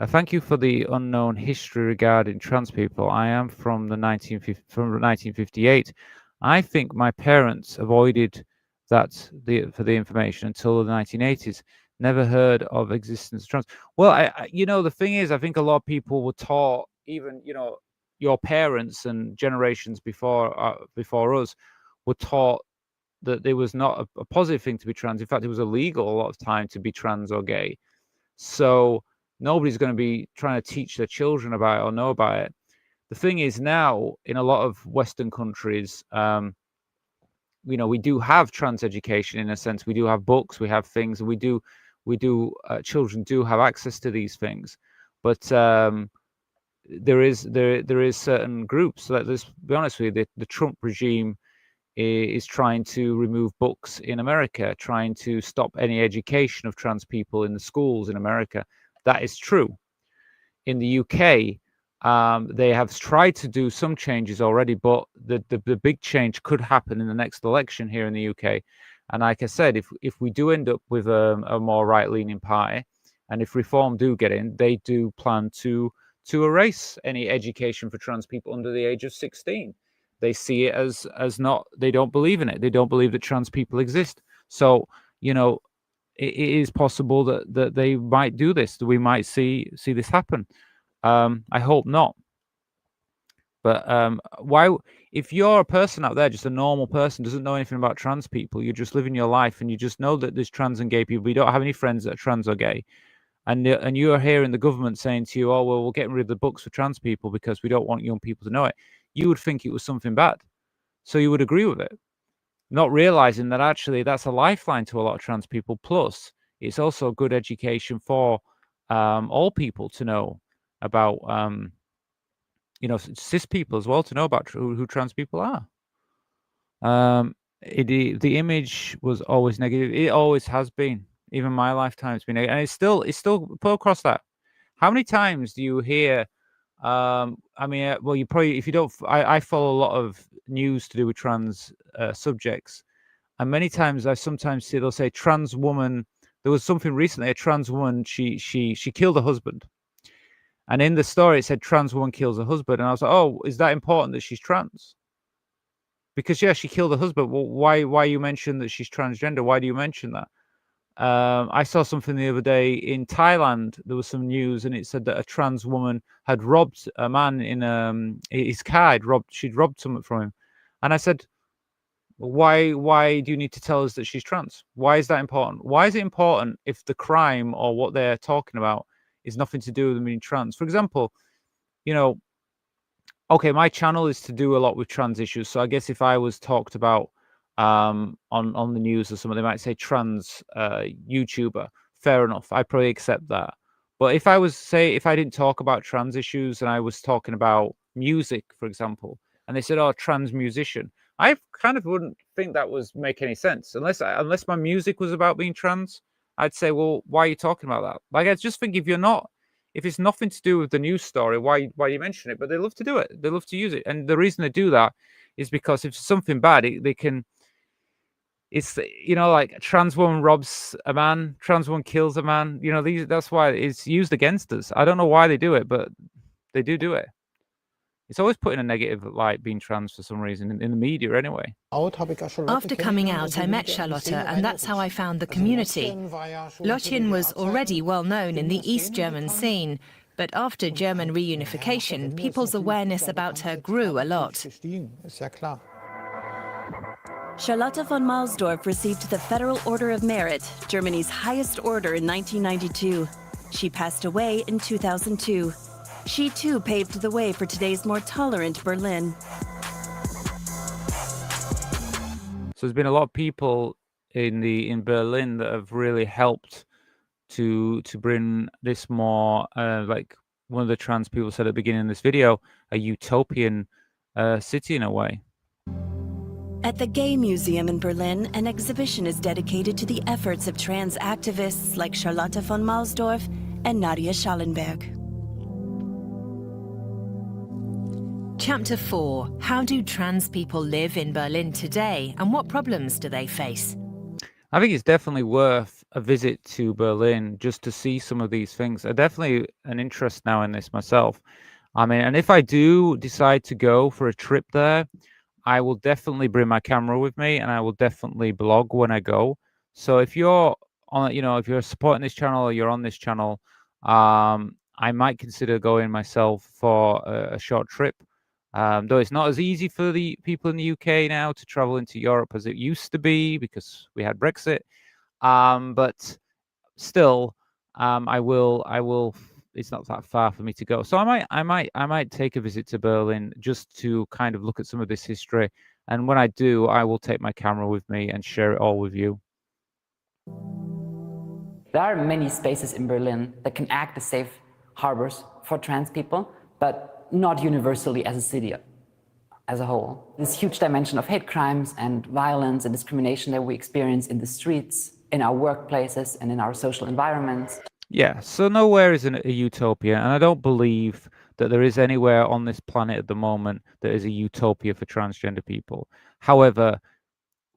Thank you for the unknown history regarding trans people. I am from 1958. I think my parents avoided that for the information until the 1980s. Never heard of existence of trans. Well, the thing is, I think a lot of people were taught, even your parents and generations before us were taught that it was not a positive thing to be trans. In fact, it was illegal a lot of time to be trans or gay. So nobody's going to be trying to teach their children about it or know about it. The thing is now, in a lot of Western countries, we do have trans education in a sense. We do have books, we have things, and children do have access to these things. But there is certain groups. Let's be honest with you, the Trump regime is trying to remove books in America, trying to stop any education of trans people in the schools in America. That is true. In the UK, they have tried to do some changes already, but the big change could happen in the next election here in the UK. And like I said, if we do end up with a more right-leaning party, and if Reform do get in, they do plan to erase any education for trans people under the age of 16. They see it as not. They don't believe in it. They don't believe that trans people exist. So it is possible that they might do this. That we might see this happen. I hope not. But why? If you're a person out there, just a normal person, doesn't know anything about trans people, you're just living your life, and you just know that there's trans and gay people. But you don't have any friends that are trans or gay, and you are hearing the government saying to you, "Oh well, we're getting rid of the books for trans people because we don't want young people to know it." You would think it was something bad, so you would agree with it, not realizing that actually that's a lifeline to a lot of trans people. Plus, it's also good education for all people to know about, cis people as well, to know about who trans people are. The image was always negative. It always has been. Even my lifetime has been negative, and it's still put across that. How many times do you hear? Well, you probably, if you don't, I follow a lot of news to do with trans subjects, and many times I sometimes see they'll say trans woman. There was something recently, a trans woman, she killed her husband, and in the story it said trans woman kills her husband, and I was like, oh, is that important that she's trans? Because yeah, she killed her husband. Well, why you mention that she's transgender? Why do you mention that? I saw something the other day in Thailand. There was some news, and it said that a trans woman had robbed a man in his car. She'd robbed something from him, and I said, "Why do you need to tell us that she's trans? Why is that important? Why is it important if the crime or what they're talking about is nothing to do with them being trans? For example, okay, my channel is to do a lot with trans issues, so I guess if I was talked about on the news or something, they might say trans YouTuber. Fair enough, I probably accept that. But if I didn't talk about trans issues and I was talking about music, for example, and they said, "Oh, trans musician," I kind of wouldn't think that was make any sense unless my music was about being trans. I'd say, well, why are you talking about that? Like, I just think if it's nothing to do with the news story, why you mention it? But they love to do it. They love to use it, and the reason they do that is because if it's something bad, they can. It's like a trans woman robs a man, trans woman kills a man. That's why it's used against us. I don't know why they do it, but they do it. It's always put in a negative light, being trans, for some reason, in the media anyway. After coming out, I met Charlotte, and that's how I found the community. Lottchen was already well known in the East German scene, but after German reunification, people's awareness about her grew a lot. Charlotte von Malsdorf received the Federal Order of Merit, Germany's highest order, in 1992. She passed away in 2002. She too paved the way for today's more tolerant Berlin. So there's been a lot of people in Berlin that have really helped to bring this more like one of the trans people said at the beginning of this video, a utopian city in a way. At the Gay Museum in Berlin, an exhibition is dedicated to the efforts of trans activists like Charlotte von Mausdorf and Nadia Schallenberg. Chapter 4. How do trans people live in Berlin today, and what problems do they face? I think it's definitely worth a visit to Berlin just to see some of these things. I definitely an interest now in this myself. I mean, and if I do decide to go for a trip there, I will definitely bring my camera with me, and I will definitely blog when I go. So if you're on, if you're supporting this channel or you're on this channel, I might consider going myself for a short trip. Though it's not as easy for the people in the UK now to travel into Europe as it used to be because we had Brexit. But still, I will. It's not that far for me to go, so I might take a visit to Berlin just to kind of look at some of this history. And when I do, I will take my camera with me and share it all with you. There are many spaces in Berlin that can act as safe harbors for trans people, but not universally as a city as a whole. This huge dimension of hate crimes and violence and discrimination that we experience in the streets, in our workplaces, and in our social environments. Yeah, so nowhere is a utopia, and I don't believe that there is anywhere on this planet at the moment that is a utopia for transgender people. However,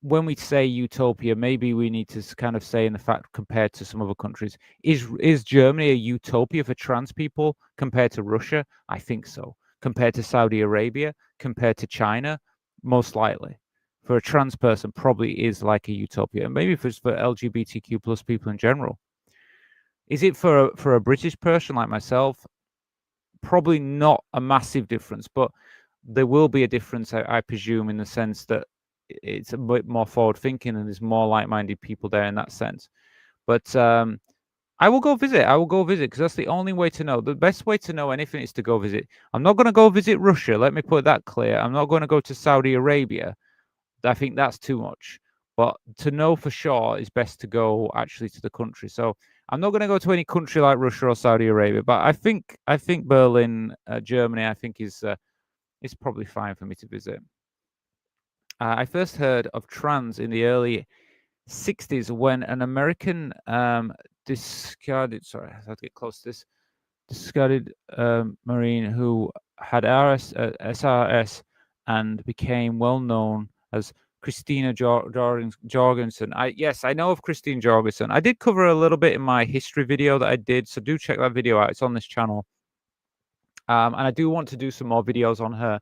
when we say utopia, maybe we need to kind of say in the fact compared to some other countries, is Germany a utopia for trans people compared to Russia? I think so. Compared to Saudi Arabia, compared to China, most likely. For a trans person, probably is like a utopia, and maybe for LGBTQ plus people in general. Is it for a British person like myself? Probably not a massive difference, but there will be a difference, I presume, in the sense that it's a bit more forward thinking and there's more like-minded people there in that sense. But I will go visit. I will go visit because that's the only way to know. The best way to know anything is to go visit. I'm not going to go visit Russia. Let me put that clear. I'm not going to go to Saudi Arabia. I think that's too much. But to know for sure, it's best to go actually to the country. So I'm not going to go to any country like Russia or Saudi Arabia. But I think Berlin, Germany, I think is probably fine for me to visit. I first heard of trans in the early 60s when an American discarded Marine who had SRS and became well known as Christina Jorgensen. Yes, I know of Christine Jorgensen. I did cover a little bit in my history video that I did, so do check that video out. It's on this channel. And I do want to do some more videos on her.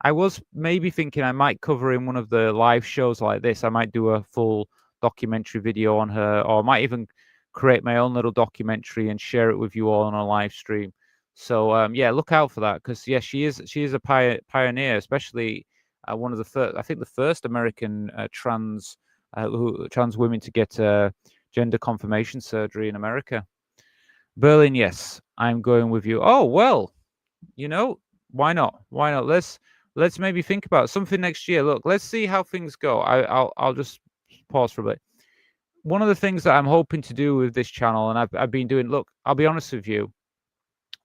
I was maybe thinking I might cover in one of the live shows like this. I might do a full documentary video on her, or I might even create my own little documentary and share it with you all on a live stream. So yeah, look out for that because yeah, she is a pioneer, especially one of the first, I think the first American trans women to get gender confirmation surgery in America. Berlin, yes, I'm going with you. Oh well, why not? Why not? Let's maybe think about something next year. Look, let's see how things go. I'll just pause for a bit. One of the things that I'm hoping to do with this channel, and I've been doing. Look, I'll be honest with you.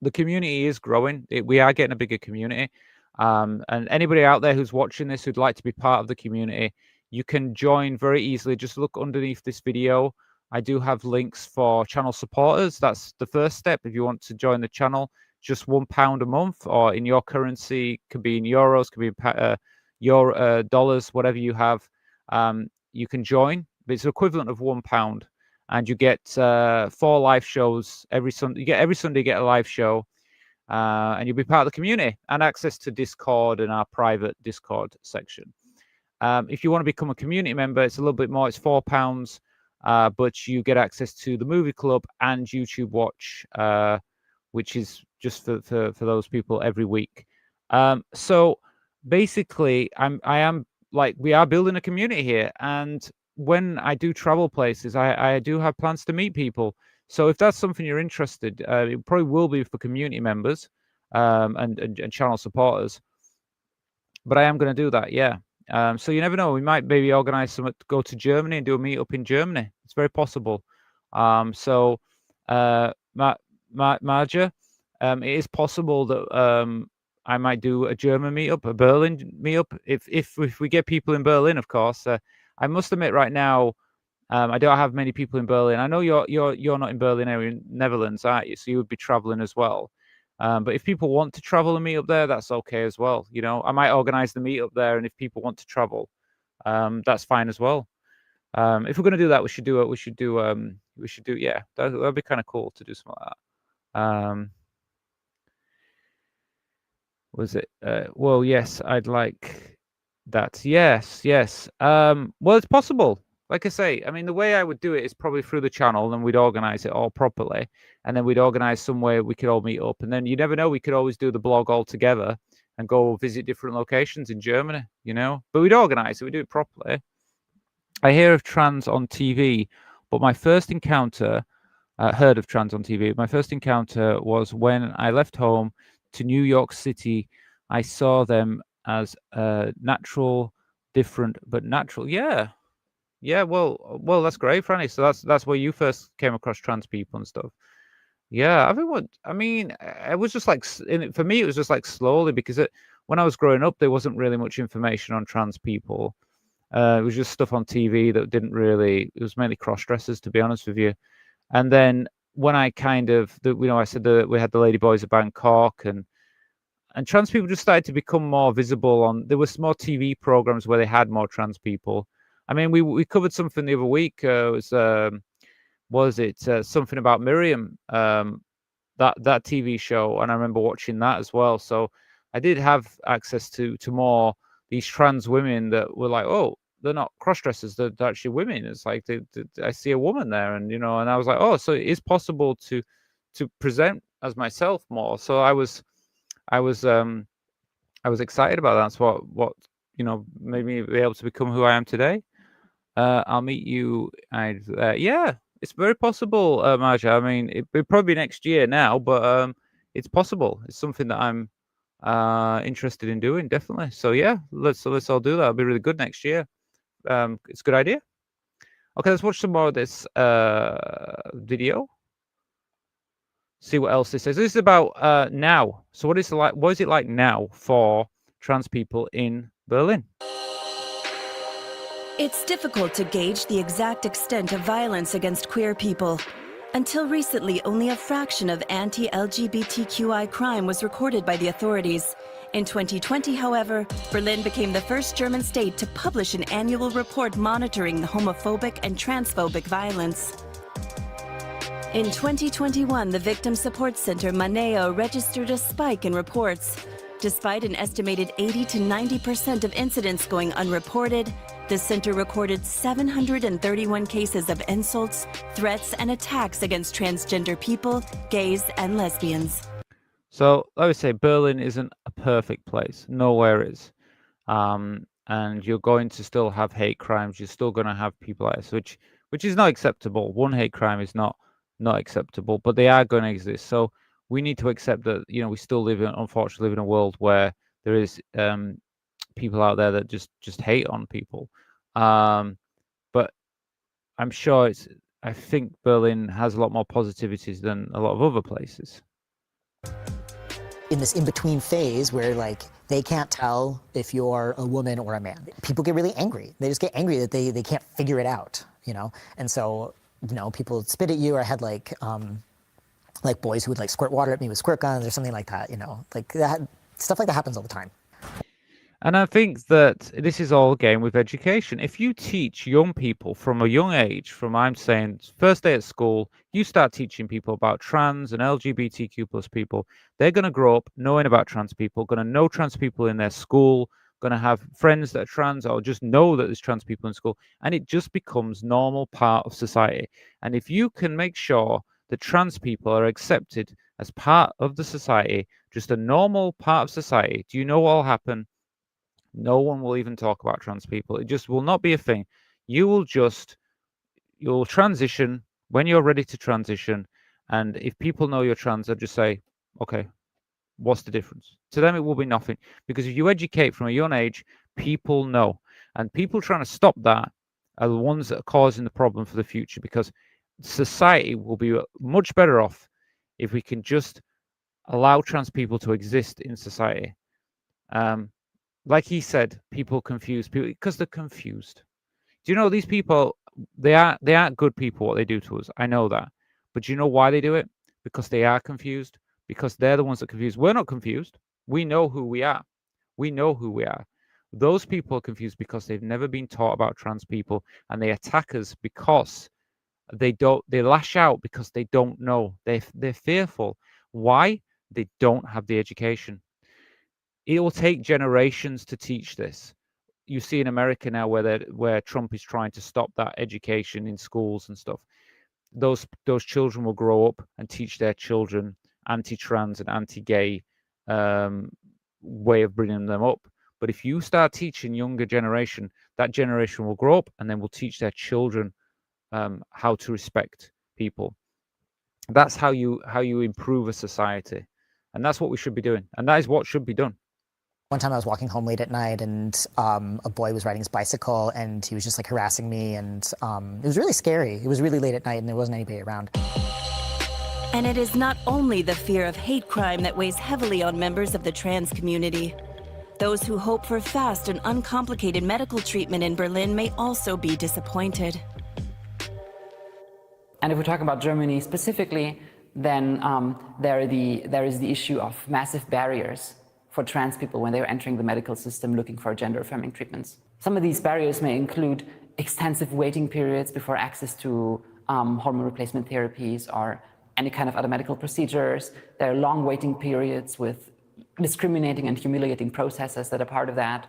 The community is growing. We are getting a bigger community. And anybody out there who's watching this who'd like to be part of the community, you can join very easily. Just look underneath this video. I do have links for channel supporters. That's the first step. If you want to join the channel, just £1 a month, or in your currency, could be in euros, could be your dollars, whatever you have. You can join. But it's equivalent of £1, and you get 4 live shows every Sunday. Every Sunday you get a live show, and you'll be part of the community and access to Discord and our private Discord section. If you want to become a community member, it's a little bit more. It's £4, but you get access to the movie club and YouTube Watch, which is just for those people every week. So basically, we are building a community here, and when I do travel places, I do have plans to meet people. So if that's something you're interested, it probably will be for community members and channel supporters. But I am going to do that, yeah. So you never know. We might maybe organize some to go to Germany and do a meetup in Germany. It's very possible. So Marja, it is possible that I might do a German meetup, a Berlin meetup, if we get people in Berlin, of course. I must admit, right now, I don't have many people in Berlin. I know you're not in Berlin area, in Netherlands, aren't you? So you would be traveling as well. But if people want to travel and meet up there, that's okay as well. You know, I might organize the meetup there, and if people want to travel, that's fine as well. If we're going to do that, we should do it. We should do. Yeah, that'd be kind of cool to do something like that. Was it? Well, yes, I'd like that. Yes. Well, it's possible. Like I say, I mean, the way I would do it is probably through the channel, and we'd organize it all properly, and then we'd organize somewhere we could all meet up, and then you never know, we could always do the blog all together and go visit different locations in Germany, you know. But we'd organize it, we'd do it properly. I hear of trans on TV, but my first encounter, heard of trans on TV. My first encounter was when I left home to New York City. I saw them as natural, different, but natural. Yeah, well, that's great, Franny. So that's where you first came across trans people and stuff. Yeah, it was just like for me, it was just like slowly, because when I was growing up, there wasn't really much information on trans people. It was just stuff on TV that didn't really. It was mainly cross dressers, to be honest with you. And then when I kind of, I said that we had the Lady Boys of Bangkok, and trans people just started to become more visible there was more TV programs where they had more trans people. I mean, we covered something the other week. Was it something about Miriam? That TV show, and I remember watching that as well. So I did have access to more these trans women that were like, oh, they're not cross dressers; they're actually women. It's like I see a woman there, and and I was like, oh, so it is possible to present as myself more. So I was excited about that. That's what made me be able to become who I am today. I'll meet you. Yeah, it's very possible, Marja. I mean, it'll probably be next year now, but it's possible. It's something that I'm interested in doing, definitely. So yeah, let's all do that. It'll be really good next year. It's a good idea. Okay, let's watch some more of this video. See what else this says. This is about now. So what is it like now for trans people in Berlin? It's difficult to gauge the exact extent of violence against queer people. Until recently, only a fraction of anti-LGBTQI crime was recorded by the authorities. In 2020, however, Berlin became the first German state to publish an annual report monitoring the homophobic and transphobic violence. In 2021, the Victim Support Center Maneo registered a spike in reports. Despite an estimated 80 to 90% of incidents going unreported, the center recorded 731 cases of insults, threats, and attacks against transgender people, gays, and lesbians. So, I would say Berlin isn't a perfect place. Nowhere is. And you're going to still have hate crimes. You're still going to have people like this, which is not acceptable. One hate crime is not acceptable, but they are going to exist. So we need to accept that, we still unfortunately live in a world where there is people out there that just hate on people. But I'm sure I think Berlin has a lot more positivities than a lot of other places. In this in-between phase where they can't tell if you're a woman or a man, people get really angry. They just get angry that they can't figure it out, And so, people spit at you, or I had boys who would squirt water at me with squirt guns or something like that, that stuff like that happens all the time. And I think that this is all again with education. If you teach young people from a young age, I'm saying first day at school, you start teaching people about trans and LGBTQ plus people, they're going to grow up knowing about trans people, going to know trans people in their school, going to have friends that are trans, or just know that there's trans people in school, and it just becomes normal part of society. And if you can make sure that trans people are accepted as part of the society, just a normal part of society, do you know what will happen? No one will even talk about trans people. It just will not be a thing. You'll transition when you're ready to transition. And if people know you're trans, they'll just say, okay, What's the difference? To them, it will be nothing, because if you educate from a young age, people know, and people trying to stop that are the ones that are causing the problem for the future, because society will be much better off if we can just allow trans people to exist in society. Like he said, people confuse people because they're confused. Do you know these people? They aren't good people. What they do to us, I know that. But do you know why they do it? Because they are confused. Because they're the ones that are confused. We're not confused. We know who we are. We know who we are. Those people are confused because they've never been taught about trans people, and they attack us because they lash out because they don't know. They're fearful. Why? They don't have the education. It will take generations to teach this. You see in America now where Trump is trying to stop that education in schools and stuff. Those children will grow up and teach their children anti-trans and anti-gay way of bringing them up. But if you start teaching younger generation, that generation will grow up and then will teach their children how to respect people. That's how you improve a society, and that's what we should be doing, and that is what should be done. One time I was walking home late at night, and a boy was riding his bicycle, and he was just like harassing me, and it was really scary. It was really late at night, and there wasn't anybody around. And it is not only the fear of hate crime that weighs heavily on members of the trans community. Those who hope for fast and uncomplicated medical treatment in Berlin may also be disappointed. And if we talk about Germany specifically, then there is the issue of massive barriers for trans people when they're entering the medical system looking for gender-affirming treatments. Some of these barriers may include extensive waiting periods before access to hormone replacement therapies or any kind of other medical procedures. There are long waiting periods with discriminating and humiliating processes that are part of that.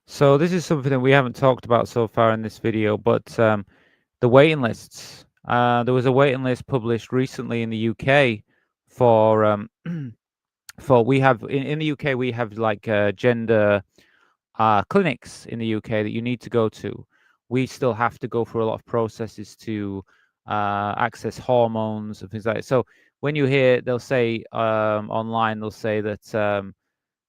So this is something that we haven't talked about so far in this video, but the waiting lists. There was a waiting list published recently in the UK for we have in the UK we have like gender clinics in the UK that you need to go to. We still have to go through a lot of processes to access hormones and things like that. So when you hear they'll say online, they'll say that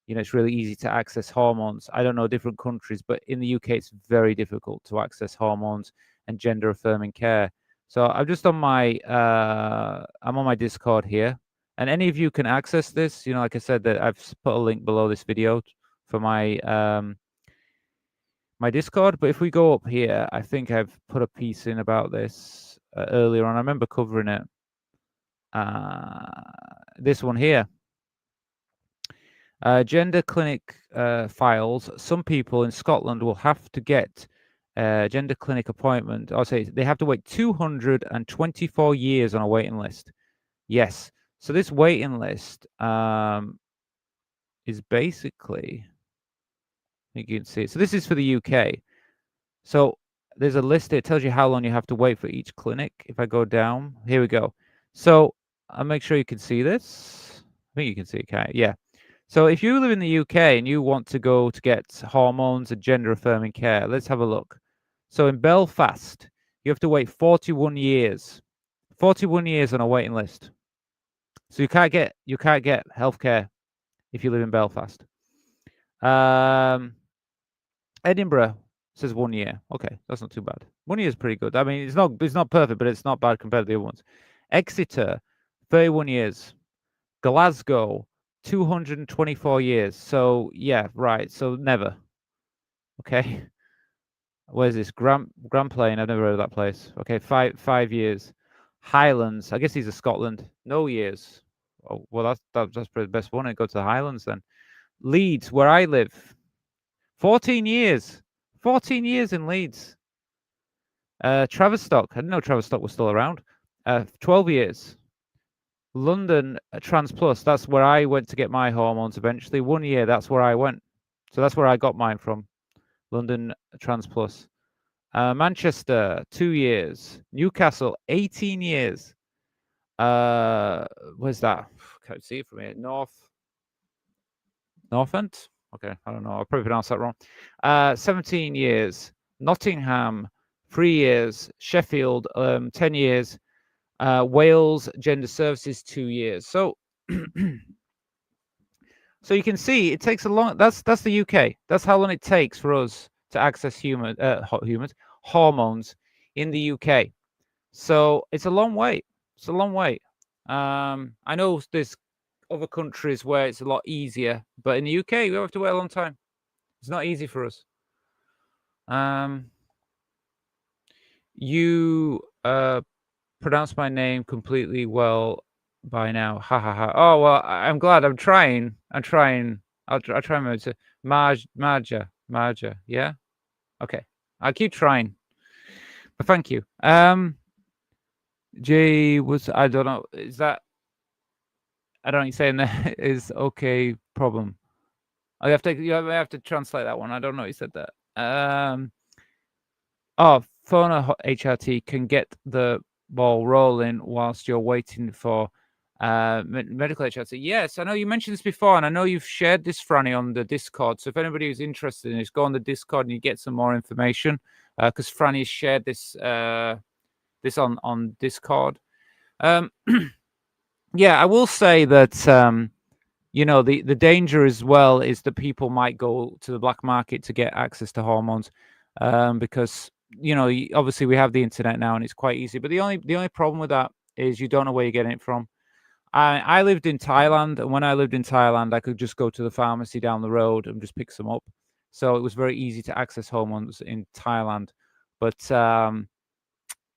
it's really easy to access hormones. I don't know different countries, but in the UK it's very difficult to access hormones and gender affirming care. So I'm just on my I'm on my Discord here, and any of you can access this. Like I said, that I've put a link below this video for my my Discord. But if we go up here, I think I've put a piece in about this earlier on. I remember covering it. This one here. Gender clinic files. Some people in Scotland will have to get gender clinic appointment. I'll say they have to wait 224 years on a waiting list. Yes. So this waiting list is basically, I think you can see it. So this is for the UK. So there's a list. It tells you how long you have to wait for each clinic. If I go down, here we go. So I'll make sure you can see this. I think you can see it. Okay. Yeah. So if you live in the UK and you want to go to get hormones and gender affirming care, let's have a look. So in Belfast, you have to wait 41 years. 41 years on a waiting list. So you can't get healthcare if you live in Belfast. Edinburgh says 1 year. Okay, that's not too bad. 1 year is pretty good. I mean, it's not perfect, but it's not bad compared to the other ones. Exeter, 31 years. Glasgow, 224 years. So yeah, right. So never. Okay. Where's this? Gramplain. I've never heard of that place. Okay, 5 years. Highlands. I guess these are Scotland. No years. Oh, well, that's probably the best one. I go to the Highlands then. Leeds, where I live. 14 years. 14 years in Leeds. Tavistock. I didn't know Tavistock was still around. 12 years. London Trans Plus, that's where I went to get my hormones eventually. 1 year, that's where I went. So that's where I got mine from. London Trans Plus. Manchester, 2 years. Newcastle, 18 years. Where's that? Can't see it from here. Northend? Okay, I don't know. I'll probably pronounce that wrong. 17 years. Nottingham, 3 years. Sheffield, 10 years. Wales Gender Services, 2 years. So So you can see it takes a long. That's the UK. That's how long it takes for us to access hormones in the UK. So it's a long wait. It's a long wait. I know there's other countries where it's a lot easier, but in the UK we have to wait a long time. It's not easy for us. You pronounce my name completely well by now. Ha ha ha. Oh well, I'm glad. I'm trying. I'll try my to Marja. Yeah. Okay. I'll keep trying. But thank you. Jay was. I don't know. Is that? I don't know. You're saying that is okay. Problem. I have to. You have to translate that one. I don't know. You said that. Oh, Phono HRT can get the ball rolling whilst you're waiting for medical HRT. Yes, I know you mentioned this before, and I know you've shared this, Franny, on the Discord. So if anybody who's interested in this, go on the Discord and you get some more information, because Franny has shared this this on Discord. Yeah, I will say that you know, the danger as well is that people might go to the black market to get access to hormones, because you know, obviously we have the internet now and it's quite easy. But the only problem with that is you don't know where you're getting it from. I lived in Thailand, and when I lived in Thailand, I could just go to the pharmacy down the road and just pick some up. So it was very easy to access hormones in Thailand. But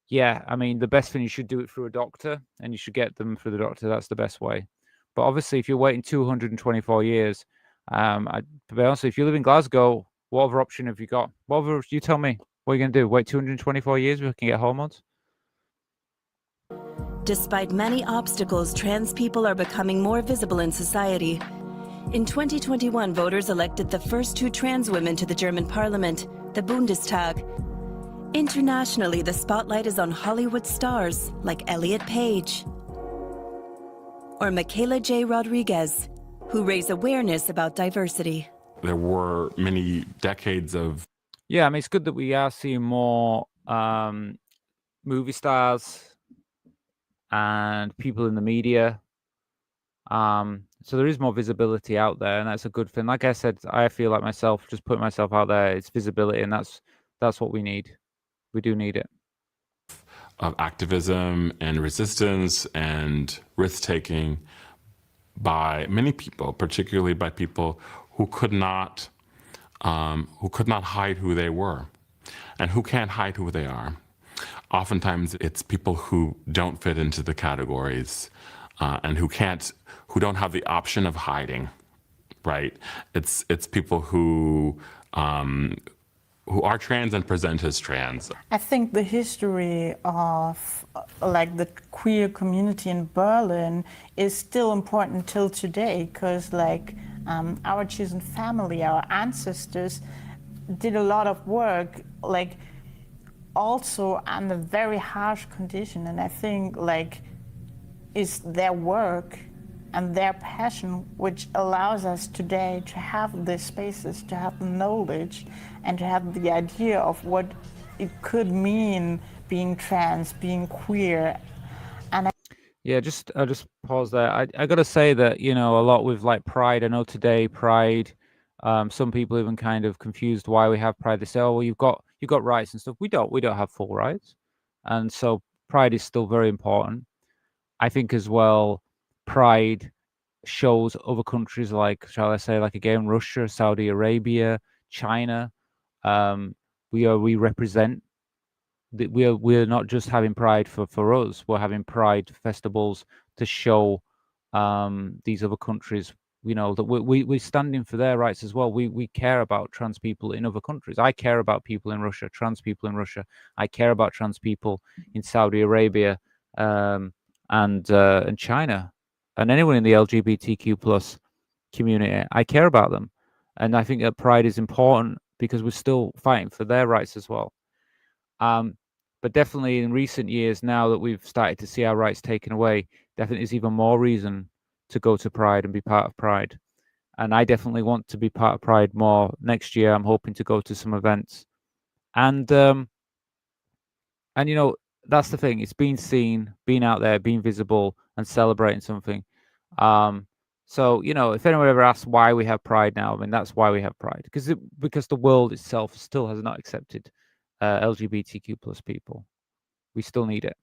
yeah, I mean, the best thing, you should do it through a doctor, and you should get them through the doctor. That's the best way. But obviously, if you're waiting 224 years, to be honest, if you live in Glasgow, what other option have you got? What other? You tell me. What are you going to do? Wait 224 years before you can get hormones? Despite many obstacles, trans people are becoming more visible in society. In 2021, voters elected the first 2 trans women to the German parliament, the Bundestag. Internationally, the spotlight is on Hollywood stars like Elliot Page or Michaela J. Rodriguez, who raise awareness about diversity. There were many decades of... Yeah, I mean, it's good that we are seeing more movie stars and people in the media. So there is more visibility out there, and that's a good thing. Like I said, I feel like myself, just putting myself out there, it's visibility, and that's what we need. We do need it. Of activism and resistance and risk-taking by many people, particularly by people who could not hide who they were, and who can't hide who they are. Oftentimes, it's people who don't fit into the categories, and who don't have the option of hiding, right? It's people who are trans and present as trans. I think the history of like the queer community in Berlin is still important till today, because like our chosen family, our ancestors did a lot of work, like also under very harsh condition, and I think like it's their work and their passion which allows us today to have the spaces, to have the knowledge, and to have the idea of what it could mean being trans, being queer. And Yeah, I'll just pause there. I got to say that, you know, a lot with like Pride. I know today Pride, some people even kind of confused why we have Pride. They say, oh, well, you've got rights and stuff. We don't have full rights, and so Pride is still very important. I think as well, Pride shows other countries like, shall I say, like again, Russia, Saudi Arabia, China. We represent. We're not just having Pride for us. We're having Pride festivals to show these other countries, you know, that we're standing for their rights as well. We care about trans people in other countries. I care about people in Russia, trans people in Russia. I care about trans people in Saudi Arabia and China, and anyone in the LGBTQ plus community. I care about them, and I think that Pride is important because we're still fighting for their rights as well. But definitely in recent years, now that we've started to see our rights taken away, definitely is even more reason to go to Pride and be part of Pride. And I definitely want to be part of Pride more next year. I'm hoping to go to some events, and you know, that's the thing. It's being seen, being out there, being visible, and celebrating something. So, you know, if anyone ever asks why we have Pride now, I mean, that's why we have Pride, because the world itself still has not accepted LGBTQ plus people. We still need it.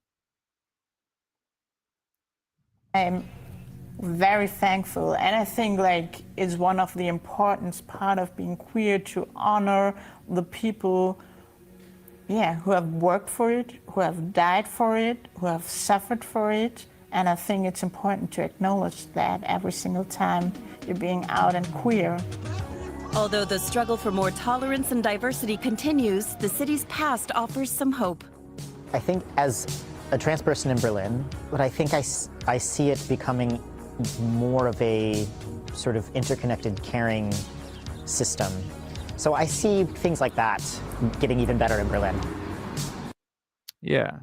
I'm very thankful, and I think like it's one of the important part of being queer to honor the people, who have worked for it, who have died for it, who have suffered for it. And I think it's important to acknowledge that every single time you're being out and queer. Although the struggle for more tolerance and diversity continues, the city's past offers some hope. I think as a trans person in Berlin, but I think I see it becoming more of a sort of interconnected, caring system. So I see things like that getting even better in Berlin. Yeah.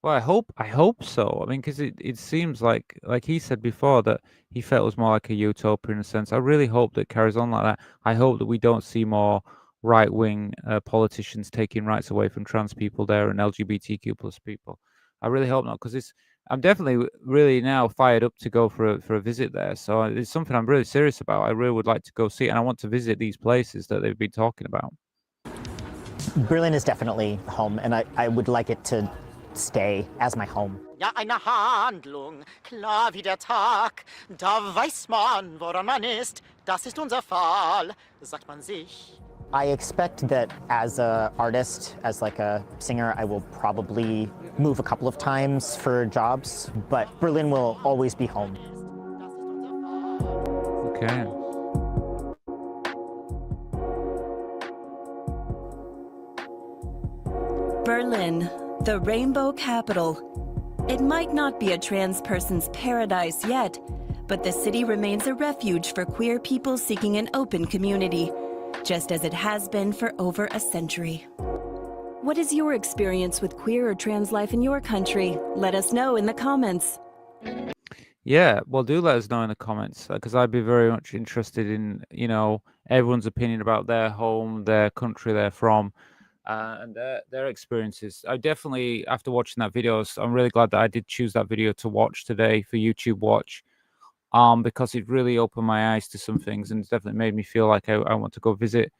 Well, I hope so. I mean, because it seems like he said before, that he felt it was more like a utopia in a sense. I really hope that carries on like that. I hope that we don't see more right-wing politicians taking rights away from trans people there and LGBTQ plus people. I really hope not, because I'm definitely really now fired up to go for a visit there. So it's something I'm really serious about. I really would like to go see it, and I want to visit these places that they've been talking about. Berlin is definitely home, and I would like it to stay as my home. Ja, eine Handlung, klar wie der Tag. Da weiß man, woran man ist. Das ist unser Fall, sagt man sich. I expect that as an artist, as like a singer, I will probably move a couple of times for jobs, but Berlin will always be home. Okay. Berlin, the rainbow capital. It might not be a trans person's paradise yet, but the city remains a refuge for queer people seeking an open community, just as it has been for over a century. What is your experience with queer or trans life in your country? Let us know in the comments. Yeah, well, do let us know in the comments, because I'd be very much interested in, you know, everyone's opinion about their home, their country they're from, and their experiences. I definitely, after watching that video, I'm really glad that I did choose that video to watch today for YouTube Watch, because it really opened my eyes to some things, and it's definitely made me feel like I want to go visit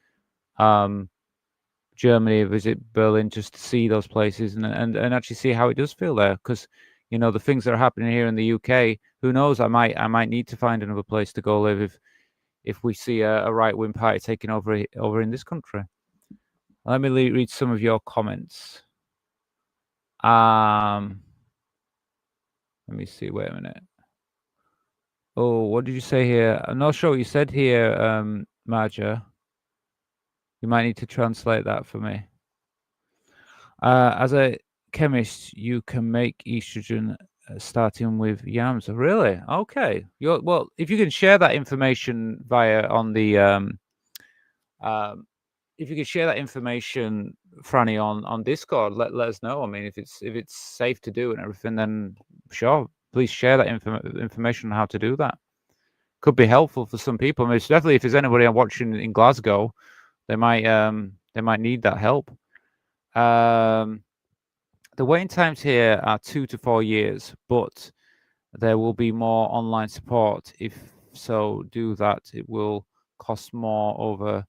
Germany, visit Berlin, just to see those places and actually see how it does feel there. Because, you know, the things that are happening here in the UK, who knows? I might need to find another place to go live if we see a right-wing party taking over in this country. Let me read some of your comments. Let me see. Wait a minute. Oh, what did you say here? I'm not sure what you said here, Marja. You might need to translate that for me. As a chemist, you can make estrogen starting with yams. Really? Okay. Well, if you can share that information on the if you could share that information, Franny, on Discord, let us know. I mean, if it's safe to do and everything, then sure, please share that information on how to do that. Could be helpful for some people. I mean, it's definitely, if there's anybody watching in Glasgow, they might need that help. The waiting times here are 2 to 4 years, but there will be more online support. If so, do that. It will cost more over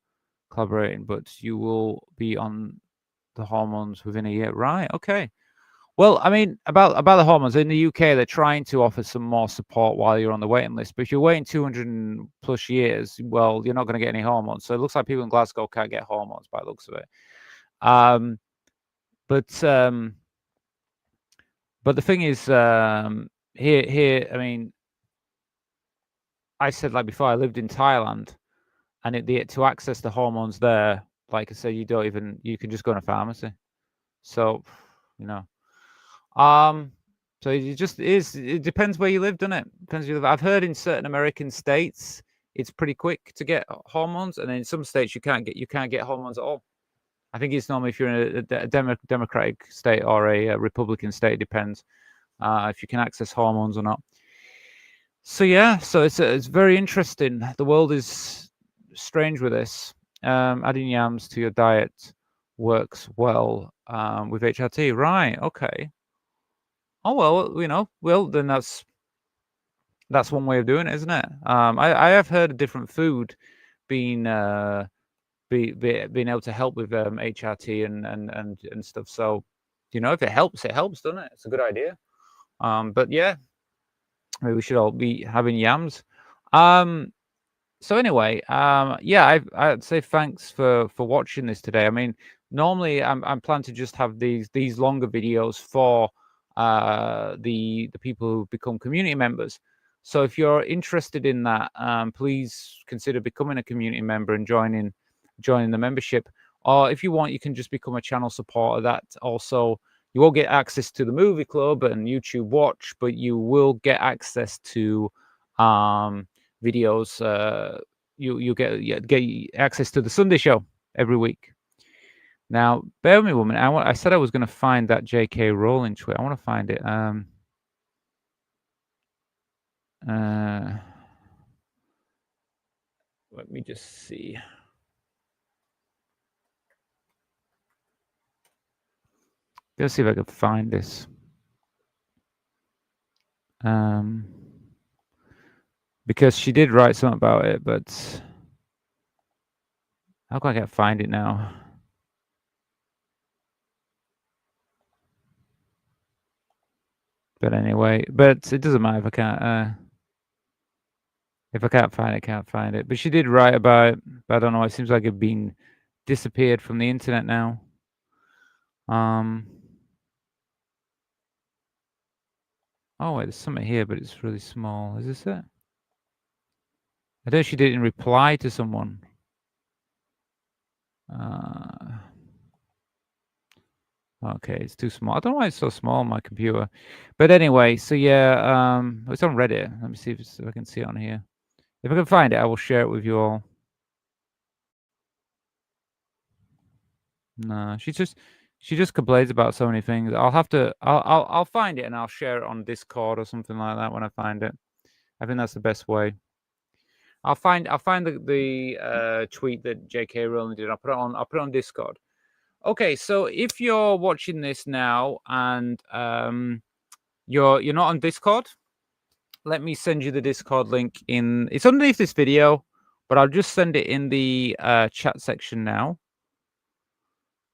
collaborating, but you will be on the hormones within a year. Right. Okay. Well, I mean, about the hormones in the UK, they're trying to offer some more support while you're on the waiting list. But if you're waiting 200 plus years, well, you're not going to get any hormones. So it looks like people in Glasgow can't get hormones by the looks of it. But the thing is, here, I mean, I said, like before, I lived in Thailand, and to access the hormones there, like I said, you can just go to a pharmacy. So, you know, so it depends where you live, doesn't it? Depends where you live. I've heard in certain American states it's pretty quick to get hormones, and in some states you can't get hormones at all. I think it's normally if you're in a Democratic state or a Republican state, it depends if you can access hormones or not. So yeah, so it's very interesting. The world is strange with this. Adding yams to your diet works well with HRT, right? Okay. Oh well, you know, well then that's that's one way of doing it, isn't it? I have heard of different food being being able to help with HRT and stuff. So, you know, if it helps, doesn't it? It's a good idea. But yeah, maybe we should all be having yams. So anyway, yeah, I'd say thanks for watching this today. I mean, normally I'm planning to just have these longer videos for the people who become community members. So if you're interested in that, please consider becoming a community member and joining the membership. Or if you want, you can just become a channel supporter. That also, you won't get access to the movie club and YouTube Watch, but you will get access to videos. You get access to the Sunday show every week. Now, bear with me, woman. I said I was going to find that J.K. Rowling tweet. I want to find it. Let me just see. Let's see if I can find this. Because she did write something about it, but how can I find it now? But anyway, but it doesn't matter if I can't. If I can't find it, can't find it. But she did write about it. But I don't know. It seems like it's been disappeared from the internet now. Oh wait, there's something here, but it's really small. Is this it? I don't know if she did it in reply to someone. Okay, it's too small. I don't know why it's so small on my computer. But anyway, so yeah, it's on Reddit. Let me see if I can see it on here. If I can find it, I will share it with you all. No, she just complains about so many things. I'll find it and I'll share it on Discord or something like that when I find it. I think that's the best way. I'll find the tweet that J.K. Rowling did. I'll put it on Discord. Okay, so if you're watching this now and you're not on Discord, let me send you the Discord link it's underneath this video, but I'll just send it in the chat section now.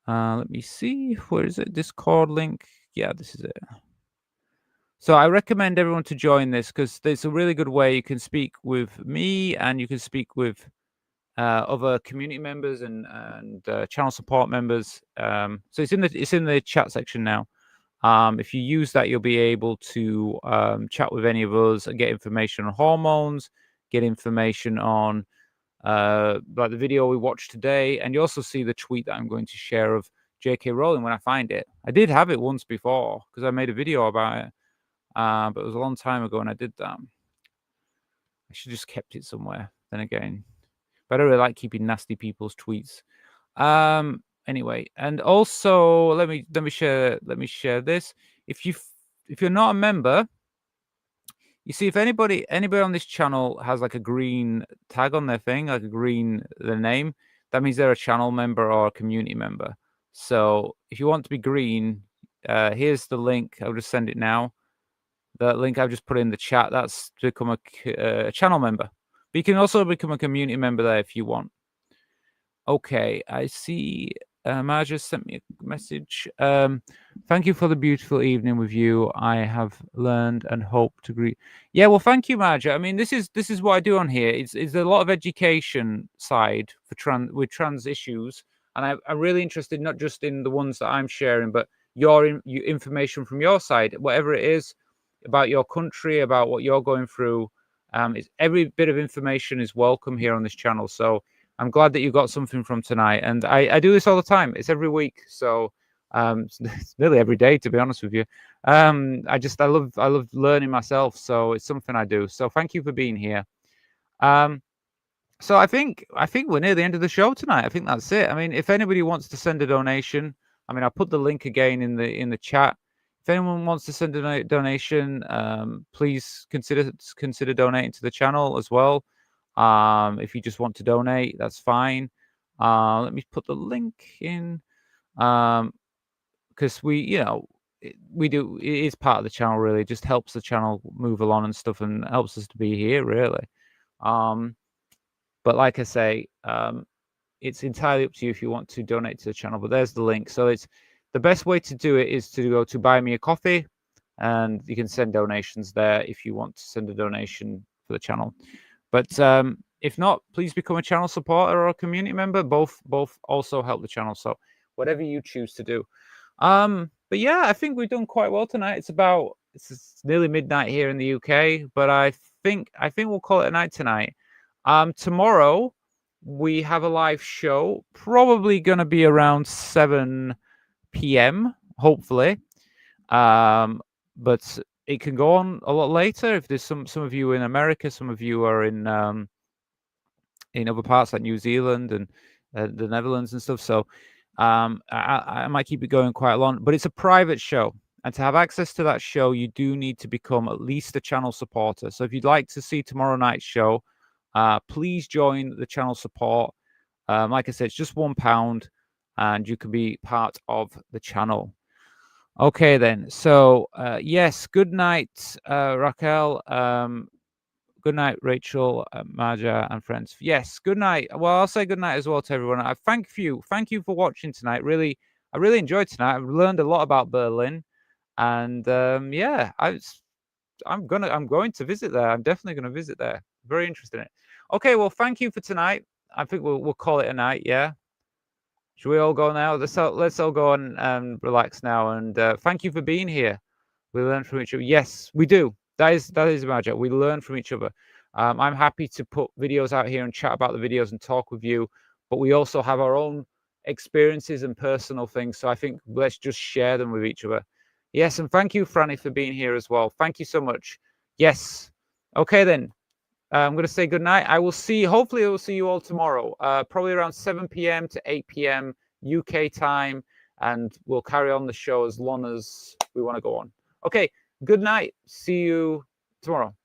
Let me see, where is it? Discord link. Yeah, this is it. So I recommend everyone to join this because there's a really good way you can speak with me and you can speak with other community members and channel support members. So it's in the chat section now. If you use that, you'll be able to chat with any of us and get information on hormones, get information on like the video we watched today, and you also see the tweet that I'm going to share of J.K. Rowling when I find it. I did have it once before because I made a video about it, but it was a long time ago and I did that. I should just kept it somewhere. Then again, but I don't really like keeping nasty people's tweets. Anyway, and also let me share this. If you're not a member, you see, if anybody on this channel has like a green tag on their thing, like their name, that means they're a channel member or a community member. So if you want to be green, here's the link. I'll just send it now. The link I've just put in the chat, that's to become a channel member. But you can also become a community member there if you want. Okay, I see Marja sent me a message. Thank you for the beautiful evening with you. I have learned and hope to agree. Yeah, well, thank you, Marja. I mean, this is what I do on here. It's a lot of education side for trans issues, and I'm really interested not just in the ones that I'm sharing, but your information from your side, whatever it is about your country, about what you're going through. Every bit of information is welcome here on this channel. So I'm glad that you got something from tonight. And I do this all the time. It's every week. So it's nearly every day, to be honest with you. I love learning myself. So it's something I do. So thank you for being here. So I think we're near the end of the show tonight. I think that's it. I mean, if anybody wants to send a donation, I mean, I'll put the link again in the chat. If anyone wants to send a donation, please consider donating to the channel as well. If you just want to donate, that's fine. Let me put the link in because it is part of the channel, really. It just helps the channel move along and stuff, and helps us to be here, really. But like I say, it's entirely up to you if you want to donate to the channel, but there's the link. So it's the best way to do it is to go to Buy Me a Coffee, and you can send donations there if you want to send a donation for the channel. But if not, please become a channel supporter or a community member. Both also help the channel. So whatever you choose to do. But yeah, I think we've done quite well tonight. It's nearly midnight here in the UK, but I think we'll call it a night tonight. Tomorrow we have a live show, probably going to be around 7 p.m. hopefully. But it can go on a lot later if there's some of you in America, some of you are in other parts like New Zealand and the Netherlands and stuff. So I might keep it going quite long, but it's a private show. And to have access to that show, you do need to become at least a channel supporter. So if you'd like to see tomorrow night's show, please join the channel support. Like I said, it's just £1 and you can be part of the channel. Okay, then. So, yes, good night, Raquel. Good night, Rachel, Marja, and friends. Yes, good night. Well, I'll say good night as well to everyone. I thank you for watching tonight. I really enjoyed tonight. I've learned a lot about Berlin, and yeah, I'm going to visit there. I'm definitely going to visit there. Very interested in it. Okay, well, thank you for tonight. I think we'll call it a night. Yeah. Should we all go now? Let's all go and relax now. And thank you for being here. We learn from each other. Yes, we do. That is magic. We learn from each other. I'm happy to put videos out here and chat about the videos and talk with you. But we also have our own experiences and personal things. So I think let's just share them with each other. Yes, and thank you, Franny, for being here as well. Thank you so much. Yes. Okay, then. I'm going to say good night. Hopefully I will see you all tomorrow, probably around 7 p.m. to 8 p.m. UK time, and we'll carry on the show as long as we want to go on. Okay, good night. See you tomorrow.